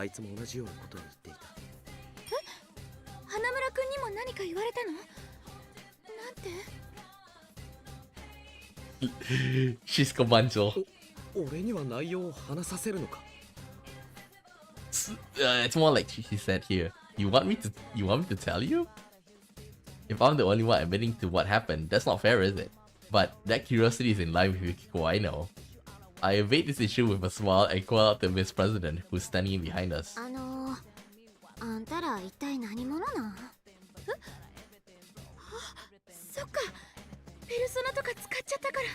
あいつも同じようなことを言っていた。花村くんにも何か言われたの？なんて？ She's Kobanjo. 俺には内容を話させるのか？ It's more like she said here. You want me to tell you? If I'm the only one admitting to what happened, that's not fair, is it? But that curiosity is in line with Yukiko, I know. I evade this issue with a smile and call out the Miss President, who's standing behind us. あんたら一体何者なん？そっか、ペルソナとか使っちゃったから。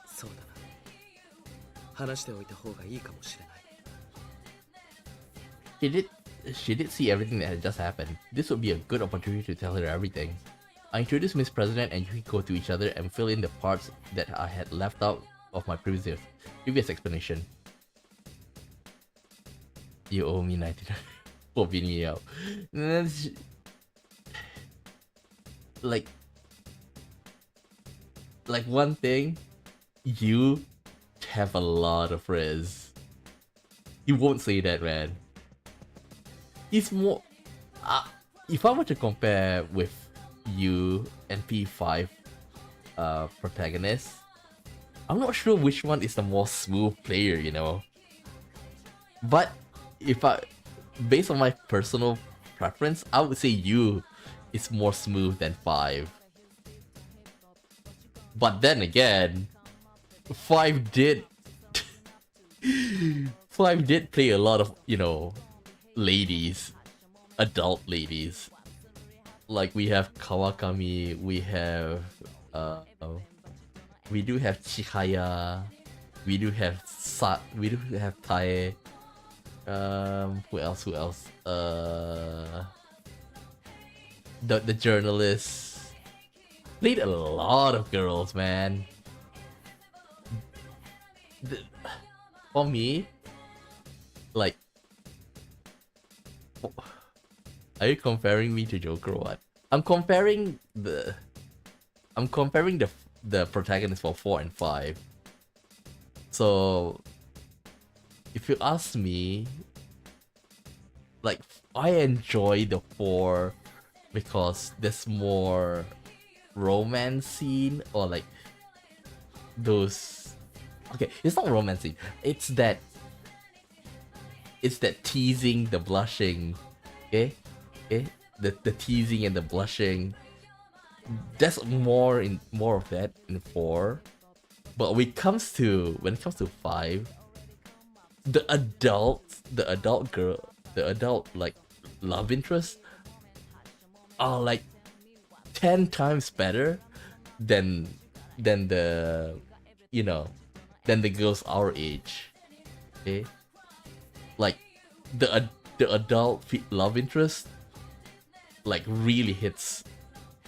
そうだな。話しておいた方がいいかもしれない。She did see everything that had just happened. This would be a good opportunity to tell her everything. I introduced Miss President and Yukiko to each other and fill in the parts that I had left out of my previous explanation. You owe me 99 for beating me out. Like one thing, you have a lot of friends. You won't say that, man. He's more... if I were to compare with you and P5 protagonists, I'm not sure which one is the more smooth player, you know. But if based on my personal preference, I would say you is more smooth than 5. But then again, 5 did play a lot of, you know, ladies, adult ladies. Like we have Kawakami, we have we do have Chihaya, we do have Tae. Who else? The journalist played a lot of girls, man. For me, like, are you comparing me to Joker or what? I'm comparing the protagonists for 4 and 5. So if you ask me, like, I enjoy the 4 because there's more romance scene, or like those... Okay, it's not romance scene. It's that teasing, the blushing. Okay? The teasing and the blushing. There's more of that in 4. But when it comes to 5, the adult like love interest are like 10 times better than the, you know, than the girls our age. Okay, like the adult love interest like really hits,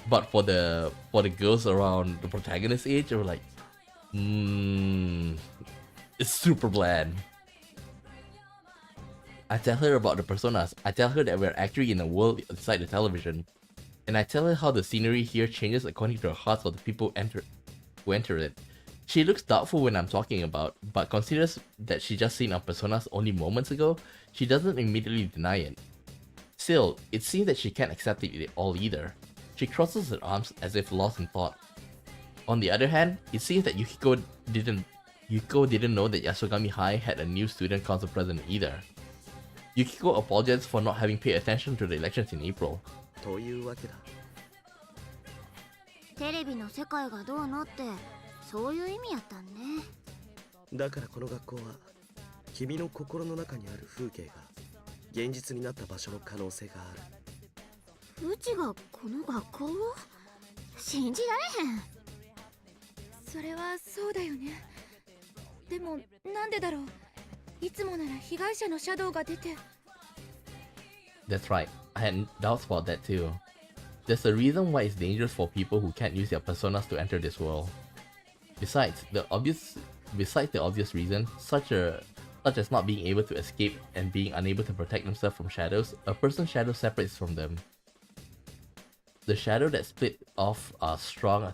but for the girls around the protagonist age, are like, it's super bland. I tell her about the personas. I tell her that we're actually in a world inside the television. And I tell her how the scenery here changes according to the hearts of the people who enter it. She looks doubtful when I'm talking about, but considers that she just seen our personas only moments ago. She doesn't immediately deny it. Still, it seems that she can't accept it all either. She crosses her arms as if lost in thought. On the other hand, it seems that Yukiko didn't know that Yasogami High had a new student council president either. Yukiko apologized for not having paid attention to the elections in April. というわけだ。テレビの世界がどうのってそういう意味やったんね。だからこの学校は君の心の中にある風景が現実になった場所の可能性がある。うちがこの学校を信じられへん。それはそうだよね。でもなんでだろう。いつもなら被害者のシャドウが出て。That's right. I had doubts about that too. There's a reason why it's dangerous for people who can't use their personas to enter this world. Besides the obvious reason, such as not being able to escape and being unable to protect themselves from shadows, a person's shadow separates from them. The shadows that split off are strongly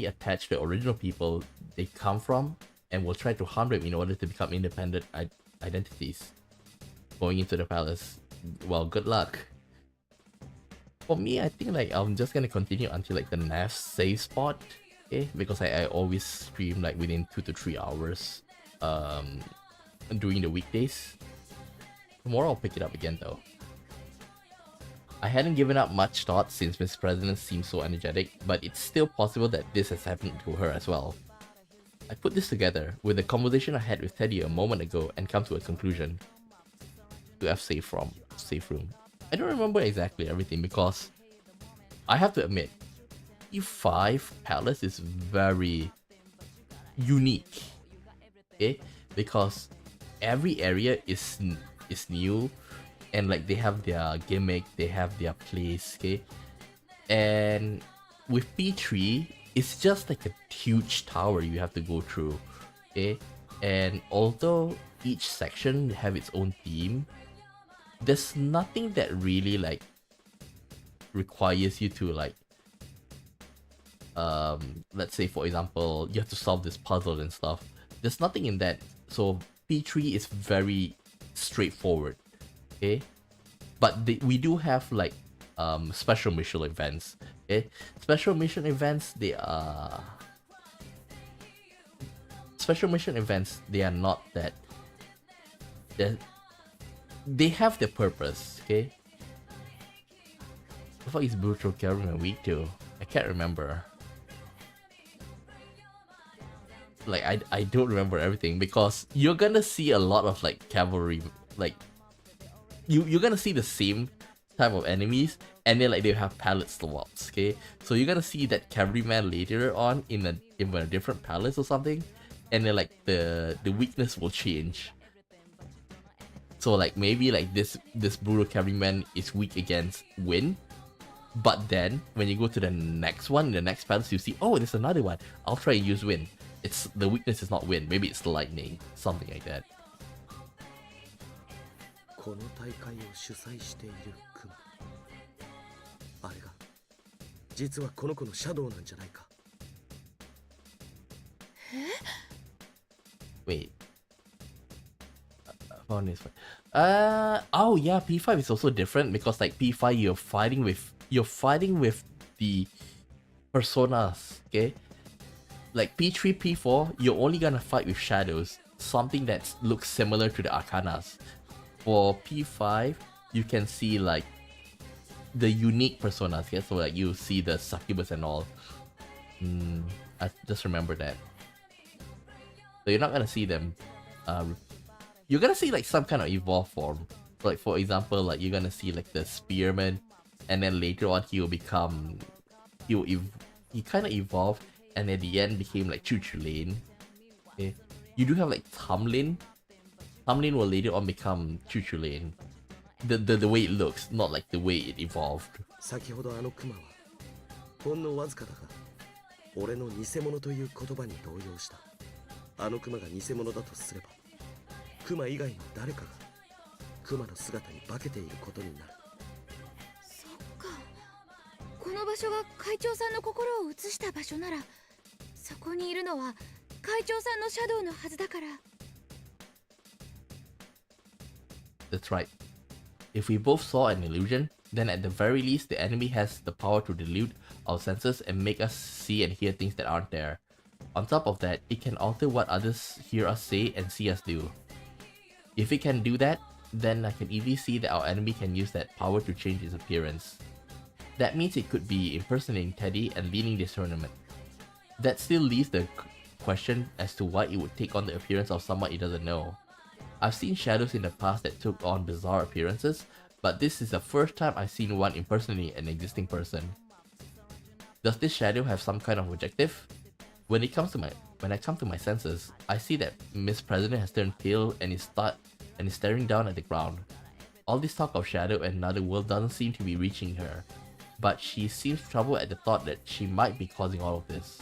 attached to the original people they come from, and will try to harm them in order to become independent identities. Going into the palace, well, good luck. For me, I think like I'm just gonna continue until like the next save spot, okay? Because I always stream like within 2 to 3 hours during the weekdays. Tomorrow I'll pick it up again though. I hadn't given up much thought since Miss President seemed so energetic, but it's still possible that this has happened to her as well. I put this together with the conversation I had with Teddy a moment ago and come to a conclusion. To F safe room. I don't remember exactly everything because I have to admit, P5 Palace is very unique. Okay? Because every area is new and like they have their gimmick, they have their place, okay? And with P3, it's just like a huge tower you have to go through, okay? And although each section have its own theme, there's nothing that really like requires you to like let's say for example you have to solve this puzzle and stuff. There's nothing in that, so P3 is very straightforward, okay? But we do have like special mission events, okay? Special mission events, they are not that they have their purpose, okay? The fuck is Brutal Cavalryman weak to? I can't remember. Like I don't remember everything because you're gonna see a lot of like cavalry, like you're gonna see the same type of enemies and then like they have palette swaps, okay? So you're gonna see that cavalryman later on in a different palace or something, and then like the weakness will change. So like maybe like this brutal cavalryman is weak against wind, but then when you go to the next one, the next palace, you see, oh, there's another one. I'll try and use wind. It's the weakness is not wind, maybe it's lightning, something like that. この大会を主催しているクマ、あれが実はこの子のシャドウなんじゃないか。Wait. Found this one. Oh yeah, P5 is also different because like P5 you're fighting with the personas, okay? Like P3, P4, you're only gonna fight with shadows, something that looks similar to the arcanas. For P5, you can see like the unique personas, okay? So like you see the succubus and all. I just remember that. So you're not gonna see them. You're gonna see like some kind of evolved form. Like for example, like you're gonna see like the spearman, and then later on he kind of evolved, and at the end became like Chuchulain. Okay, you do have like Tumlin. Tumlin will later on become Chuchulain. The way it looks, not like the way it evolved. 先ほどあのクマはほんのわずかだが俺の偽物という言葉に動揺した。あのクマが偽物だとすればクマ以外の誰かがクマの姿に化けていることになる。そっか、この場所が会長さんの心を映した場所なら、そこにいるのは会長さんのシャドウのはずだから。 That's right. If we both saw an illusion, then at the very least the enemy has the power to delude our senses and make us see and hear things that aren't there. On top of that, it can alter what others hear us say and see us do. If it can do that, then I can easily see that our enemy can use that power to change its appearance. That means it could be impersonating Teddy and leading this tournament. That still leaves the question as to why it would take on the appearance of someone it doesn't know. I've seen shadows in the past that took on bizarre appearances, but this is the first time I've seen one impersonating an existing person. Does this shadow have some kind of objective? When I come to my senses, I see that Miss President has turned pale and is staring down at the ground. All this talk of shadow and another world doesn't seem to be reaching her, but she seems troubled at the thought that she might be causing all of this.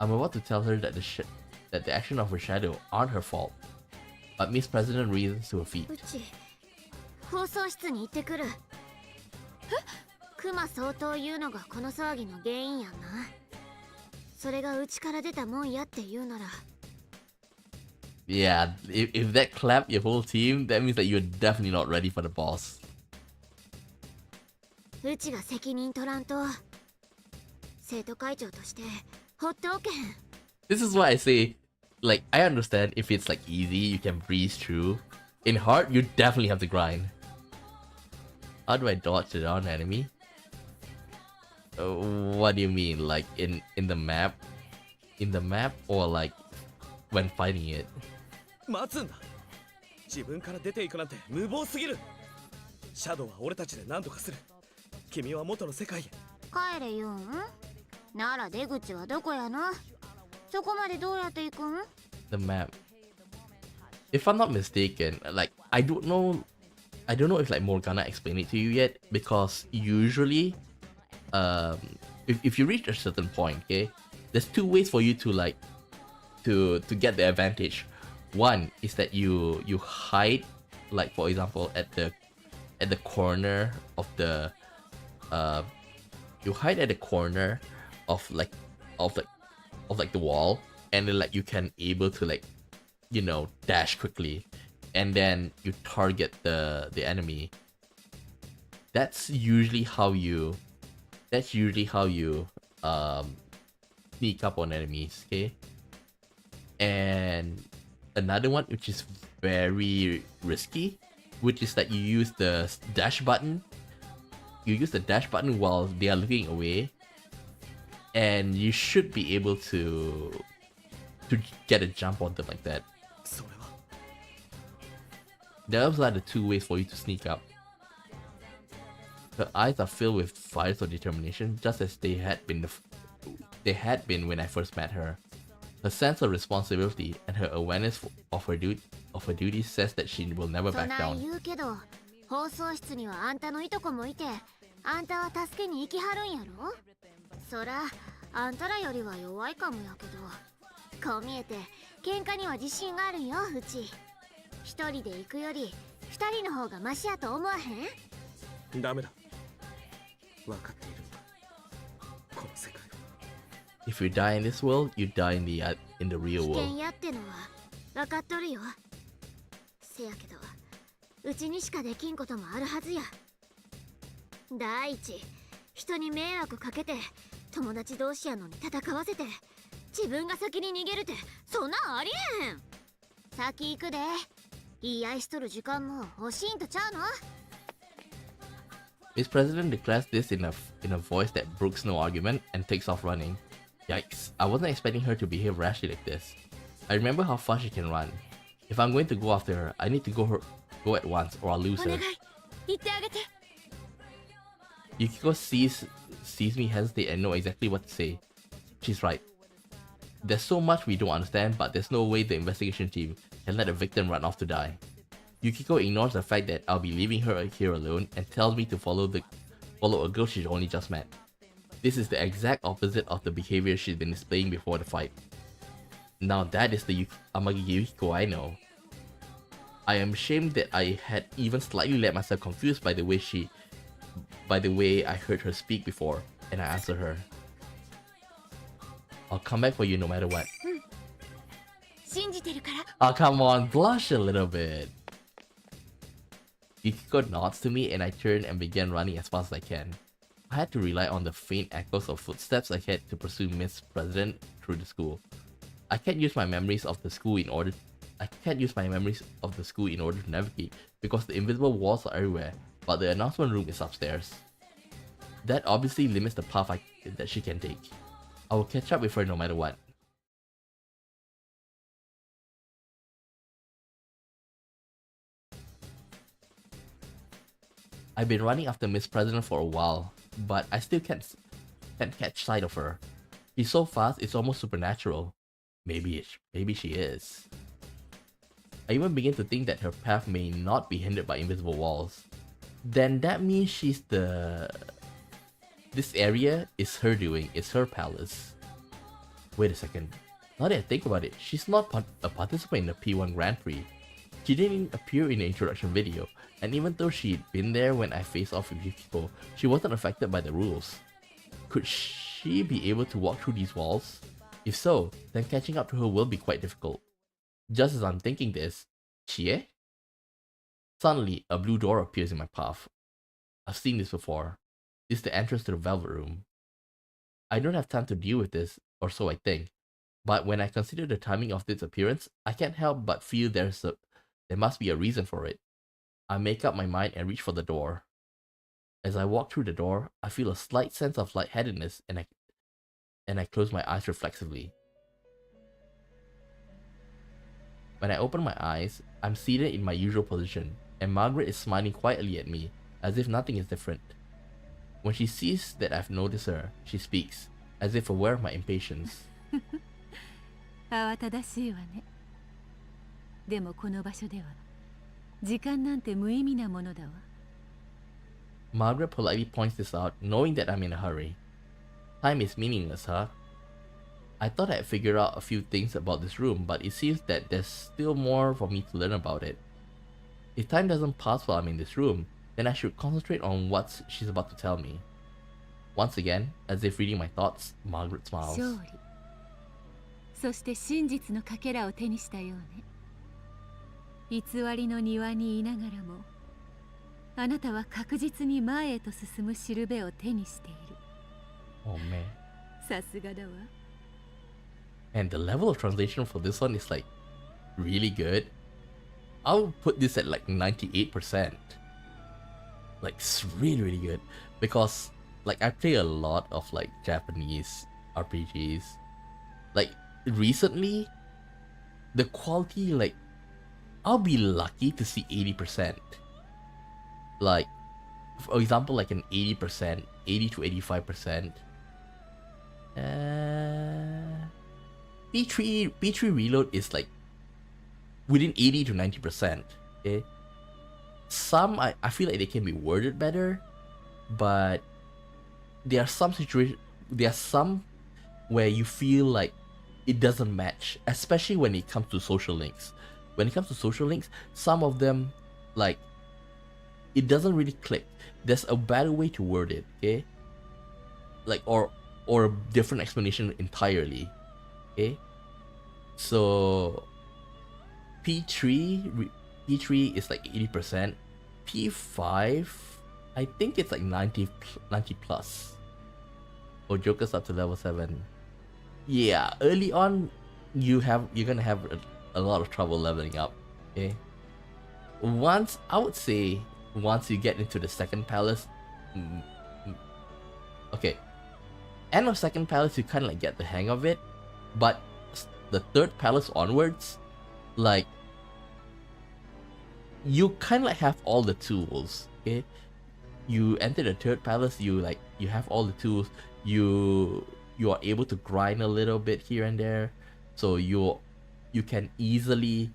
I'm about to tell her that the action of her shadow aren't her fault, but Miss President reasons to her feet. うち放送室に行ってくる。クマ相当言うのがこの騒ぎの原因やんな。それがうちから出たもんやって言うなら。Yeah, if that clapped your whole team, that means that you're definitely not ready for the boss. うちが責任取らんと生徒会長として放っておけへん。 This is why I say, like, I understand if it's like easy, you can breeze through. In hard, you definitely have to grind. How do I dodge the down enemy? What do you mean? Like in the map? In the map or like when fighting it? 待つんだ。自分から出ていくなんて無謀すぎる。シャドウは俺たちで何とかする。君は元の世界へ。帰れユン。なら出口はどこやの？そこまでどうやって行くん？ The map. If I'm not mistaken, like I don't know if like Morgana explained it to you yet, because usually if you reach a certain point, okay, there's two ways for you to like to get the advantage. One is that you hide, like for example at the corner of the you hide at the corner of the wall, and then like you can able to like, you know, dash quickly, and then you target the enemy. That's usually how you sneak up on enemies, okay? And another one which is very risky, which is that you use the dash button. You use the dash button while they are looking away, and you should be able to get a jump on them like that. Those are the two ways for you to sneak up. Her eyes are filled with fires of determination, just as they had been when I first met her. Her sense of responsibility and her awareness of her duty says that she will never back down. 放送室にはあんたのいとこもいて、あんたは助けに行きはるんやろ？そら、あんたらよりは弱いかもやけど、こう見えて喧嘩には自信があるんよ、うち。一人で行くより二人の方がマシやと思わへん？ダメだ。分かっているんだ。この世界。If you die in this world, you die in the real 危 world. 険やってのは分かっとるよ。せやけど、うちにしかできんこともあるはずや。第一、人に迷惑かけて友達同士やのに戦わせて自分が先に逃げるってそんなんありえへん。先行くで。言い合いしとる時間も欲しいんとちゃうの？ Miss President declares this in a voice that brooks no argument and takes off running. Yikes, I wasn't expecting her to behave rashly like this. I remember how fast she can run. If I'm going to go after her, I need to go at once or I'll lose her. Yukiko sees me hesitate and know exactly what to say. She's right. There's so much we don't understand, but there's no way the investigation team can let a victim run off to die. Yukiko ignores the fact that I'll be leaving her here alone and tells me to follow a girl she's only just met. This is the exact opposite of the behavior she's been displaying before the fight. Now that is the Amagi Yukiko I know. I am ashamed that I had even slightly let myself confused by the way I heard her speak before, and I answered her. I'll come back for you no matter what. Oh, come on, blush a little bit. Yukiko nods to me and I turn and begin running as fast as I can. I had to rely on the faint echoes of footsteps ahead to pursue Miss President through the school. I can't use my memories of the school in order to navigate because the invisible walls are everywhere, but the announcement room is upstairs. That obviously limits the path that she can take. I will catch up with her no matter what. I've been running after Miss President for a while, but I still can't catch sight of her. She's so fast, it's almost supernatural. Maybe she is. I even begin to think that her path may not be hindered by invisible walls. Then that means this area is her doing, it's her palace. Wait a second. Now that I think about it, she's not a participant in the P-1 Grand Prix. She didn't even appear in the introduction video, and even though she'd been there when I faced off with Yukiko, she wasn't affected by the rules. Could she be able to walk through these walls? If so, then catching up to her will be quite difficult. Just as I'm thinking this, Chie? Suddenly, a blue door appears in my path. I've seen this before. This is the entrance to the Velvet Room. I don't have time to deal with this, or so I think. But when I consider the timing of this appearance, I can't help but feel there must be a reason for it. I make up my mind and reach for the door. As I walk through the door, I feel a slight sense of lightheadedness and I close my eyes reflexively. When I open my eyes, I'm seated in my usual position, and Margaret is smiling quietly at me, as if nothing is different. When she sees that I've noticed her, she speaks, as if aware of my impatience. 慌ただしいわね。でもこの場所では時間なんて無意味なものだわ。Margaret politely points this out, knowing that I'm in a hurry. Time is meaningless, huh? I thought I'd figured out a few things about this room, but it seems that there's still more for me to learn about it. If time doesn't pass while I'm in this room, then I should concentrate on what she's about to tell me. Once again, as if reading my thoughts, Margaret smiles. 勝利。そして真実のかけらを手にしたようね。偽りの庭にいながらも、あなたは確実に前へと進むしるべを手にしている。Oh man. さすがだわ。And the level of translation for this one is like really good. I'll put this at like 98%. Like it's really, really good. Because like I play a lot of like Japanese RPGs. Like recently, the quality, like I'll be lucky to see 80%. Like for example, like an 80%, 80 to 85%. P3 reload is like within 80 to 90%. Okay? Some I feel like they can be worded better, but there are some where you feel like it doesn't match, especially when it comes to social links. When it comes to social links, some of them like it doesn't really click. There's a better way to word it, okay? Like or a different explanation entirely. Okay? So P3 is like 80%. P5 I think it's like 90 plus. Or Joker's up to level 7. Yeah, early on you're gonna have a lot of trouble leveling up. Okay? I would say once you get into the second palace, okay, end of second palace you kind of like get the hang of it, but the third palace onwards, like you kind of like have all the tools. Okay, you enter the third palace, you have all the tools. You are able to grind a little bit here and there, so you can easily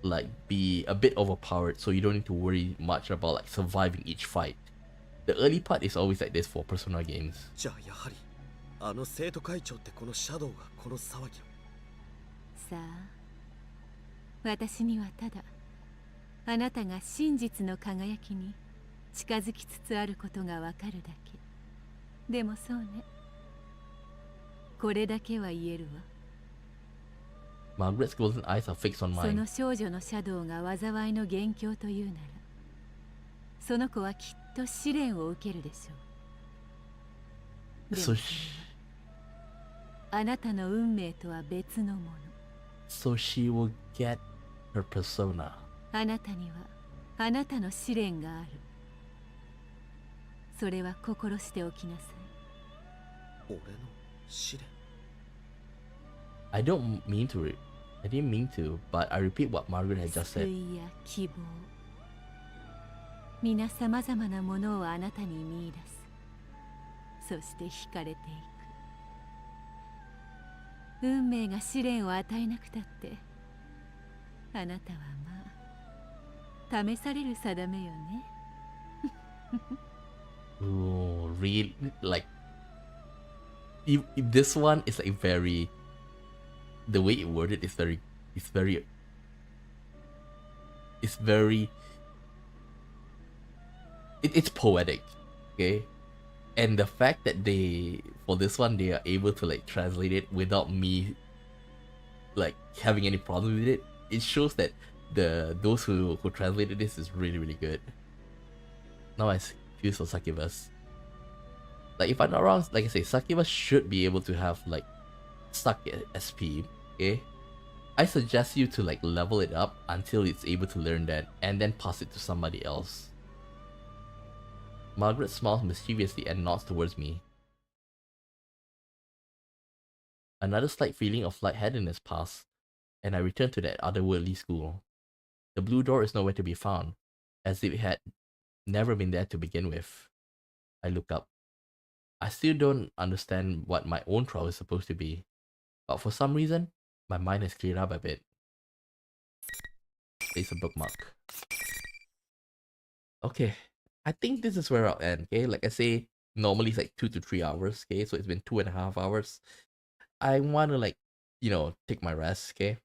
like be a bit overpowered, so you don't need to worry much about like surviving each fight. The early part is always like this for Persona games. じゃあやはりあの生徒会長ってこのシャドウがこの騒ぎを。さあ、私にはただあなたが真実の輝きに近づきつつあることがわかるだけ。でもそうね、これだけは言えるわ。Margaret's golden eyes are fixed on そ mine. の少女のシャドウが災いの元凶というなら、その子はきっと試練を受けるでしょう。でも So あなたの運命とは別のもの。she will get her persona. あなたにはあなたの試練がある。それは心しておきなさい。俺の試練。I didn't mean to, but I repeat what Margaret had just 救 said. いや希望、皆さまざまなものをあなたに見出す。そして惹かれていく。運命が試練を与えなくたって、あなたはまあ試される定めよね。Ooh, really? Like, this one is like very. The way it worded is very. It's poetic, okay? And the fact that for this one they are able to like translate it without me like having any problem with it, it shows that those who translated this is really, really good. Now I feel for Succubus. Like if I'm not wrong, like I say, Succubus should be able to have like stuck SP, okay? I suggest you to like level it up until it's able to learn that and then pass it to somebody else. Margaret smiles mischievously and nods towards me. Another slight feeling of lightheadedness passed, and I returned to that otherworldly school. The blue door is nowhere to be found, as if it had never been there to begin with. I look up. I still don't understand what my own trial is supposed to be, but for some reason, my mind has cleared up a bit. There's a bookmark. Okay, I think this is where I'll end, okay? Like I say, normally it's like 2 to 3 hours, okay? So it's been 2.5 hours. I want to like, take my rest, okay?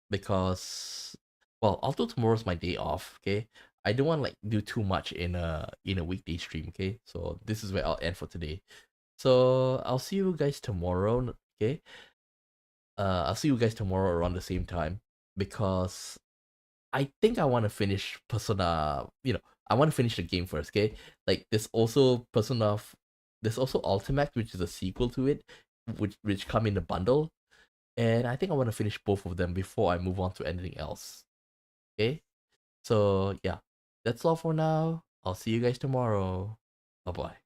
Because, well, although tomorrow's my day off, okay? I don't want to like do too much in a weekday stream, okay? So this is where I'll end for today. So I'll see you guys tomorrow, okay? I'll see you guys tomorrow around the same time, because I think I want to finish Persona, I want to finish the game first, okay? Like there's also Ultimax, which is a sequel to it, which come in the bundle. And I think I want to finish both of them before I move on to anything else. Okay? So yeah, that's all for now. I'll see you guys tomorrow. Bye bye.